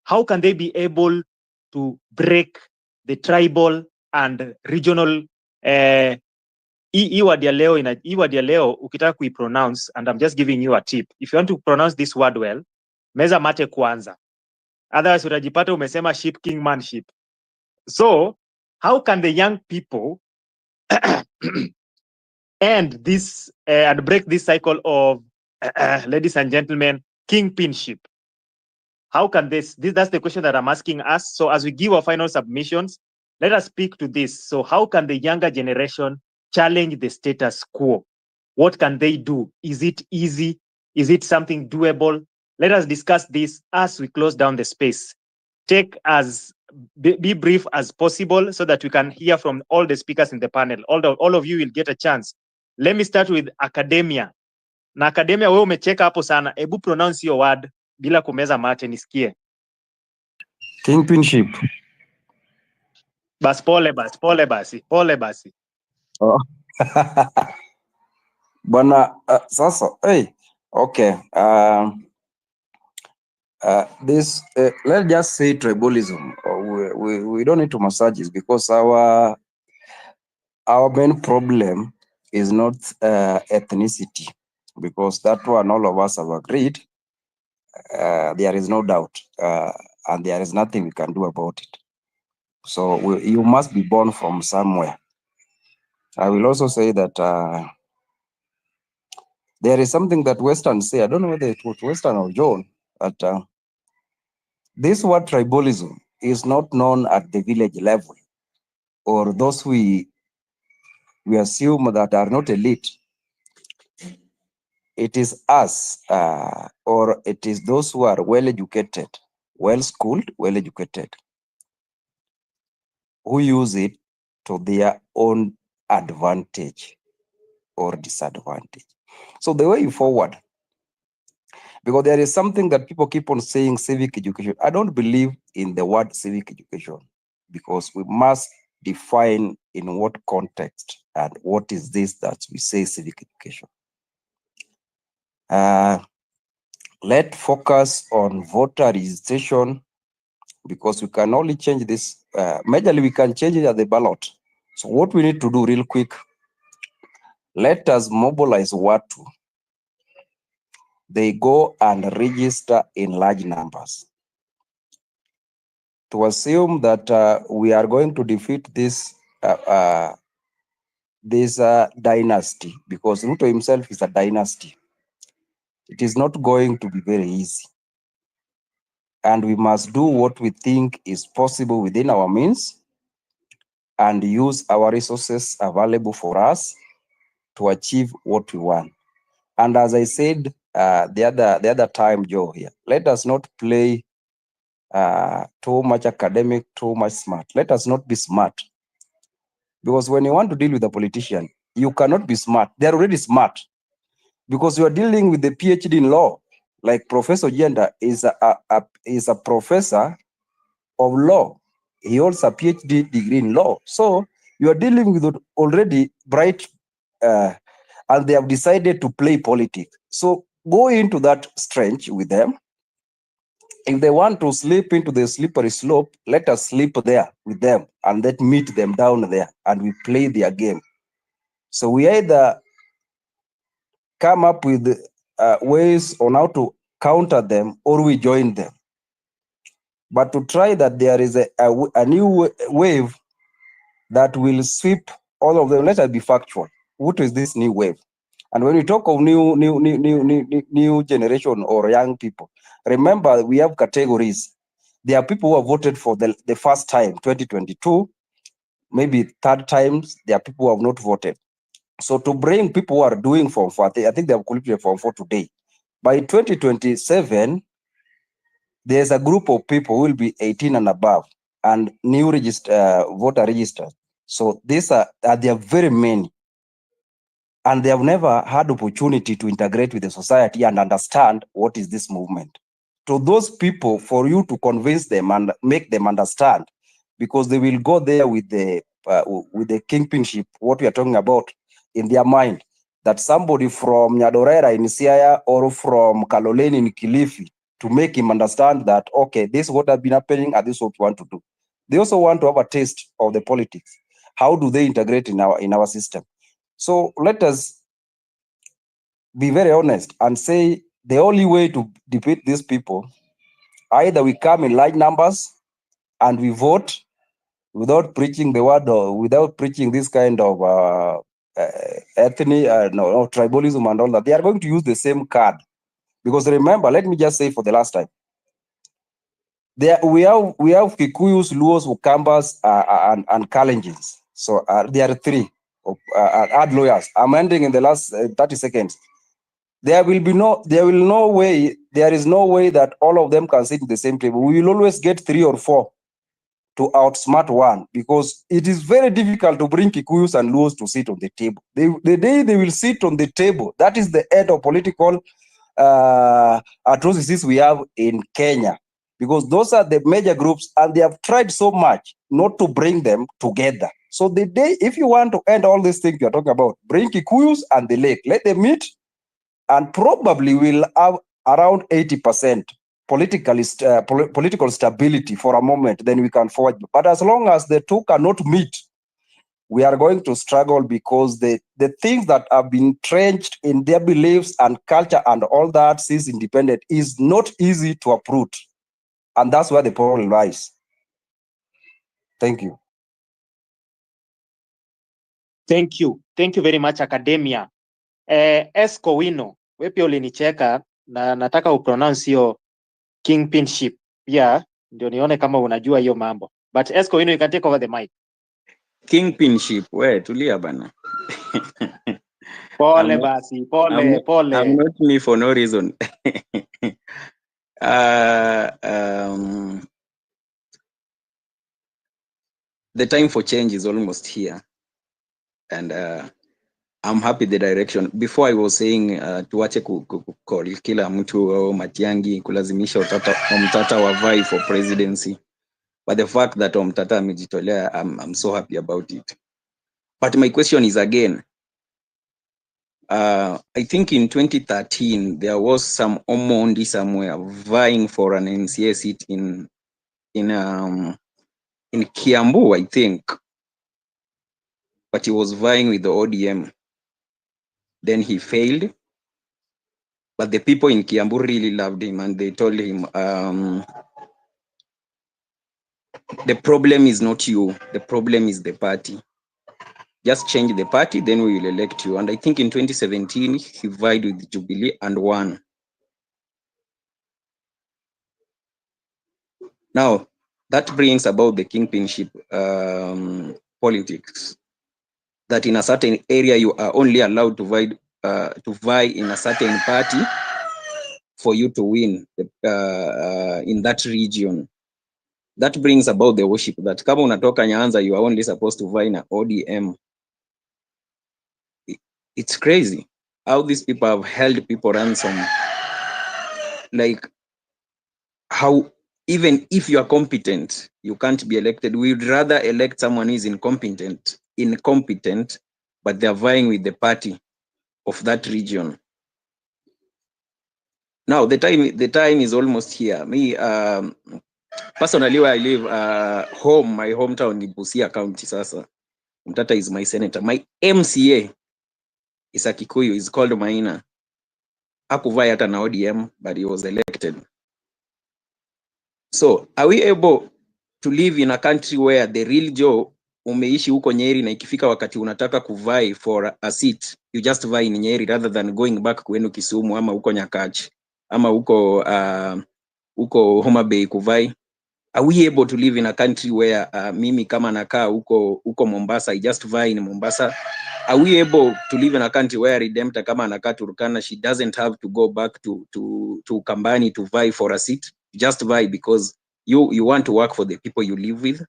How can they be able to break the tribal and regional hii word ya leo ukitaka kuipronounce, and I'm just giving you a tip. If you want to pronounce this word well, meza mate kwanza. Otherwise utajipata umesema sheep kingmanship. So, how can the young people end this and break this cycle of, ladies and gentlemen, kingpinship? How can that's the question that I'm asking us. So as we give our final submissions, let us speak to this. So how can the younger generation challenge the status quo? What can they do? Is it easy? Is it something doable? Let us discuss this as we close down the space. Take as be brief as possible so that we can hear from all the speakers in the panel. All of you will get a chance. Let me start with academia. Na academia, wewe umecheka hapo sana. Ebu pronounce your word bila kumeza mate nisikie. Kingship. Pole basi. Oh. Bwana, sasa, hey, okay. This, let's just say tribalism. We don't need to massage it because our main problem is not ethnicity, because that one all of us have agreed. There is no doubt, and there is nothing we can do about it. So you must be born from somewhere. I will also say that there is something that Westerns say. I don't know whether it was Western or John, but this word tribalism is not known at the village level, or those we assume that are not elite. It is us, or it is those who are well-educated, well-schooled, well-educated, who use it to their own advantage or disadvantage. So the way forward, because there is something that people keep on saying, civic education. I don't believe in the word civic education, because we must define in what context and what is this that we say civic education. Let's focus on voter registration, because we can only change this. Majorly, we can change it at the ballot. So what we need to do real quick, let us mobilize Watu. They go and register in large numbers. To assume that we are going to defeat this dynasty, because Ruto himself is a dynasty, it is not going to be very easy. And we must do what we think is possible within our means and use our resources available for us to achieve what we want. And as I said the other time, Joe, here, let us not play too much academic, too much smart. Let us not be smart. Because when you want to deal with a politician, you cannot be smart. They're already smart. Because you are dealing with the PhD in law. Like Professor Jenda is a professor of law. He holds a PhD degree in law. So you are dealing with already bright, and they have decided to play politics. So go into that strange with them. If they want to slip into the slippery slope, let us slip there with them and let meet them down there and we play their game. So we either come up with ways on how to counter them or we join them. But to try that there is a new wave that will sweep all of them, let us be factual. What is this new wave? And when we talk of new generation or young people, remember we have categories. There are people who have voted for the first time, 2022, maybe third times. There are people who have not voted. So to bring people who are doing Form 4, I think they have completed Form 4 today. By 2027, there's a group of people who will be 18 and above and new voter registered. So these there are very many. And they have never had opportunity to integrate with the society and understand what is this movement. To those people, for you to convince them and make them understand, because they will go there with the kingship, what we are talking about in their mind, that somebody from Nyadorera in Siaya or from Kaloleni in Kilifi, to make him understand that, okay, this is what has been happening and this is what we want to do. They also want to have a taste of the politics. How do they integrate in our system? So let us be very honest and say the only way to defeat these people, either we come in large numbers and we vote without preaching the word or without preaching this kind of tribalism and all that. They are going to use the same card. Because remember, let me just say for the last time, we have Kikuyus, Luos, Ukambas, and Kalenjins. So there are three. Add lawyers. I'm ending in the last 30 seconds. there is no way that all of them can sit at the same table. We will always get 3 or 4 to outsmart one, because it is very difficult to bring Kikuyus and Luos to sit on the table. The day they will sit on the table, that is the end of political atrocities we have in Kenya, because those are the major groups and they have tried so much not to bring them together. So the day, if you want to end all these things you're talking about, bring Kikuyus and the Lake, let them meet, and probably we'll have around 80% political stability for a moment, then we can forward. But as long as the two cannot meet, we are going to struggle, because the things that have been entrenched in their beliefs and culture and all that since independent is not easy to uproot. And that's where the problem lies. Thank you. Thank you. Thank you very much, Academia. Esco Wino, wewe pia ulinicheka na nataka upronounce hiyo kingpinship. Yeah, ndio nione kama unajua hiyo mambo. But Esco Wino, you can take over the mic. Kingpinship, we tulia bana. Pole basi, pole. I'm not me for no reason. The time for change is almost here, and I'm happy the direction. Before I was saying tuache call kila mtu Matiangi kulazimisha Omtata wa vie for presidency, but the fact that Omtata amejitolea, I'm so happy about it. But my question is again, I think in 2013 there was some Omondi somewhere vying for an NCA seat in Kiambu, I think, but he was vying with the ODM. Then he failed, but the people in Kiambu really loved him, and they told him, the problem is not you, the problem is the party. Just change the party, then we will elect you. And I think in 2017, he vied with Jubilee and won. Now, that brings about the kingpinship politics, that in a certain area, you are only allowed to vie in a certain party for you to win in that region. That brings about the worship, that kama unatoka Nyanza, you are only supposed to vie in a ODM. It's crazy how these people have held people ransom. Like, how even if you are competent, you can't be elected. We'd rather elect someone who is incompetent, but they're vying with the party of that region. Now the time is almost here. Me, personally, where I live, my hometown in Busia County. Sasa Mtata is my senator. My MCA is a Kikuyu, is called Maina. Hakuvai hata na ODM, but he was elected. So are we able to live in a country where the real Joe umeishi huko Nyeri na ikifika wakati unataka kuvai for a seat, you just vie in Nyeri rather than going back kwenu Kisumu ama huko Nyakach ama huko Homa Bay kuvai? Are we able to live in a country where mimi kama nakaa huko Mombasa, I just vie in Mombasa? Are we able to live in a country where Redempta kama anakaa Turkana, she doesn't have to go back to Kambani to vie for a seat? Just vie because you want to work for the people you live with?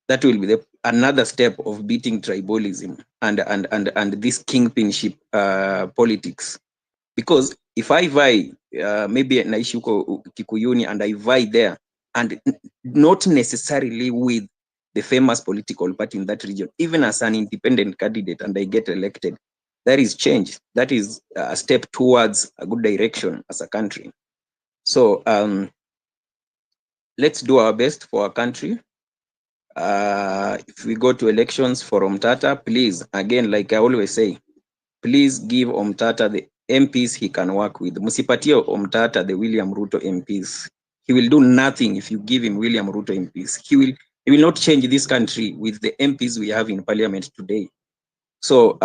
That will be another step of beating tribalism and this kingpinship politics. Because if I vie, maybe naishi huko Kikuyuni and I vie there, and not necessarily with the famous political party in that region, even as an independent candidate, and I get elected, that is change. That is a step towards a good direction as a country. So let's do our best for our country. If we go to elections for Omtata, please, again, like I always say, please give Omtata the MPs he can work with. Musipatie Omtata the William Ruto MPs. He will do nothing if you give him William Ruto MPs. He will not change this country with the MPs we have in parliament today. So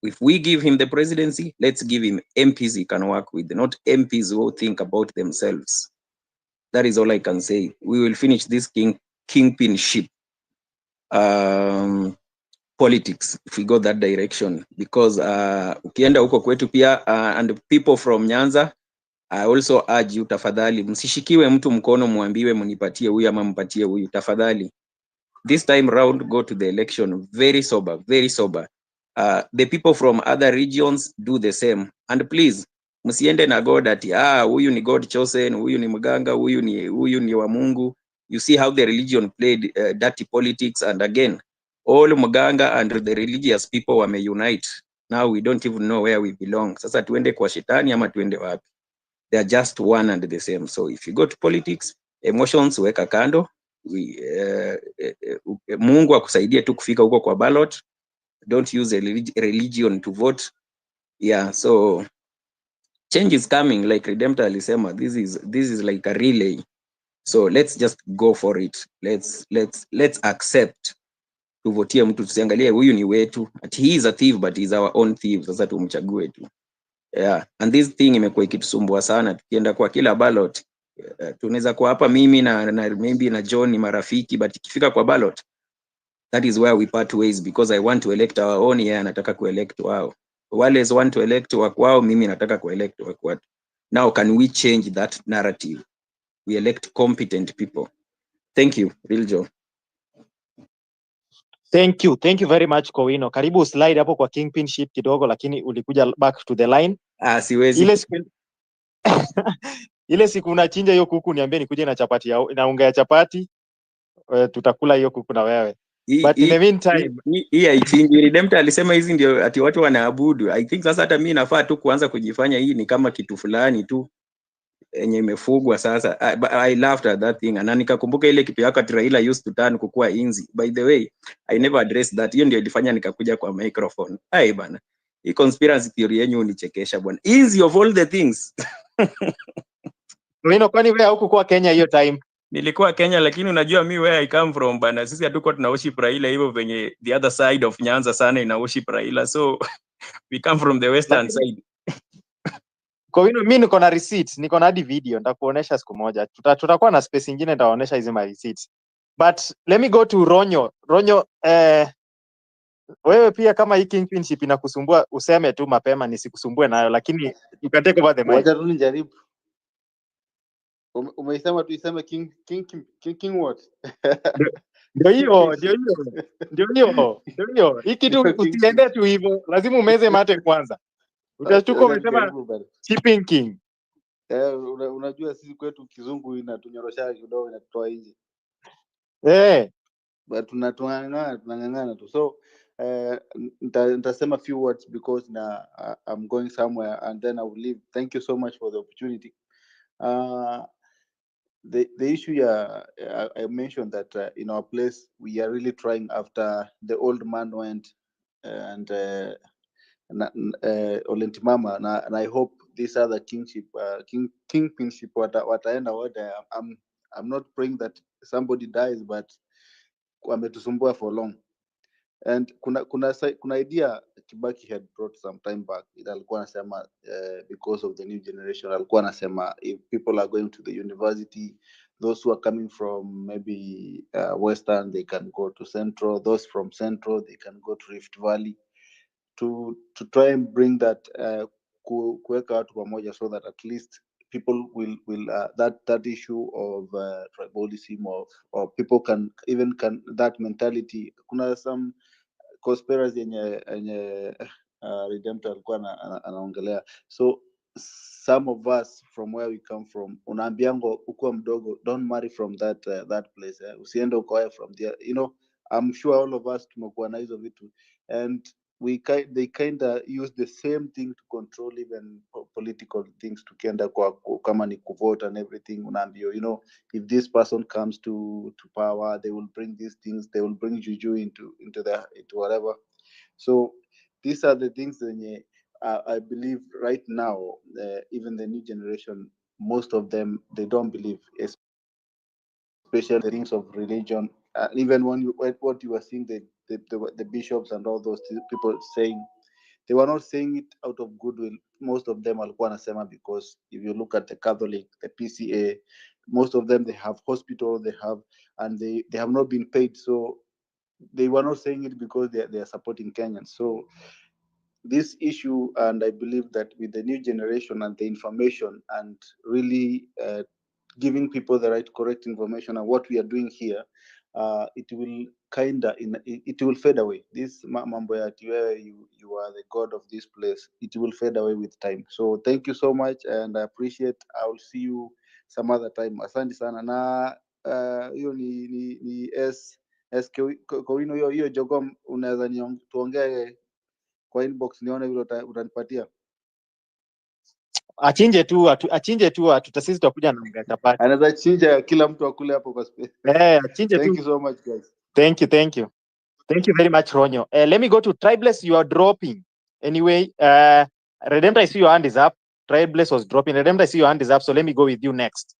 if we give him the presidency, let's give him MPs he can work with, not MPs who think about themselves. That is all I can say. We will finish this kingpinship politics if we go that direction, because ukienda huko kwetu pia and people from Nyanza, I also urge you, tafadhali msishikiwe mtu mkono muambiwe mnipatie huyu ama mpatie huyu. Tafadhali, this time round, go to the election very sober, very sober. The people from other regions do the same, and please msiende na God ati huyu ni God chosen, huyu ni mganga, huyu ni wa Mungu. You see how the religion played dirty politics, and again all mganga and the religious people wame unite. Now we don't even know where we belong. Sasa tuende kwa shetani ama tuende wapi? They are just one and the same. So if you go to politics, emotions weka kando. Mungu akusaidie tu kufika huko kwa ballot. Don't use a religion to vote. Yeah, so change is coming, like Redemptor alisema. This is like a relay. So let's just go for it. Let's accept tuvotie mtu, tusiangalie huyu ni wetu, ati he is a thief but he is our own thief. Sasa tumchague tu. Yeah, and this thing imekuwa ikitusumbua sana. Tukienda kwa kila ballot, tunaweza kuwa hapa mimi na maybe na John ni marafiki, but ikifika kwa ballot, that is where we part ways, because I want to elect our own, yeye anataka kuelect wao. Wale want to elect wa kwao, mimi nataka kuelect wa kwetu. Now can we change that narrative? We elect competent people. Thank you, Real Joe. Thank you very much Kowino. Karibu slide hapo kwa Kingship kidogo, lakini ulikuja back to the line. Siwezi. Ile siku unachinja hiyo kuku, niambie nikuje na chapati na unga ya chapati, tutakula hiyo kuku na wewe. But in the meantime, hii haichinji. Redemptor alisema hizi ndio ati watu wanaabudu. I think sasa hata mimi nafaa tu kuanza kujifanya hii ni kama kitu fulani tu yenye imefugwa sasa. I laughed at that thing, na nikakumbuka ile kitu yako ati Raila used to turn kukua inzi. By the way, I never addressed that. Hiyo ndio ilifanya nikakuja kwa microphone. Hai bana, hii conspiracy theory yenyu unichekesha bwana. Inzi of all the things. Kowino, kwani wewe huko kwa Kenya hiyo time? Nilikuwa Kenya, lakini unajua mi where I come from bana, sisi hatuko tuna worship Raila hivyo venye the other side of Nyanza sana ina worship Raila, so we come from the western side. Kowino, mimi niko na receipts, niko na hadi video, nitakuonesha siku moja. Tutakuwa na space nyingine nitaonesha hizo my receipts. But let me go to Ronyo. Ronyo, wewe pia kama hii Kingship inakusumbua, useme tu mapema nisikusumbue nayo, lakini you can take over the mic. Wacha tu nijaribu. Umeisema tu iseme king what? Ndio hiyo. Hiki tu usiende tu hivyo, lazima umeze mate kwanza. Utashtuka umesema chipping king. Unajua sisi kwetu kizungu inatunyorosha kidogo, inatoa nje. But tunang'ang'ana tu. So nitasema few words because I'm going somewhere and then I will leave. Thank you so much for the opportunity. The issue I mentioned that in our place we are really trying after the old man went and Olentimama, and I hope this other kingship kingship wataenda wote. I'm not praying that somebody dies, but wametusumbua for long. And kuna idea Kibaki had brought some time back. Alikuwa anasema because of the new generation, alikuwa anasema if people are going to the university, those who are coming from maybe western, they can go to central, those from central they can go to Rift Valley, to try and bring that kuweka watu pamoja, so that at least people will that issue of tribalism or people can that mentality. Kuna some conspiracy yenye Redemptor alikuwa anaongelea. So some of us from where we come from, unaambiango ukiwa mdogo, don't marry from that place, usiende ukoe from there, you know. I'm sure all of us tumekuwa na hizo vitu, and they kind of use the same thing to control even political things. Tukienda kwa kama ni kuvote and everything, unaambio, you know, if this person comes to power, they will bring these things, they will bring juju into whatever. So these are the things that I believe right now, even the new generation, most of them, they don't believe, especially the things of religion. Even what you were seeing, the bishops and all those people saying, they were not saying it out of goodwill. Most of them walikuwa wanasema because if you look at the Catholic, the PCA, most of them, they have hospital, and they have not been paid. So they were not saying it because they are supporting Kenyans. So this issue, and I believe that with the new generation and the information and really giving people the right correct information and what we are doing here, it will it will fade away. This mambo ya ati wewe you are the god of this place, it will fade away with time. So thank you so much, and I appreciate. I will see you some other time. Asante sana. Na hiyo ni SK Kowino, hiyo jogom unaweza tuongee kwa inbox nione vile utanipatia. Achinje tu sisi tutakuja na chapati. Anaweza chinja kila mtu akule hapo kwa space. Achinje tu. Thank you so much, guys. Thank you very much, Ronyo. Let me go to Tribeless. You are dropping. Anyway, Redemptor, I see your hand is up. Tribeless was dropping. Redemptor, I see your hand is up. So let me go with you next.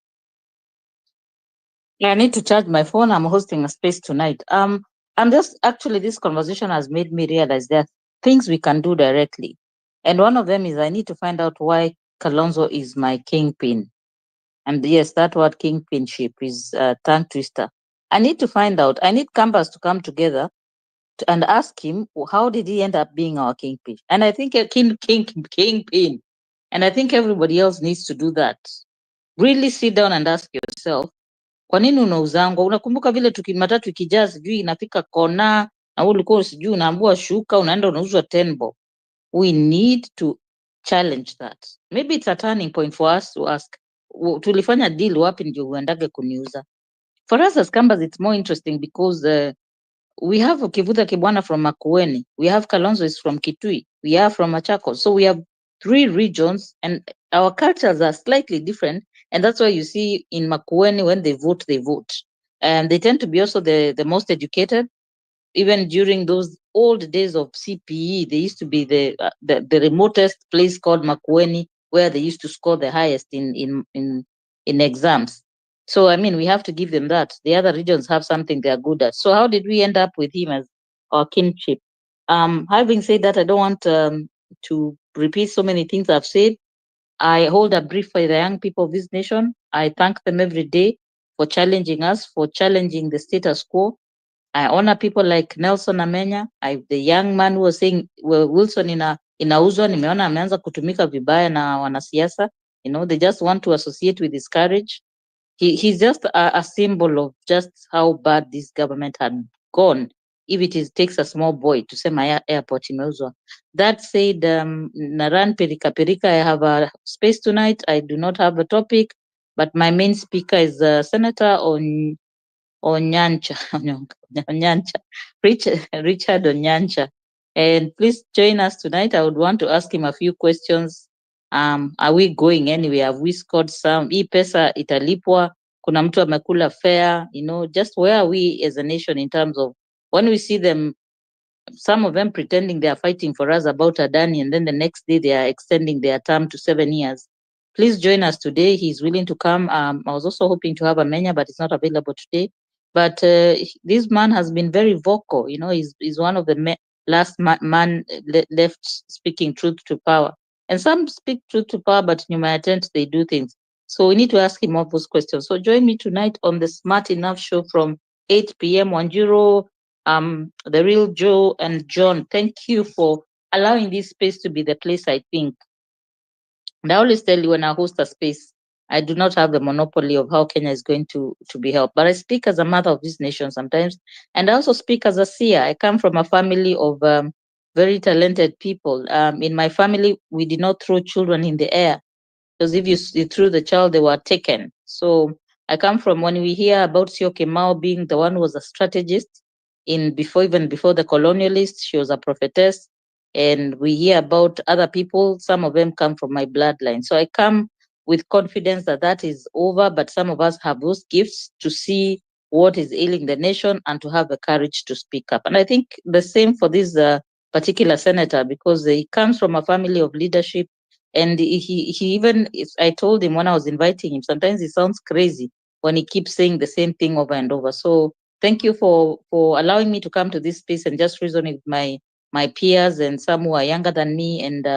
I need to charge my phone. I'm hosting a space tonight. I'm just actually, this conversation has made me realize there are things we can do directly. And one of them is I need to find out why Kalonzo is my kingpin. And yes, that word kingpinship is a tongue twister. I need to find out. I need Canvas to come together and ask him, how did he end up being our kingpin? And I think a kingpin. And I think everybody else needs to do that. Really sit down and ask yourself, kwa nini unauzangwa? Unakumbuka vile matatu ikijaa sijui inafika kona na wewe ulikuwa sijui unaambua shuka unaenda unauzwa 10 bob. We need to challenge that. Maybe it's a turning point for us to ask, tulifanya deal wapi ndio uendage kuniuza? For us as Kambas, it's more interesting because we have Kivuta Kibwana from Makueni, we have Kalonzo is from Kitui, we are from Machakos. So we have 3 regions and our cultures are slightly different. And that's why you see in Makueni, when they vote. And they tend to be also the most educated. Even during those old days of CPE, they used to be the remotest place called Makueni, where they used to score the highest in exams. So, I mean, we have to give them that. The other regions have something they are good at. So how did we end up with him as our kinship? Having said that, I don't want to repeat so many things I've said. I hold a brief for the young people of this nation. I thank them every day for challenging us, for challenging the status quo. I honor people like Nelson Amenya. The young man who was saying, well, Wilson inauzwa, nimeona ameanza kutumika vibaya na wanasiasa. You know, they just want to associate with his courage. He's just a symbol of just how bad this government had gone. If it takes a small boy to say my airport imeuzwa. That said, Naran Perika, I have a space tonight. I do not have a topic, but my main speaker is Senator Onyancha, Richard Onyancha. And please join us tonight. I would want to ask him a few questions. Are we going anywhere? Have we scored some? Hii pesa italipwa? Kuna mtu amekula fare? You know, just where are we as a nation in terms of when we see them, some of them pretending they are fighting for us about Adani, and then the next day they are extending their term to 7 years. Please join us today. He's willing to come. I was also hoping to have Amenya, but it's not available today. But this man has been very vocal. You know, he's one of the last man left speaking truth to power. And some speak truth to power, but in my attempt, they do things. So we need to ask him all those questions. So join me tonight on the Smart Enough show from 8 p.m. Wanjiro, the real Joe and John. Thank you for allowing this space to be the place, I think. And I always tell you when I host a space, I do not have the monopoly of how Kenya is going to be helped. But I speak as a mother of this nation sometimes. And I also speak as a seer. I come from a family of very talented people. In my family, we did not throw children in the air. Because if you threw the child, they were taken. So I come from, when we hear about Sioke Mao being the one who was a strategist, even before the colonialist, she was a prophetess. And we hear about other people, some of them come from my bloodline. So I come with confidence that is over, but some of us have those gifts to see what is ailing the nation and to have the courage to speak up. And I think the same for this particular senator, because he comes from a family of leadership. And he even, I told him when I was inviting him, sometimes he sounds crazy when he keeps saying the same thing over and over. So thank you for allowing me to come to this space and just reason with my peers and some who are younger than me. And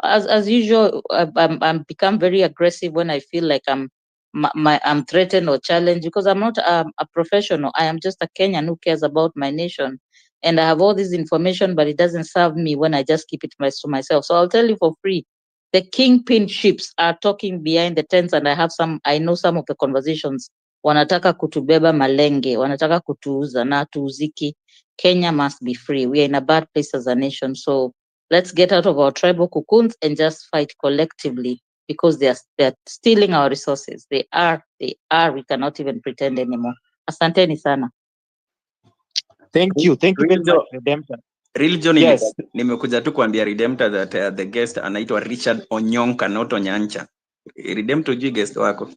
as usual, I'm become very aggressive when I feel like I'm I'm threatened or challenged, because I'm not a professional. I am just a Kenyan who cares about my nation, and I have all this information, but it doesn't serve me when I just keep it to myself. So I'll tell you for free, the kingpin ships are talking behind the tents, and I know some of the conversations. Wanataka kutubeba malenge, wanataka kutuuza na tuuziki. Kenya must be free. We are in a bad place as a nation. So let's get out of our tribal cocoons and just fight collectively, because they're stealing our resources. They are. We cannot even pretend anymore. Asanteni sana. Thank you very much, Redemptor. Real John, Yes. nimekuja tu kuambia Redemptor that the guest anaitwa Richard Onyonka, not Onyancha. Redemptor, jui guest wako.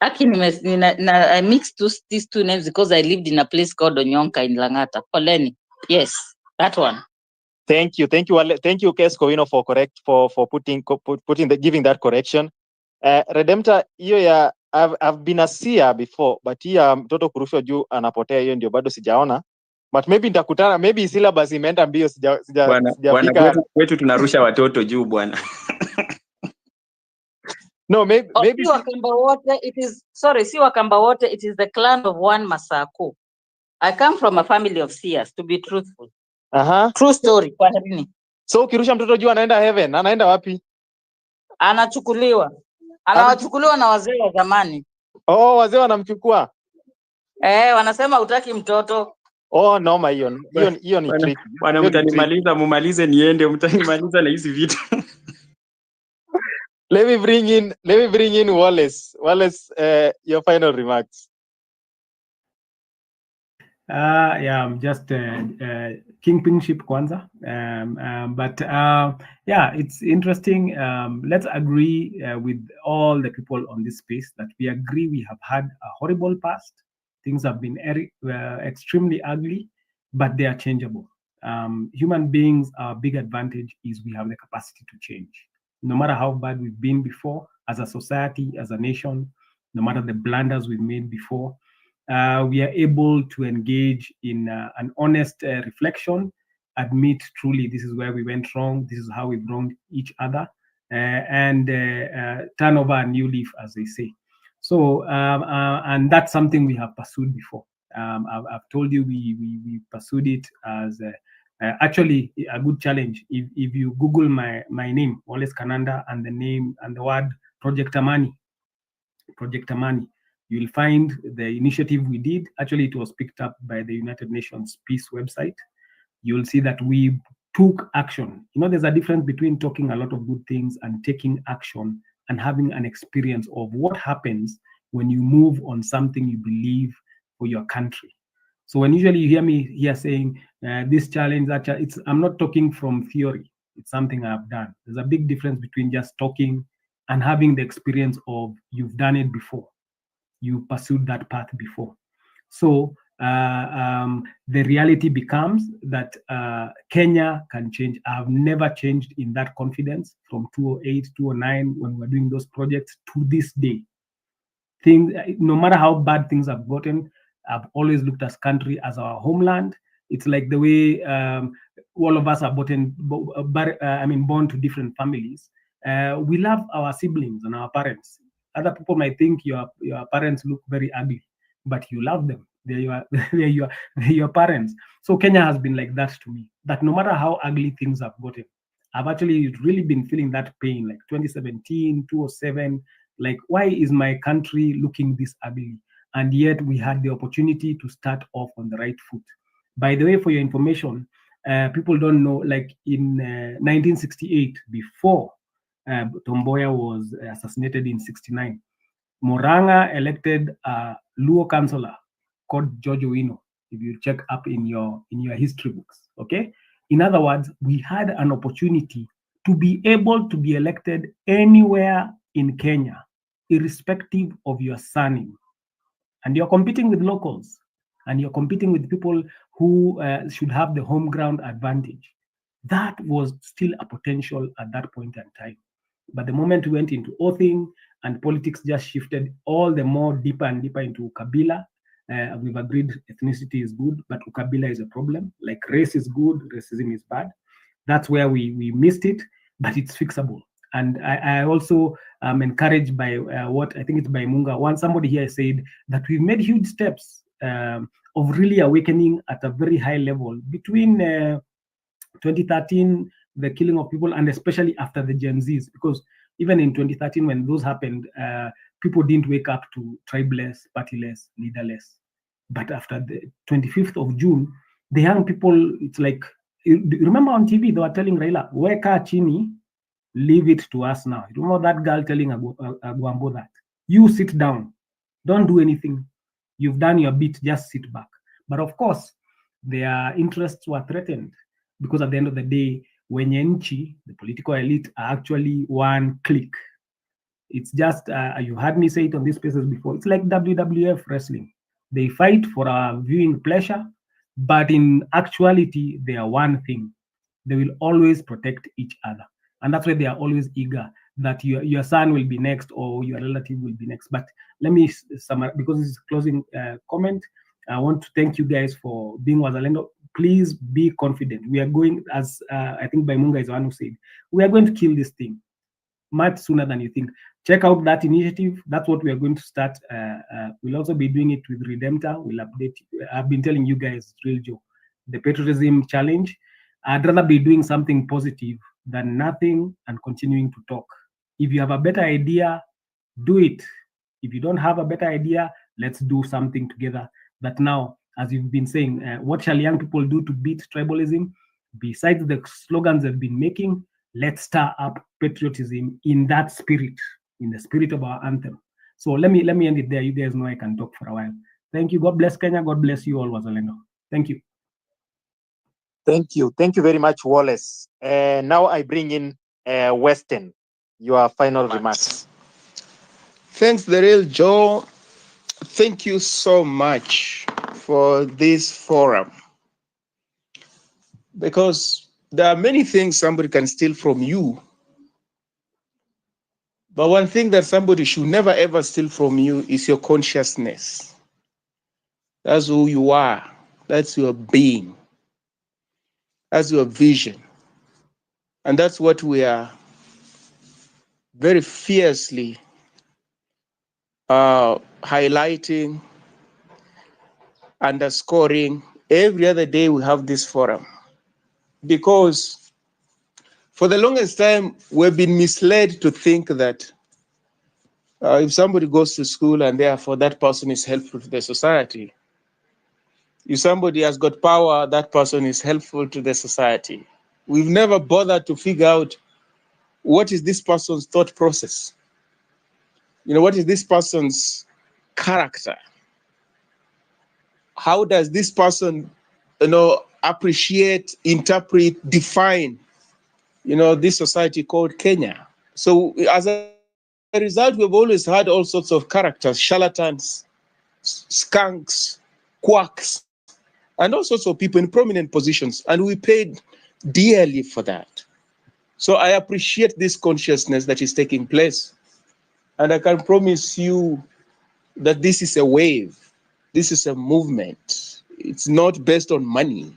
I mixed these two names because I lived in a place called Onyonka in Langata. Poleni. Yes, that one. Thank you, Kesco, for giving that correction. Redemptor, hiyo ya I've been a seer before, but hiya mtoto kurushwa juu anapotea, hiyo ndio bado sijaona, but maybe nitakutana, maybe syllabus imeenda mbio, Bwana kwetu tunarusha watoto juu bwana. No, maybe si Wakamba wote, si Wakamba wote, it is the clan of one Masaku. I come from a family of seers, to be truthful. True story. Kwa nini? So ukirusha mtoto juu anaenda heaven, anaenda wapi? Anachukuliwa na wazee wa zamani. Oh, wazee wanamchukua. Wanasema utaki mtoto. Oh, noma, hiyo ni trick. Bwana, mtanimaliza, mumalize niende, mtanimaliza na hizi vitu. Let me bring in Wallace. Wallace, your final remarks. Yeah, I'm just kingpinship kwanza. But yeah, it's interesting. Let's agree with all the people on this space that we agree we have had a horrible past. Things have been extremely ugly, but they are changeable. Human beings, our big advantage is we have the capacity to change. No matter how bad we've been before, as a society, as a nation, no matter the blunders we've made before, we are able to engage in an honest reflection, admit truly this is where we went wrong, this is how we've wronged each other, and turn over a new leaf, as they say. So, and that's something we have pursued before. I've told you we pursued it as actually a good challenge. If you Google my name, Wallace Kananda, and the name and the word Project Amani, you'll find the initiative we did. Actually, it was picked up by the United Nations Peace website. You'll see that we took action. You know, there's a difference between talking a lot of good things and taking action and having an experience of what happens when you move on something you believe for your country. So when usually you hear me here saying this challenge, that challenge, I'm not talking from theory. It's something I've done. There's a big difference between just talking and having the experience of you've done it before. You pursued that path before. So the reality becomes that Kenya can change. I've never changed in that confidence from 2008, 2009, when we were doing those projects to this day. No matter how bad things have gotten, I've always looked at country as our homeland. It's like the way all of us are born to different families. We love our siblings and our parents. Other people might think your parents look very ugly, but you love them. They're your parents. So Kenya has been like that to me, that no matter how ugly things have gotten, I've actually really been feeling that pain, like 2017, 2007, like, why is my country looking this ugly? And yet we had the opportunity to start off on the right foot. By the way, for your information, people don't know, like in 1968, before Tomboya was assassinated in 69, Moranga elected a Luo councillor called George Owino, if you check up in your history books, okay? In other words, we had an opportunity to be able to be elected anywhere in Kenya, irrespective of your surname. And you're competing with locals, and you're competing with people who should have the home ground advantage. That was still a potential at that point in time. But the moment we went into oathing and politics just shifted all the more deeper and deeper into Ukabila, we've agreed ethnicity is good, but Ukabila is a problem. Like race is good, racism is bad. That's where we missed it, but it's fixable. And I also am encouraged by what I think it's by Munga. Somebody here said that we've made huge steps of really awakening at a very high level between 2013, the killing of people, and especially after the Gen Zs, because even in 2013, when those happened, people didn't wake up to tribeless, partyless, leaderless. But after the 25th of June, the young people, it's like, remember on TV, they were telling Raila, weka chini, leave it to us now. You remember that girl telling Aguambo that? You sit down, don't do anything. You've done your bit, just sit back. But of course, their interests were threatened because at the end of the day, wenye the political elite, are actually one clique. It's just, you heard me say it on these spaces before, it's like WWF wrestling. They fight for our viewing pleasure, but in actuality, they are one thing. They will always protect each other. And that's why they are always eager that your son will be next or your relative will be next. But let me summarize, because this is a closing comment. I want to thank you guys for being Wazalendo. Please be confident. We are going, as I think Baimunga is the one who said, we are going to kill this thing much sooner than you think. Check out that initiative. That's what we are going to start. We'll also be doing it with Redemptor. We'll update. I've been telling you guys, real joke, the patriotism challenge. I'd rather be doing something positive than nothing and continuing to talk. If you have a better idea, do it. If you don't have a better idea, let's do something together. That now, as you've been saying, what shall young people do to beat tribalism? Besides the slogans they've been making, let's stir up patriotism in that spirit, in the spirit of our anthem. So let me end it there. You guys know I can talk for a while. Thank you. God bless Kenya. God bless you all, Wazalendo. Thank you. Thank you. Thank you very much, Wallace. Now I bring in Weston. Your final remarks. Thanks, the real Joe. Thank you so much for this forum. Because there are many things somebody can steal from you. But one thing that somebody should never ever steal from you is your consciousness. That's who you are. That's your being. That's your vision. And that's what we are very fiercely highlighting, underscoring. Every other day we have this forum. Because for the longest time, we've been misled to think that if somebody goes to school and therefore that person is helpful to the society, if somebody has got power, that person is helpful to the society. We've never bothered to figure out what is this person's thought process. What is this person's character? How does this person, appreciate, interpret, define, this society called Kenya? So as a result, we've always had all sorts of characters, charlatans, skunks, quacks, and all sorts of people in prominent positions. And we paid dearly for that. So I appreciate this consciousness that is taking place. And I can promise you that this is a wave. This is a movement. It's not based on money.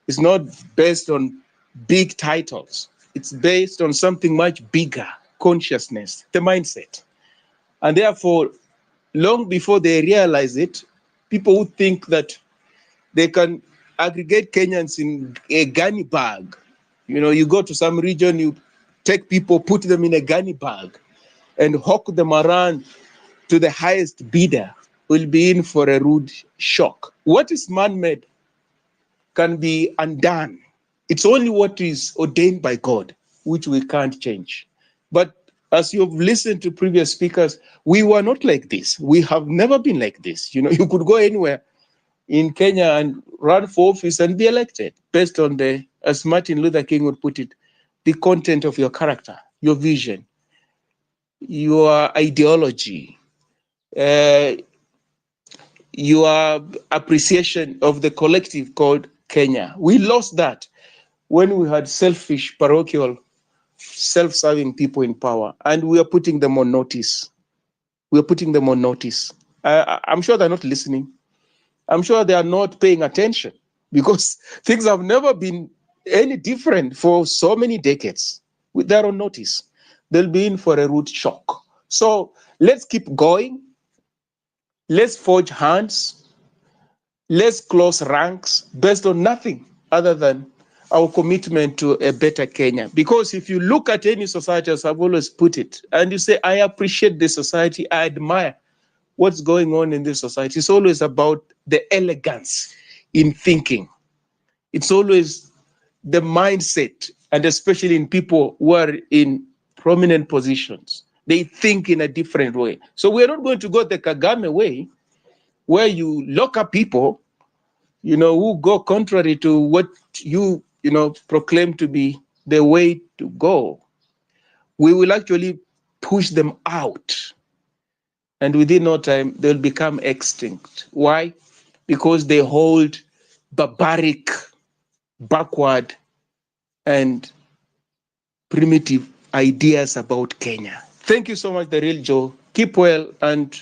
It's not based on big titles. It's based on something much bigger, consciousness, the mindset. And therefore, long before they realize it, people would think that they can aggregate Kenyans in a gunny bag. You go to some region, you take people, put them in a gunny bag, and hawk them around to the highest bidder, will be in for a rude shock. What is man-made can be undone. It's only what is ordained by God, which we can't change. But as you've listened to previous speakers, we were not like this. We have never been like this. You could go anywhere in Kenya and run for office and be elected based on as Martin Luther King would put it, the content of your character, your vision, your ideology, your appreciation of the collective called Kenya. We lost that when we had selfish, parochial, self-serving people in power, and we are putting them on notice. We're putting them on notice. I'm sure they're not listening. I'm sure they are not paying attention because things have never been any different for so many decades. with their own notice. They'll be in for a root shock. So let's keep going. Let's forge hands. Let's close ranks based on nothing other than our commitment to a better Kenya. Because if you look at any society, as I've always put it, and you say, I appreciate this society, I admire what's going on in this society, it's always about the elegance in thinking. It's always the mindset, and especially in people who are in prominent positions. They think in a different way. So we're not going to go the Kagame way, where you lock up people, who go contrary to what you proclaim to be the way to go. We will actually push them out. And within no time, they'll become extinct. Why? Because they hold barbaric, backward, and primitive ideas about Kenya. Thank you so much, The Real Joe. Keep well, and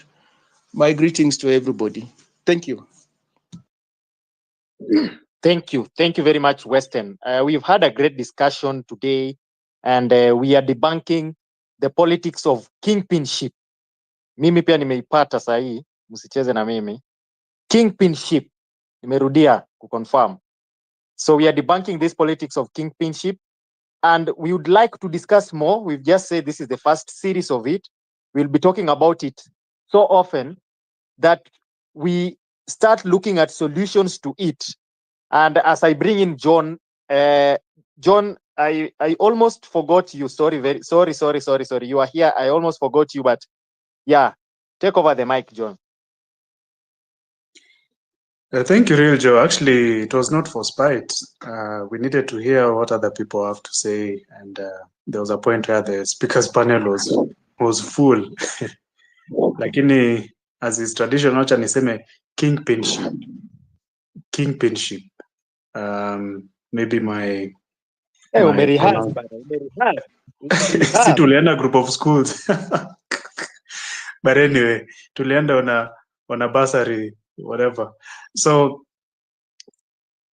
my greetings to everybody. Thank you. Thank you. Thank you very much, Western. We've had a great discussion today, and we are debunking the politics of kingpinship. Mimi pia nimeipata sahi, msicheze na mimi. Kingpinship, nimerudia kuconfirm. So we are debunking this politics of kingpinship, and we would like to discuss more. We've just said this is the first series of it. We'll be talking about it so often that we start looking at solutions to it. And as I bring in John, John, I almost forgot you. Sorry. You are here. I almost forgot you, but yeah, take over the mic, John. Thank you, Real Joe. Actually, it was not for spite. We needed to hear what other people have to say, and there was a point where the speakers panel was full. Lakini, as is tradition, wacha niseme kingpinship. Maybe my si tulienda group of schools. But anyway, tulienda on a bursary, whatever. So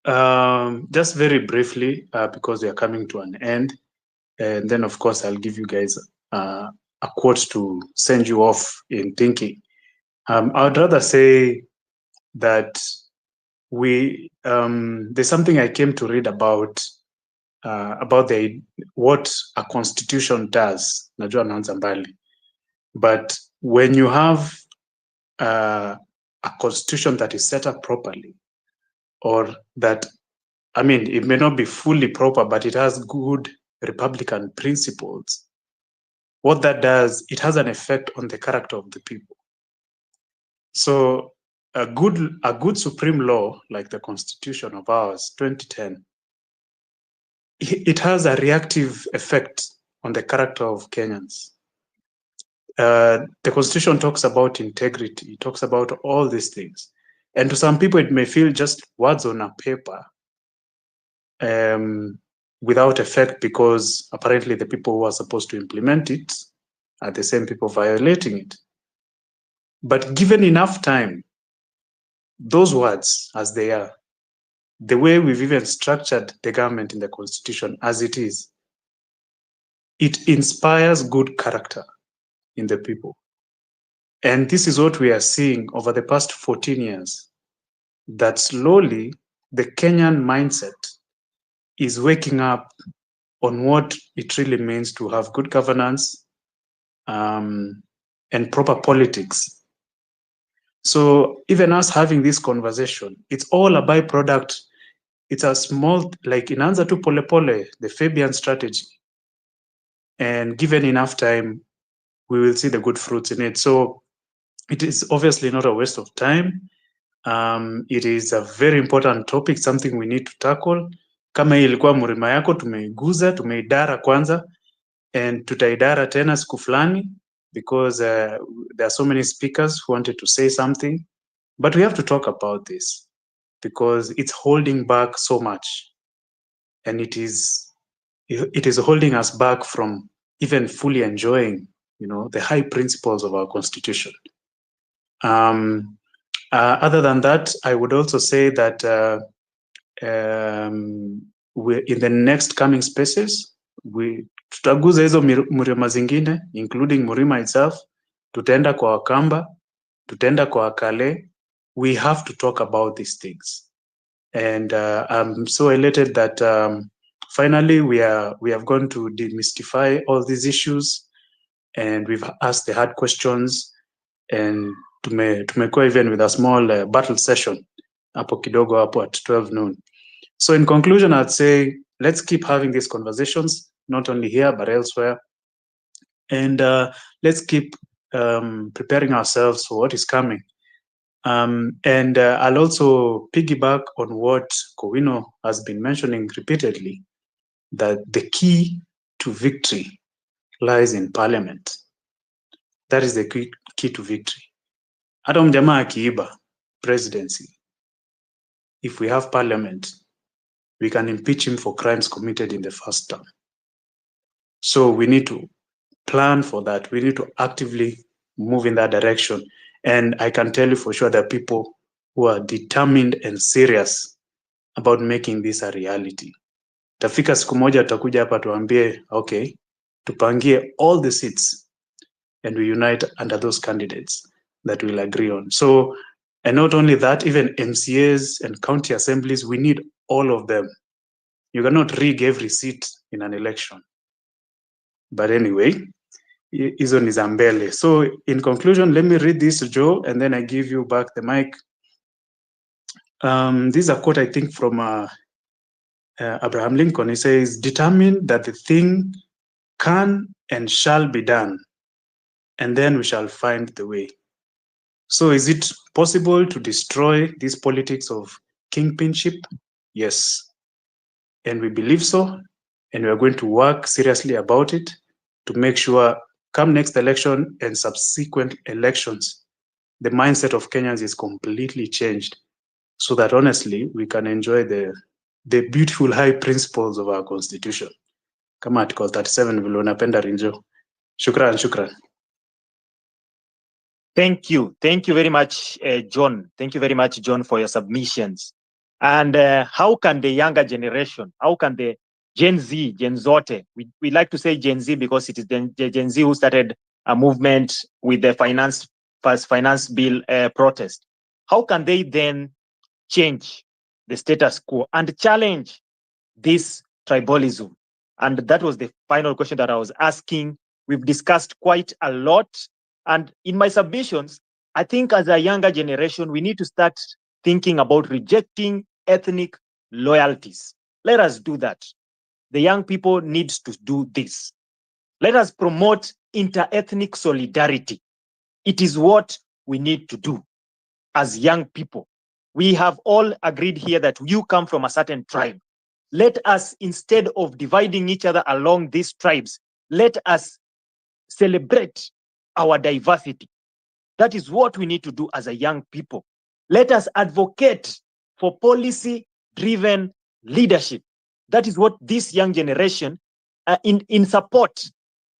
just very briefly, because we are coming to an end, and then of course I'll give you guys a quote to send you off in thinking. I would rather say that there's something I came to read about what a constitution does. Najua naanza mbali, but when you have a constitution that is set up properly, or that, I mean, it may not be fully proper, but it has good Republican principles, what that does, it has an effect on the character of the people. So a good supreme law, like the Constitution of ours, 2010, it has a reactive effect on the character of Kenyans. The Constitution talks about integrity, it talks about all these things. And to some people, it may feel just words on a paper without effect, because apparently the people who are supposed to implement it are the same people violating it. But given enough time, those words as they are, the way we've even structured the government in the Constitution as it is, it inspires good character in the people. And this is what we are seeing over the past 14 years, that slowly the Kenyan mindset is waking up on what it really means to have good governance and proper politics. So even us having this conversation, it's all a byproduct. It's a small, like in answer to pole pole, the Fabian strategy. And given enough time, we will see the good fruits in it. So it is obviously not a waste of time. It is a very important topic, something we need to tackle. Kama hii ilikuwa murima yako, tumeiguza, tumeidara kwanza, and tutaidara tena siku fulani, because there are so many speakers who wanted to say something. But we have to talk about this, because it's holding back so much. And it is holding us back from even fully enjoying, the high principles of our Constitution. Other than that, I would also say that we're in the next coming spaces, tutaguza hizo Murima zingine including Murima itself, tutaenda kwa Wakamba, tutaenda kwa Wakale. We have to talk about these things. And I'm so elated that finally we have gone to demystify all these issues, and we've asked the hard questions, and tumekuwa even with a small battle session hapo kidogo hapo at 12 noon. So in conclusion, I'd say let's keep having these conversations, not only here but elsewhere, and let's keep preparing ourselves for what is coming. And I'll also piggyback on what Kowino has been mentioning repeatedly, that the key to victory lies in parliament. That is the key to victory. Hata mjamaa akiiba presidency, if we have parliament, we can impeach him for crimes committed in the first term. So we need to plan for that. We need to actively move in that direction. And I can tell you for sure that people who are determined and serious about making this a reality. Tafika siku moja tutakuja hapa tuambie, okay, tupangie all the seats and we unite under those candidates that we'll agree on. So, and not only that, even MCAs and county assemblies, we need all of them. You cannot rig every seat in an election. But anyway, hizo ni za mbele. So in conclusion, let me read this, Joe, and then I give you back the mic. This is a quote, I think, from Abraham Lincoln. He says, "Determine that the thing can and shall be done, and then we shall find the way." So is it possible to destroy this politics of kingpinship? Yes. And we believe so, and we are going to work seriously about it to make sure come next election and subsequent elections, the mindset of Kenyans is completely changed, so that honestly we can enjoy the beautiful high principles of our constitution. Kama Article 37 vile unapenda Rinjo. Shukran. Thank you very much, John. Thank you very much, John, for your submissions. And how can the younger generation, how can the Gen Z, Gen Zote, we like to say Gen Z because it is the Gen Z who started a movement with the first finance bill protest. How can they then change the status quo and challenge this tribalism? And that was the final question that I was asking. We've discussed quite a lot. And in my submissions, I think as a younger generation, we need to start thinking about rejecting ethnic loyalties. Let us do that. The young people need to do this. Let us promote inter-ethnic solidarity. It is what we need to do as young people. We have all agreed here that you come from a certain tribe. Let us, instead of dividing each other along these tribes, let us celebrate our diversity. That is what we need to do as a young people. Let us advocate for policy-driven leadership. That is what this young generation, in support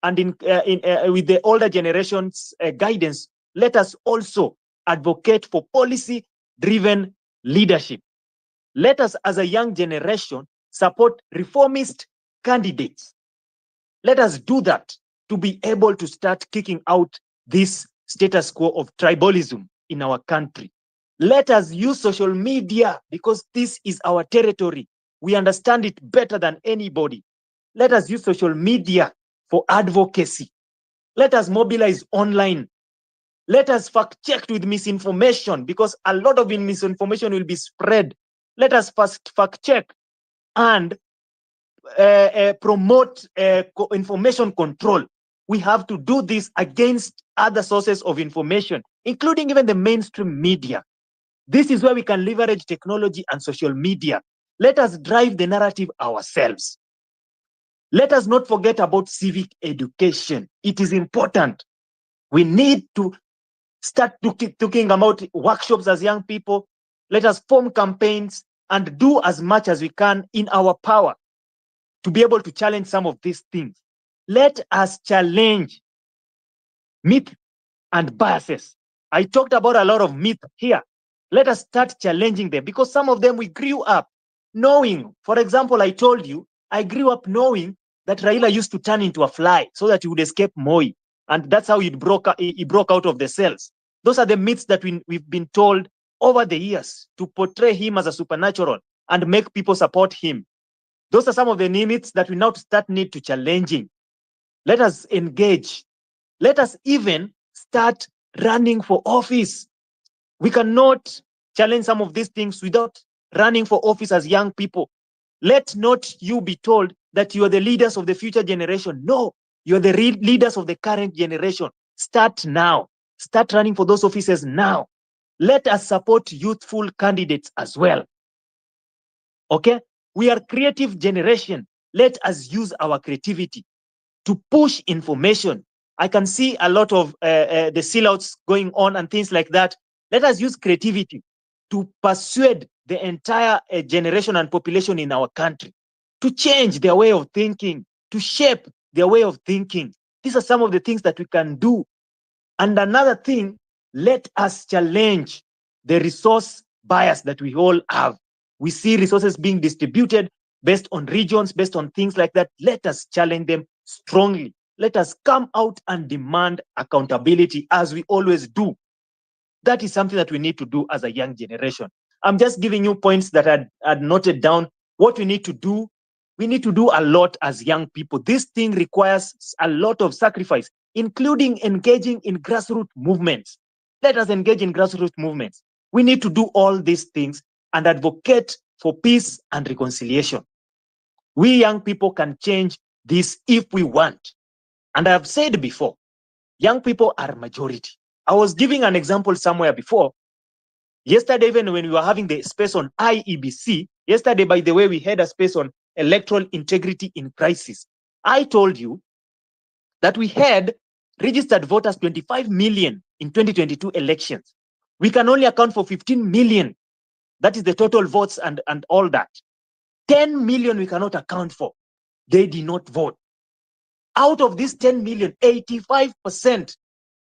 and with the older generation's guidance, let us also advocate for policy-driven leadership. Let us, as a young generation, support reformist candidates. Let us do that to be able to start kicking out this status quo of tribalism in our country. Let us use social media because this is our territory. We understand it better than anybody. Let us use social media for advocacy. Let us mobilize online. Let us fact check with misinformation because a lot of misinformation will be spread. Let us first fact check and promote information control. We have to do this against other sources of information, including even the mainstream media. This is where we can leverage technology and social media. Let us drive the narrative ourselves. Let us not forget about civic education. It is important. We need to start talking about workshops as young people. Let us form campaigns and do as much as we can in our power to be able to challenge some of these things. Let us challenge myth and biases. I talked about a lot of myth here. Let us start challenging them because some of them we grew up knowing. For example, I told you, I grew up knowing that Raila used to turn into a fly so that he would escape Moi. And that's how he broke out of the cells. Those are the myths that we've been told over the years to portray him as a supernatural and make people support him. Those are some of the myths that we now need to challenging. Let us engage. Let us even start running for office. We cannot challenge some of these things without running for office as young people. Let not you be told that you are the leaders of the future generation. No, you are the leaders of the current generation. Start now. Start running for those offices now. Let us support youthful candidates as well. Okay? We are creative generation. Let us use our creativity to push information. I can see a lot of the sellouts going on and things like that. Let us use creativity to persuade the entire generation and population in our country to change their way of thinking, to shape their way of thinking. These are some of the things that we can do. And another thing, let us challenge the resource bias that we all have. We see resources being distributed based on regions, based on things like that. Let us challenge them strongly. Let us come out and demand accountability as we always do. That is something that we need to do as a young generation. I'm just giving you points that I'd noted down. What we need to do, we need to do a lot as young people. This thing requires a lot of sacrifice, including engaging in grassroots movements. Let us engage in grassroots movements. We need to do all these things and advocate for peace and reconciliation. We young people can change this if we want. And I have said before, young people are majority. I was giving an example somewhere before. Yesterday, even when we were having the space on IEBC, yesterday, by the way, we had a space on electoral integrity in crisis. I told you that we had registered voters 25 million in 2022 elections. We can only account for 15 million. That is the total votes and all that. 10 million we cannot account for. They did not vote. Out of these 10 million, 85%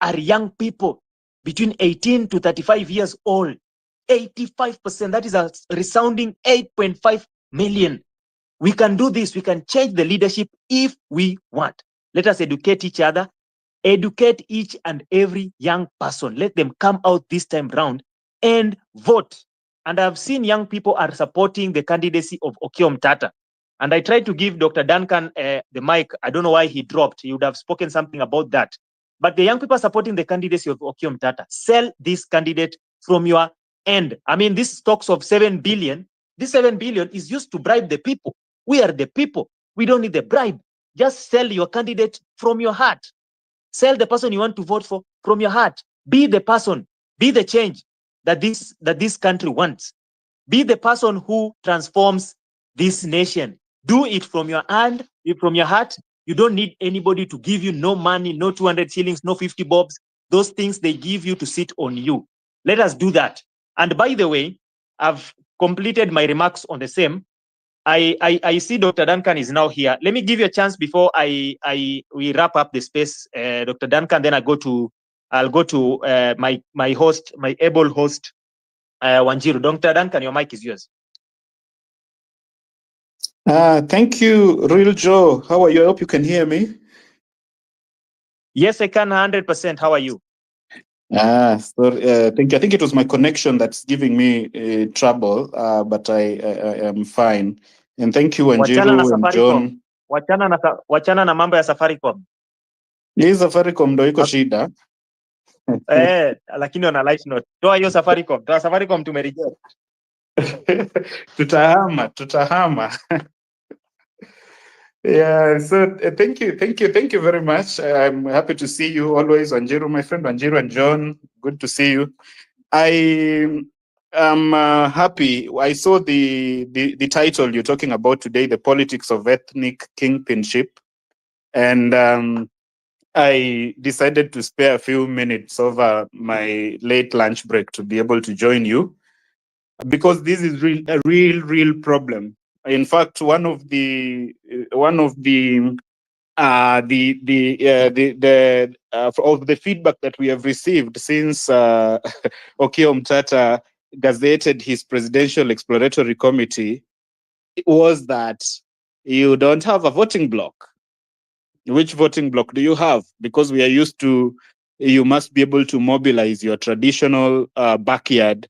are young people between 18 to 35 years old. 85%, that is a resounding 8.5 million. We can do this. We can change the leadership if we want. Let us educate each other, educate each and every young person. Let them come out this time round and vote. And I've seen young people are supporting the candidacy of Okiya Mtata. And I tried to give Dr. Duncan the mic. I don't know why he dropped. He would have spoken something about that. But the young people supporting the candidacy of Okiya Mtata, sell this candidate from your end. I mean, this talks of 7 billion. This 7 billion is used to bribe the people. We are the people. We don't need the bribe. Just sell your candidate from your heart. Sell the person you want to vote for from your heart. Be the person. Be the change that this country wants. Be the person who transforms this nation. Do it from your hand, from your heart. You don't need anybody to give you no money, no 200 shillings, no 50 bobs. Those things they give you to sit on you. Let us do that. And by the way, I've completed my remarks on the same. I see Dr. Duncan is now here. Let me give you a chance before we wrap up the space, Dr. Duncan. Then I'll go to my host, my able host, Wanjiru. Dr. Duncan, your mic is yours. Thank you, Real Joe. How are you? I hope you can hear me. Yes, I can 100%. How are you? Thank you. I think it was my connection that's giving me trouble, but I am fine. And thank you, Wanjiru and John. Wachana na mambo ya Safaricom. Hii Safaricom ndo iko shida. Lakini on a light note. Toa hiyo Safaricom. Toa Safaricom tumereject. Tutahama. Yeah, so thank you very much. I'm happy to see you always, Wanjiru, my friend Wanjiru and John. Good to see you. I am happy. I saw the title you're talking about today, the politics of ethnic kingpinship, and I decided to spare a few minutes over my late lunch break to be able to join you, because this is a real problem. In fact, one of the feedback that we have received since Okiya Mtata gazetted his presidential exploratory committee was that you don't have a voting block. Which voting block do you have? Because we are used to, you must be able to mobilize your traditional backyard,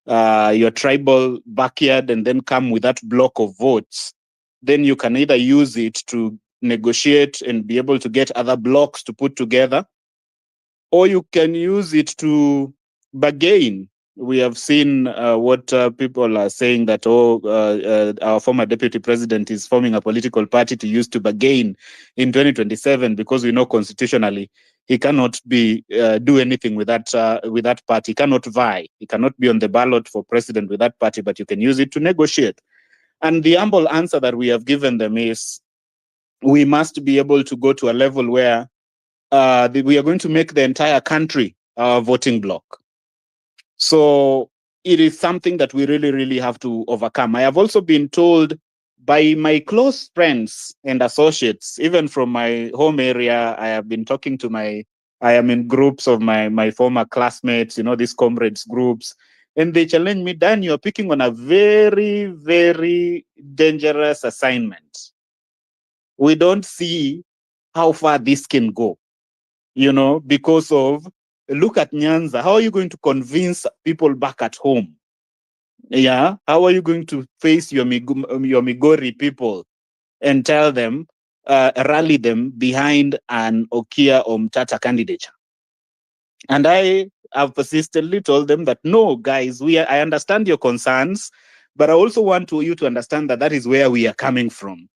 your tribal backyard, and then come with that block of votes. Then you can either use it to negotiate and be able to get other blocks to put together, or you can use it to bargain. We have seen what people are saying that, our former deputy president is forming a political party to use to bargain in 2027, because we know constitutionally he cannot be do anything with that party. He cannot vie. He cannot be on the ballot for president with that party, but you can use it to negotiate. And the humble answer that we have given them is, we must be able to go to a level where we are going to make the entire country a voting block. So it is something that we really, really have to overcome. I have also been told by my close friends and associates, even from my home area, I have been talking to I am in groups of my former classmates, these comrades groups, and they challenge me, Dan, you're picking on a very, very dangerous assignment. We don't see how far this can go. Because of, look at Nyanza. How are you going to convince people back at home? Yeah. How are you going to face your Migori people and tell them, rally them behind an Okia Omtata candidature? And I have persistently told them that, no, guys, I understand your concerns, but I also want you to understand that is where we are coming from.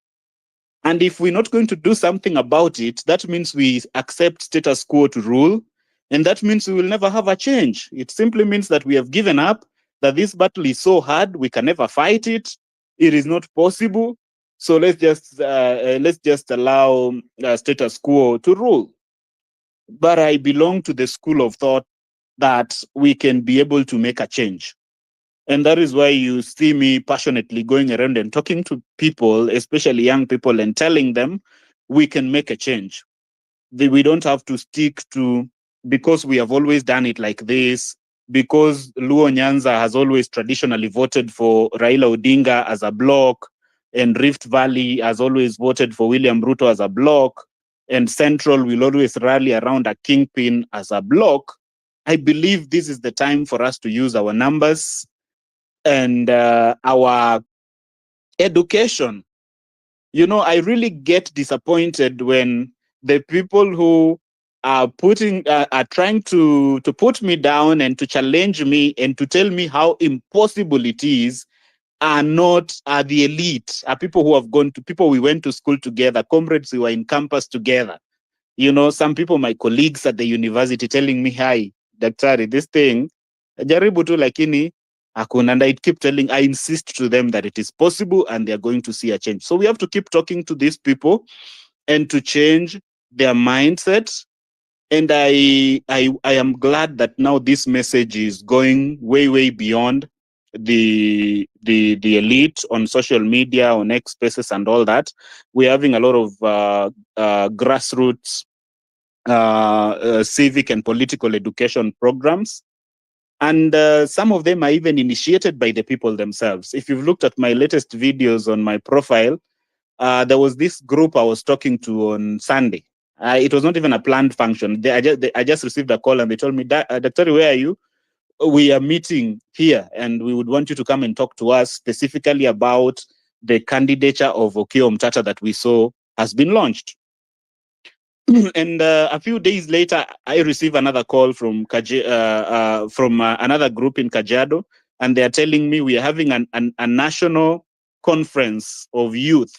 And if we're not going to do something about it, that means we accept status quo to rule. And that means we will never have a change. It simply means that we have given up, that this battle is so hard, we can never fight it. It is not possible. So let's just allow status quo to rule. But I belong to the school of thought that we can be able to make a change. And that is why you see me passionately going around and talking to people, especially young people, and telling them we can make a change. We don't have to stick to, because we have always done it like this, because Luo Nyanza has always traditionally voted for Raila Odinga as a bloc, and Rift Valley has always voted for William Ruto as a bloc, and Central will always rally around a kingpin as a bloc. I believe this is the time for us to use our numbers and our education. I really get disappointed when the people who are trying to put me down and to challenge me and to tell me how impossible it is are the elite, are people who have gone to, people we went to school together, comrades who were in campus together. Some people, my colleagues at the university, telling me, hi, Daktari, this thing, jaribu tu lakini, and I insist to them that it is possible and they're going to see a change. So we have to keep talking to these people and to change their mindset. And I am glad that now this message is going way, way beyond the elite on social media, on X Spaces and all that. We're having a lot of grassroots civic and political education programs. And some of them are even initiated by the people themselves. If you've looked at my latest videos on my profile, there was this group I was talking to on Sunday. It was not even a planned function. I just received a call and they told me, Doctor, where are you? We are meeting here and we would want you to come and talk to us specifically about the candidature of Okiya Omtata that we saw has been launched. And a few days later, I received another call from another group in Kajiado, and they are telling me we are having a national conference of youth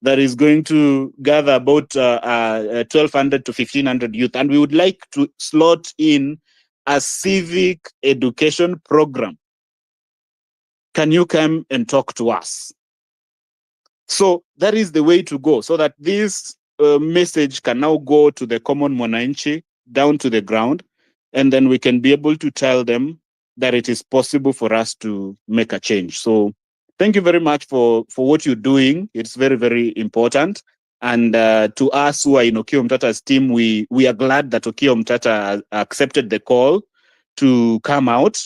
that is going to gather about 1,200 to 1,500 youth, and we would like to slot in a civic education program. Can you come and talk to us? So that is the way to go, so that this message can now go to the common mwananchi, down to the ground, and then we can be able to tell them that it is possible for us to make a change. So thank you very much for what you're doing. It's very, very important. And to us who are in Okiya Omtata's team, we are glad that Okiya Omtata accepted the call to come out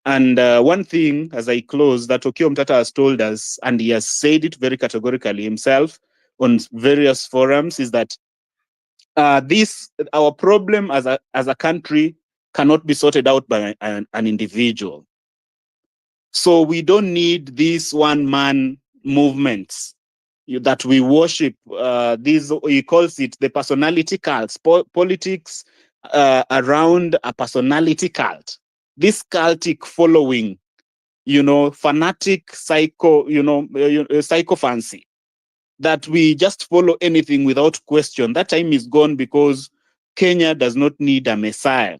And one thing, as I close, that Okiya Omtata has told us, and he has said it very categorically himself on various forums, is that our problem as a country cannot be sorted out by an individual. So we don't need these one-man movements that we worship. These, he calls it the personality cults, politics around a personality cult. This cultic following, fanatic psychophancy, that we just follow anything without question. That time is gone, because Kenya does not need a messiah.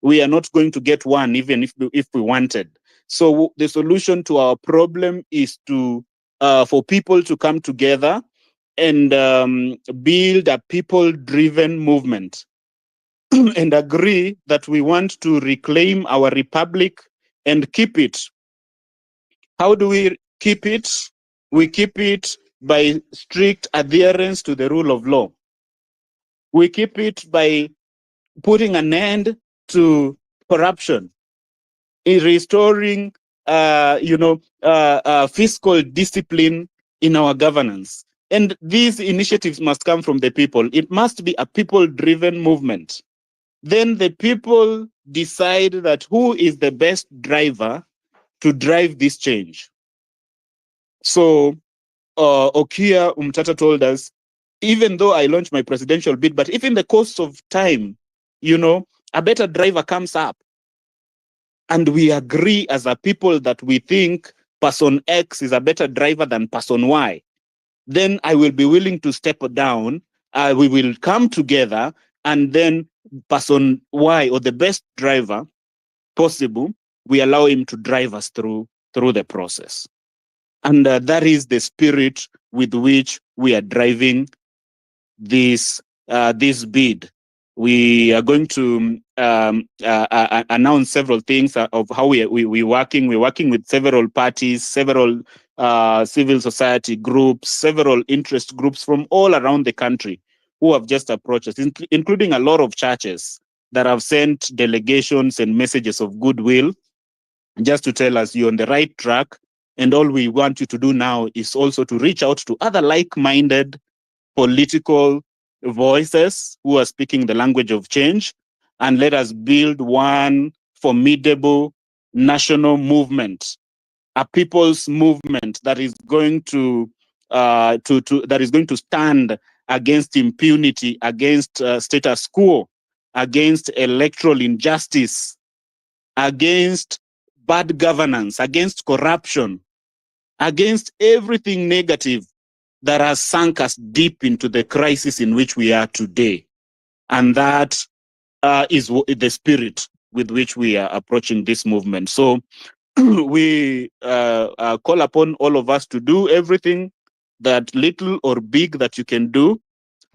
We are not going to get one, even if we wanted. So the solution to our problem is for people to come together and build a people-driven movement and agree that we want to reclaim our republic and keep it. How do we keep it? We keep it by strict adherence to the rule of law. We keep it by putting an end to corruption, in restoring, fiscal discipline in our governance. And these initiatives must come from the people. It must be a people-driven movement. Then the people decide that who is the best driver to drive this change. So Okiya Omtata told us, even though I launched my presidential bid, but if in the course of time, a better driver comes up, and we agree as a people that we think person X is a better driver than person Y, then I will be willing to step down. We will come together, and then person Y, or the best driver possible, we allow him to drive us through the process. And that is the spirit with which we are driving this bid. We are going to announce several things of how we're working. We're working with several parties, several civil society groups, several interest groups from all around the country who have just approached us, including a lot of churches that have sent delegations and messages of goodwill just to tell us you're on the right track. And all we want you to do now is also to reach out to other like-minded political voices who are speaking the language of change, and let us build one formidable national movement, a people's movement that is going to stand against impunity, against status quo, against electoral injustice, against bad governance, against corruption, against everything negative that has sunk us deep into the crisis in which we are today. And that is the spirit with which we are approaching this movement. So we call upon all of us to do everything that little or big that you can do.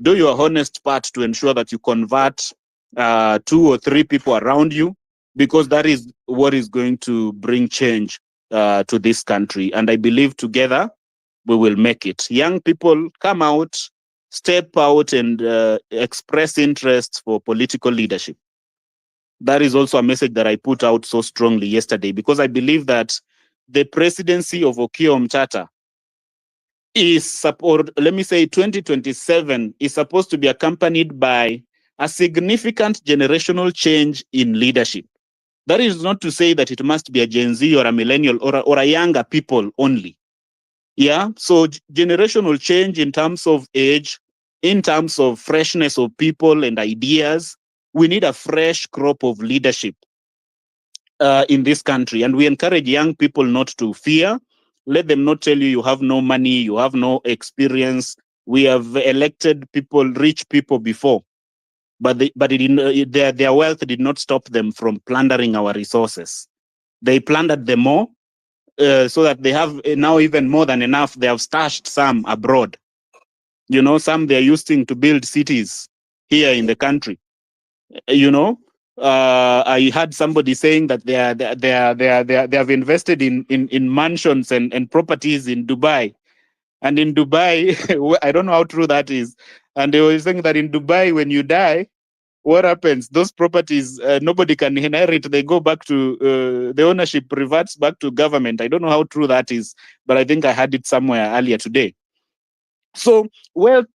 Do your honest part to ensure that you convert 2 or 3 people around you, because that is what is going to bring change to this country. And I believe together we will make it. Young people, come out, step out, and express interest for political leadership. That is also a message that I put out so strongly yesterday, because I believe that the presidency of Okiya Omtata is, or let me say 2027, is supposed to be accompanied by a significant generational change in leadership. That is not to say that it must be a Gen Z or a millennial or a younger people only. Yeah, so generational change in terms of age, in terms of freshness of people and ideas. We need a fresh crop of leadership in this country. And we encourage young people not to fear. Let them not tell you you have no money, you have no experience. We have elected people, rich people before, but their wealth did not stop them from plundering our resources. They plundered them more, so that they have now even more than enough. They have stashed some abroad. Some they're using to build cities here in the country. I heard somebody saying that they have invested in mansions and properties in Dubai. And in Dubai, I don't know how true that is. And they were saying that in Dubai, when you die, what happens? Those properties, nobody can inherit. They go back to, the ownership reverts back to government. I don't know how true that is, but I think I had it somewhere earlier today. So wealth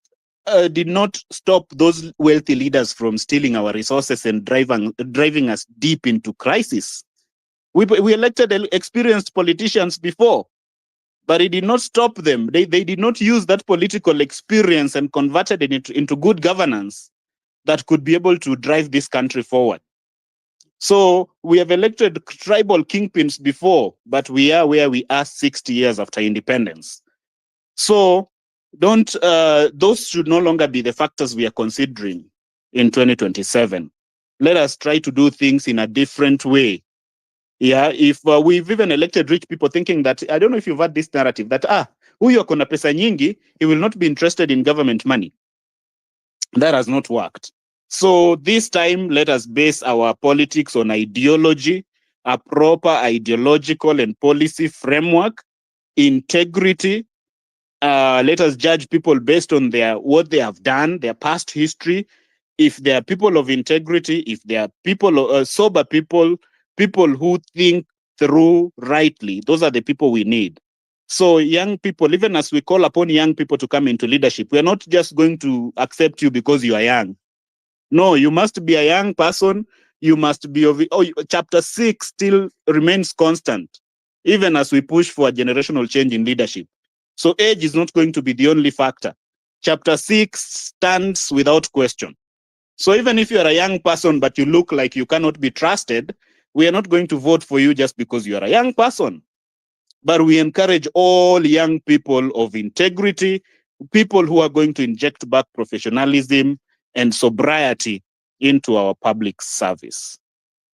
did not stop those wealthy leaders from stealing our resources and driving us deep into crisis. We elected experienced politicians before, but it did not stop them. They did not use that political experience and converted it into good governance that could be able to drive this country forward. So we have elected tribal kingpins before, but we are where we are 60 years after independence. So don't those should no longer be the factors we are considering in 2027. Let us try to do things in a different way. Yeah, if we've even elected rich people thinking that, I don't know if you've had this narrative that, huyo akona pesa nyingi, he will not be interested in government money. That has not worked. So this time, let us base our politics on ideology, a proper ideological and policy framework, integrity. Let us judge people based on what they have done, their past history. If they are people of integrity, if they are people, sober people, people who think through rightly, those are the people we need. So young people, even as we call upon young people to come into leadership, we are not just going to accept you because you are young. No, you must be a young person. You must be of, chapter 6 still remains constant, even as we push for a generational change in leadership. So age is not going to be the only factor. Chapter 6 stands without question. So even if you are a young person, but you look like you cannot be trusted, we are not going to vote for you just because you are a young person. But we encourage all young people of integrity, people who are going to inject back professionalism and sobriety into our public service.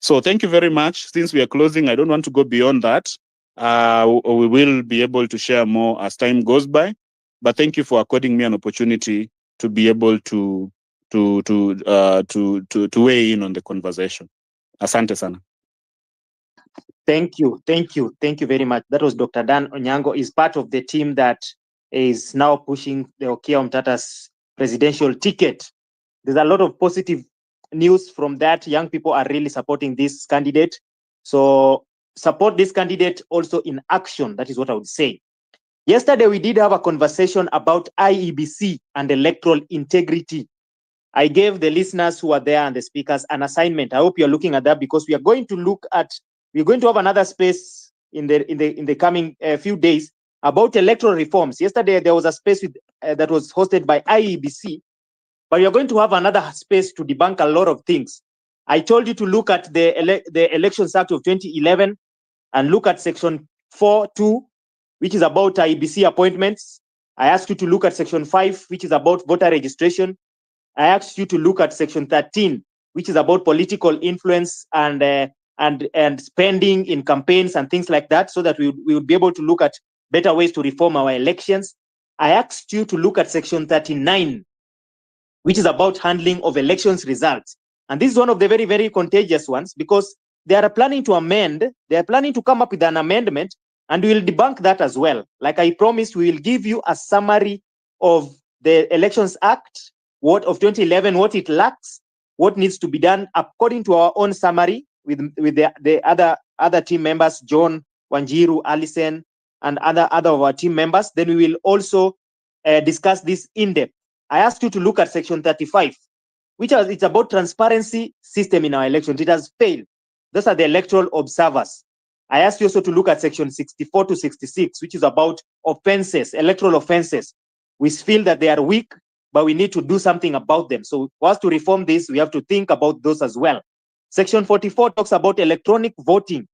So thank you very much. Since we are closing, I don't want to go beyond that. We will be able to share more as time goes by. But thank you for according me an opportunity to be able to weigh in on the conversation. Asante sana. Thank you very much. That was Dr. Dan Onyango, is part of the team that is now pushing the Okiya Omtata's presidential ticket. There's a lot of positive news from that. Young people are really supporting this candidate. So support this candidate also in action. That is what I would say. Yesterday, we did have a conversation about IEBC and electoral integrity. I gave the listeners who are there and the speakers an assignment. I hope you're looking at that, because we are going to have another space in the coming few days about electoral reforms. Yesterday, there was a space that was hosted by IEBC, but you're going to have another space to debunk a lot of things. I told you to look at the Elections Act of 2011 and look at Section 4.2, which is about IEBC appointments. I asked you to look at Section 5, which is about voter registration. I asked you to look at Section 13, which is about political influence and spending in campaigns and things like that, so that we would be able to look at better ways to reform our elections. I asked you to look at Section 39, which is about handling of elections results. And this is one of the very, very contagious ones, because they are planning to come up with an amendment, and we will debunk that as well. Like I promised, we will give you a summary of the Elections Act, of 2011, what it lacks, what needs to be done according to our own summary with the other team members, John, Wanjiru, Alison, and other of our team members. Then we will also discuss this in depth. I asked you to look at Section 35, it's about transparency system in our elections. It has failed. Those are the electoral observers. I asked you also to look at Section 64 to 66, which is about offenses, electoral offenses. We feel that they are weak, but we need to do something about them. So for us to reform this, we have to think about those as well. Section 44 talks about electronic voting.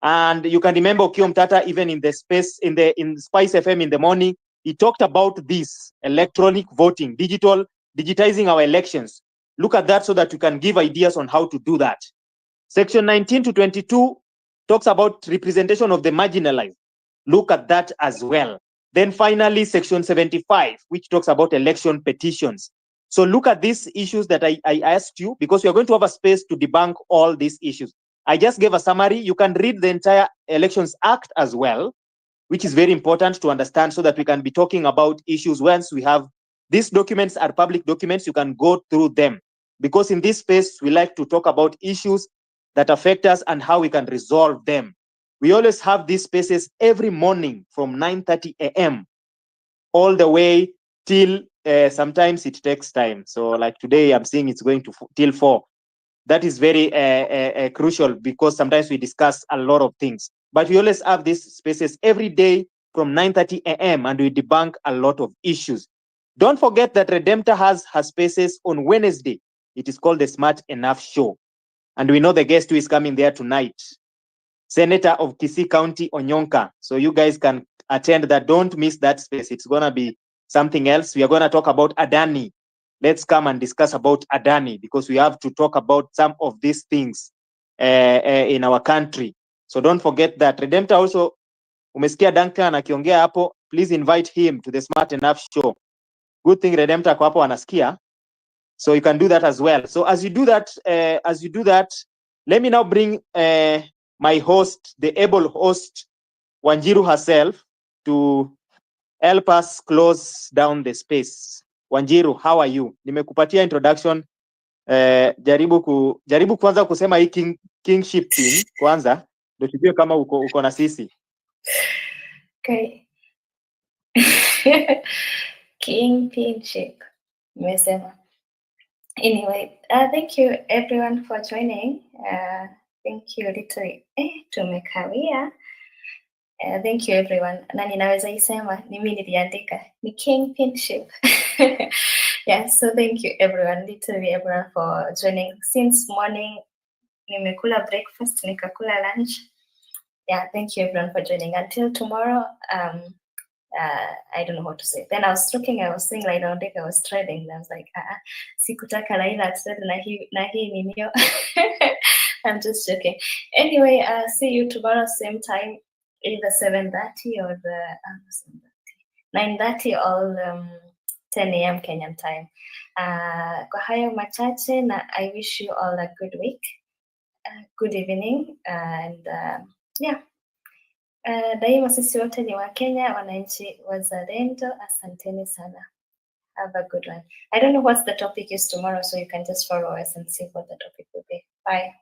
And you can remember Okiya Omtata, even in the space, in Spice FM in the morning, he talked about this electronic voting, digitizing our elections. Look at that so that you can give ideas on how to do that. Section 19 to 22 talks about representation of the marginalized. Look at that as well. Then finally, Section 75, which talks about election petitions. So look at these issues that I asked you, because we are going to have a space to debunk all these issues. I just gave a summary. You can read the entire Elections Act as well, which is very important to understand, so that we can be talking about issues. Once we have these documents, are public documents, you can go through them. because in this space, we like to talk about issues that affect us and how we can resolve them. We always have these spaces every morning from 9:30 a.m. all the way till sometimes it takes time. So like today, I'm seeing it's going to till 4. That is very crucial because sometimes we discuss a lot of things. But we always have these spaces every day from 9:30 a.m. and we debunk a lot of issues. Don't forget that Redemptor has her spaces on Wednesday. It is called the Smart Enough Show. And we know the guest who is coming there tonight, Senator of Kisii County, Onyonka. So you guys can attend that. Don't miss that space. It's going to be something else. We are going to talk about Adani. Let's come and discuss about Adani because we have to talk about some of these things in our country. So don't forget that. Redemptor also, umesikia Duncan akiongea hapo, please invite him to the Smart Enough Show. Good thing Redemptor kwa hapo anasikia. So you can do that as well. So as you do that, let me now bring my host, the able host, Wanjiru herself, to help us close down the space. Wanjiru, how are you? Nimekupatia introduction. Jaribu kwanza kusema hii kingship thing kwanza, ndio tujue kama uko na sisi. Okay. Kingship. Nimesema. Anyway, thank you everyone for joining. Thank you literally tumekawia. Thank you everyone. Na ninaweza isema ni mimi niliandika ni Kingship. Yeah, so thank you everyone, literally everyone for joining since morning. Nimekula breakfast, nikakula lunch. Yeah, thank you everyone for joining. Until tomorrow, I don't know what to say. Then I was saying like I was trading. I was like, sikutaka Raila trade na hii ni nio. I'm just joking. Anyway, see you tomorrow same time, either 7:30 or 9:30 or 10 a.m. Kenyan time. Kwa hayo machache na I wish you all a good week, good evening, and yeah. Daima sisi wote ni wa Kenya, wananchi wazalendo, asanteni sana. Have a good one. I don't know what the topic is tomorrow, so you can just follow us and see what the topic will be. Bye.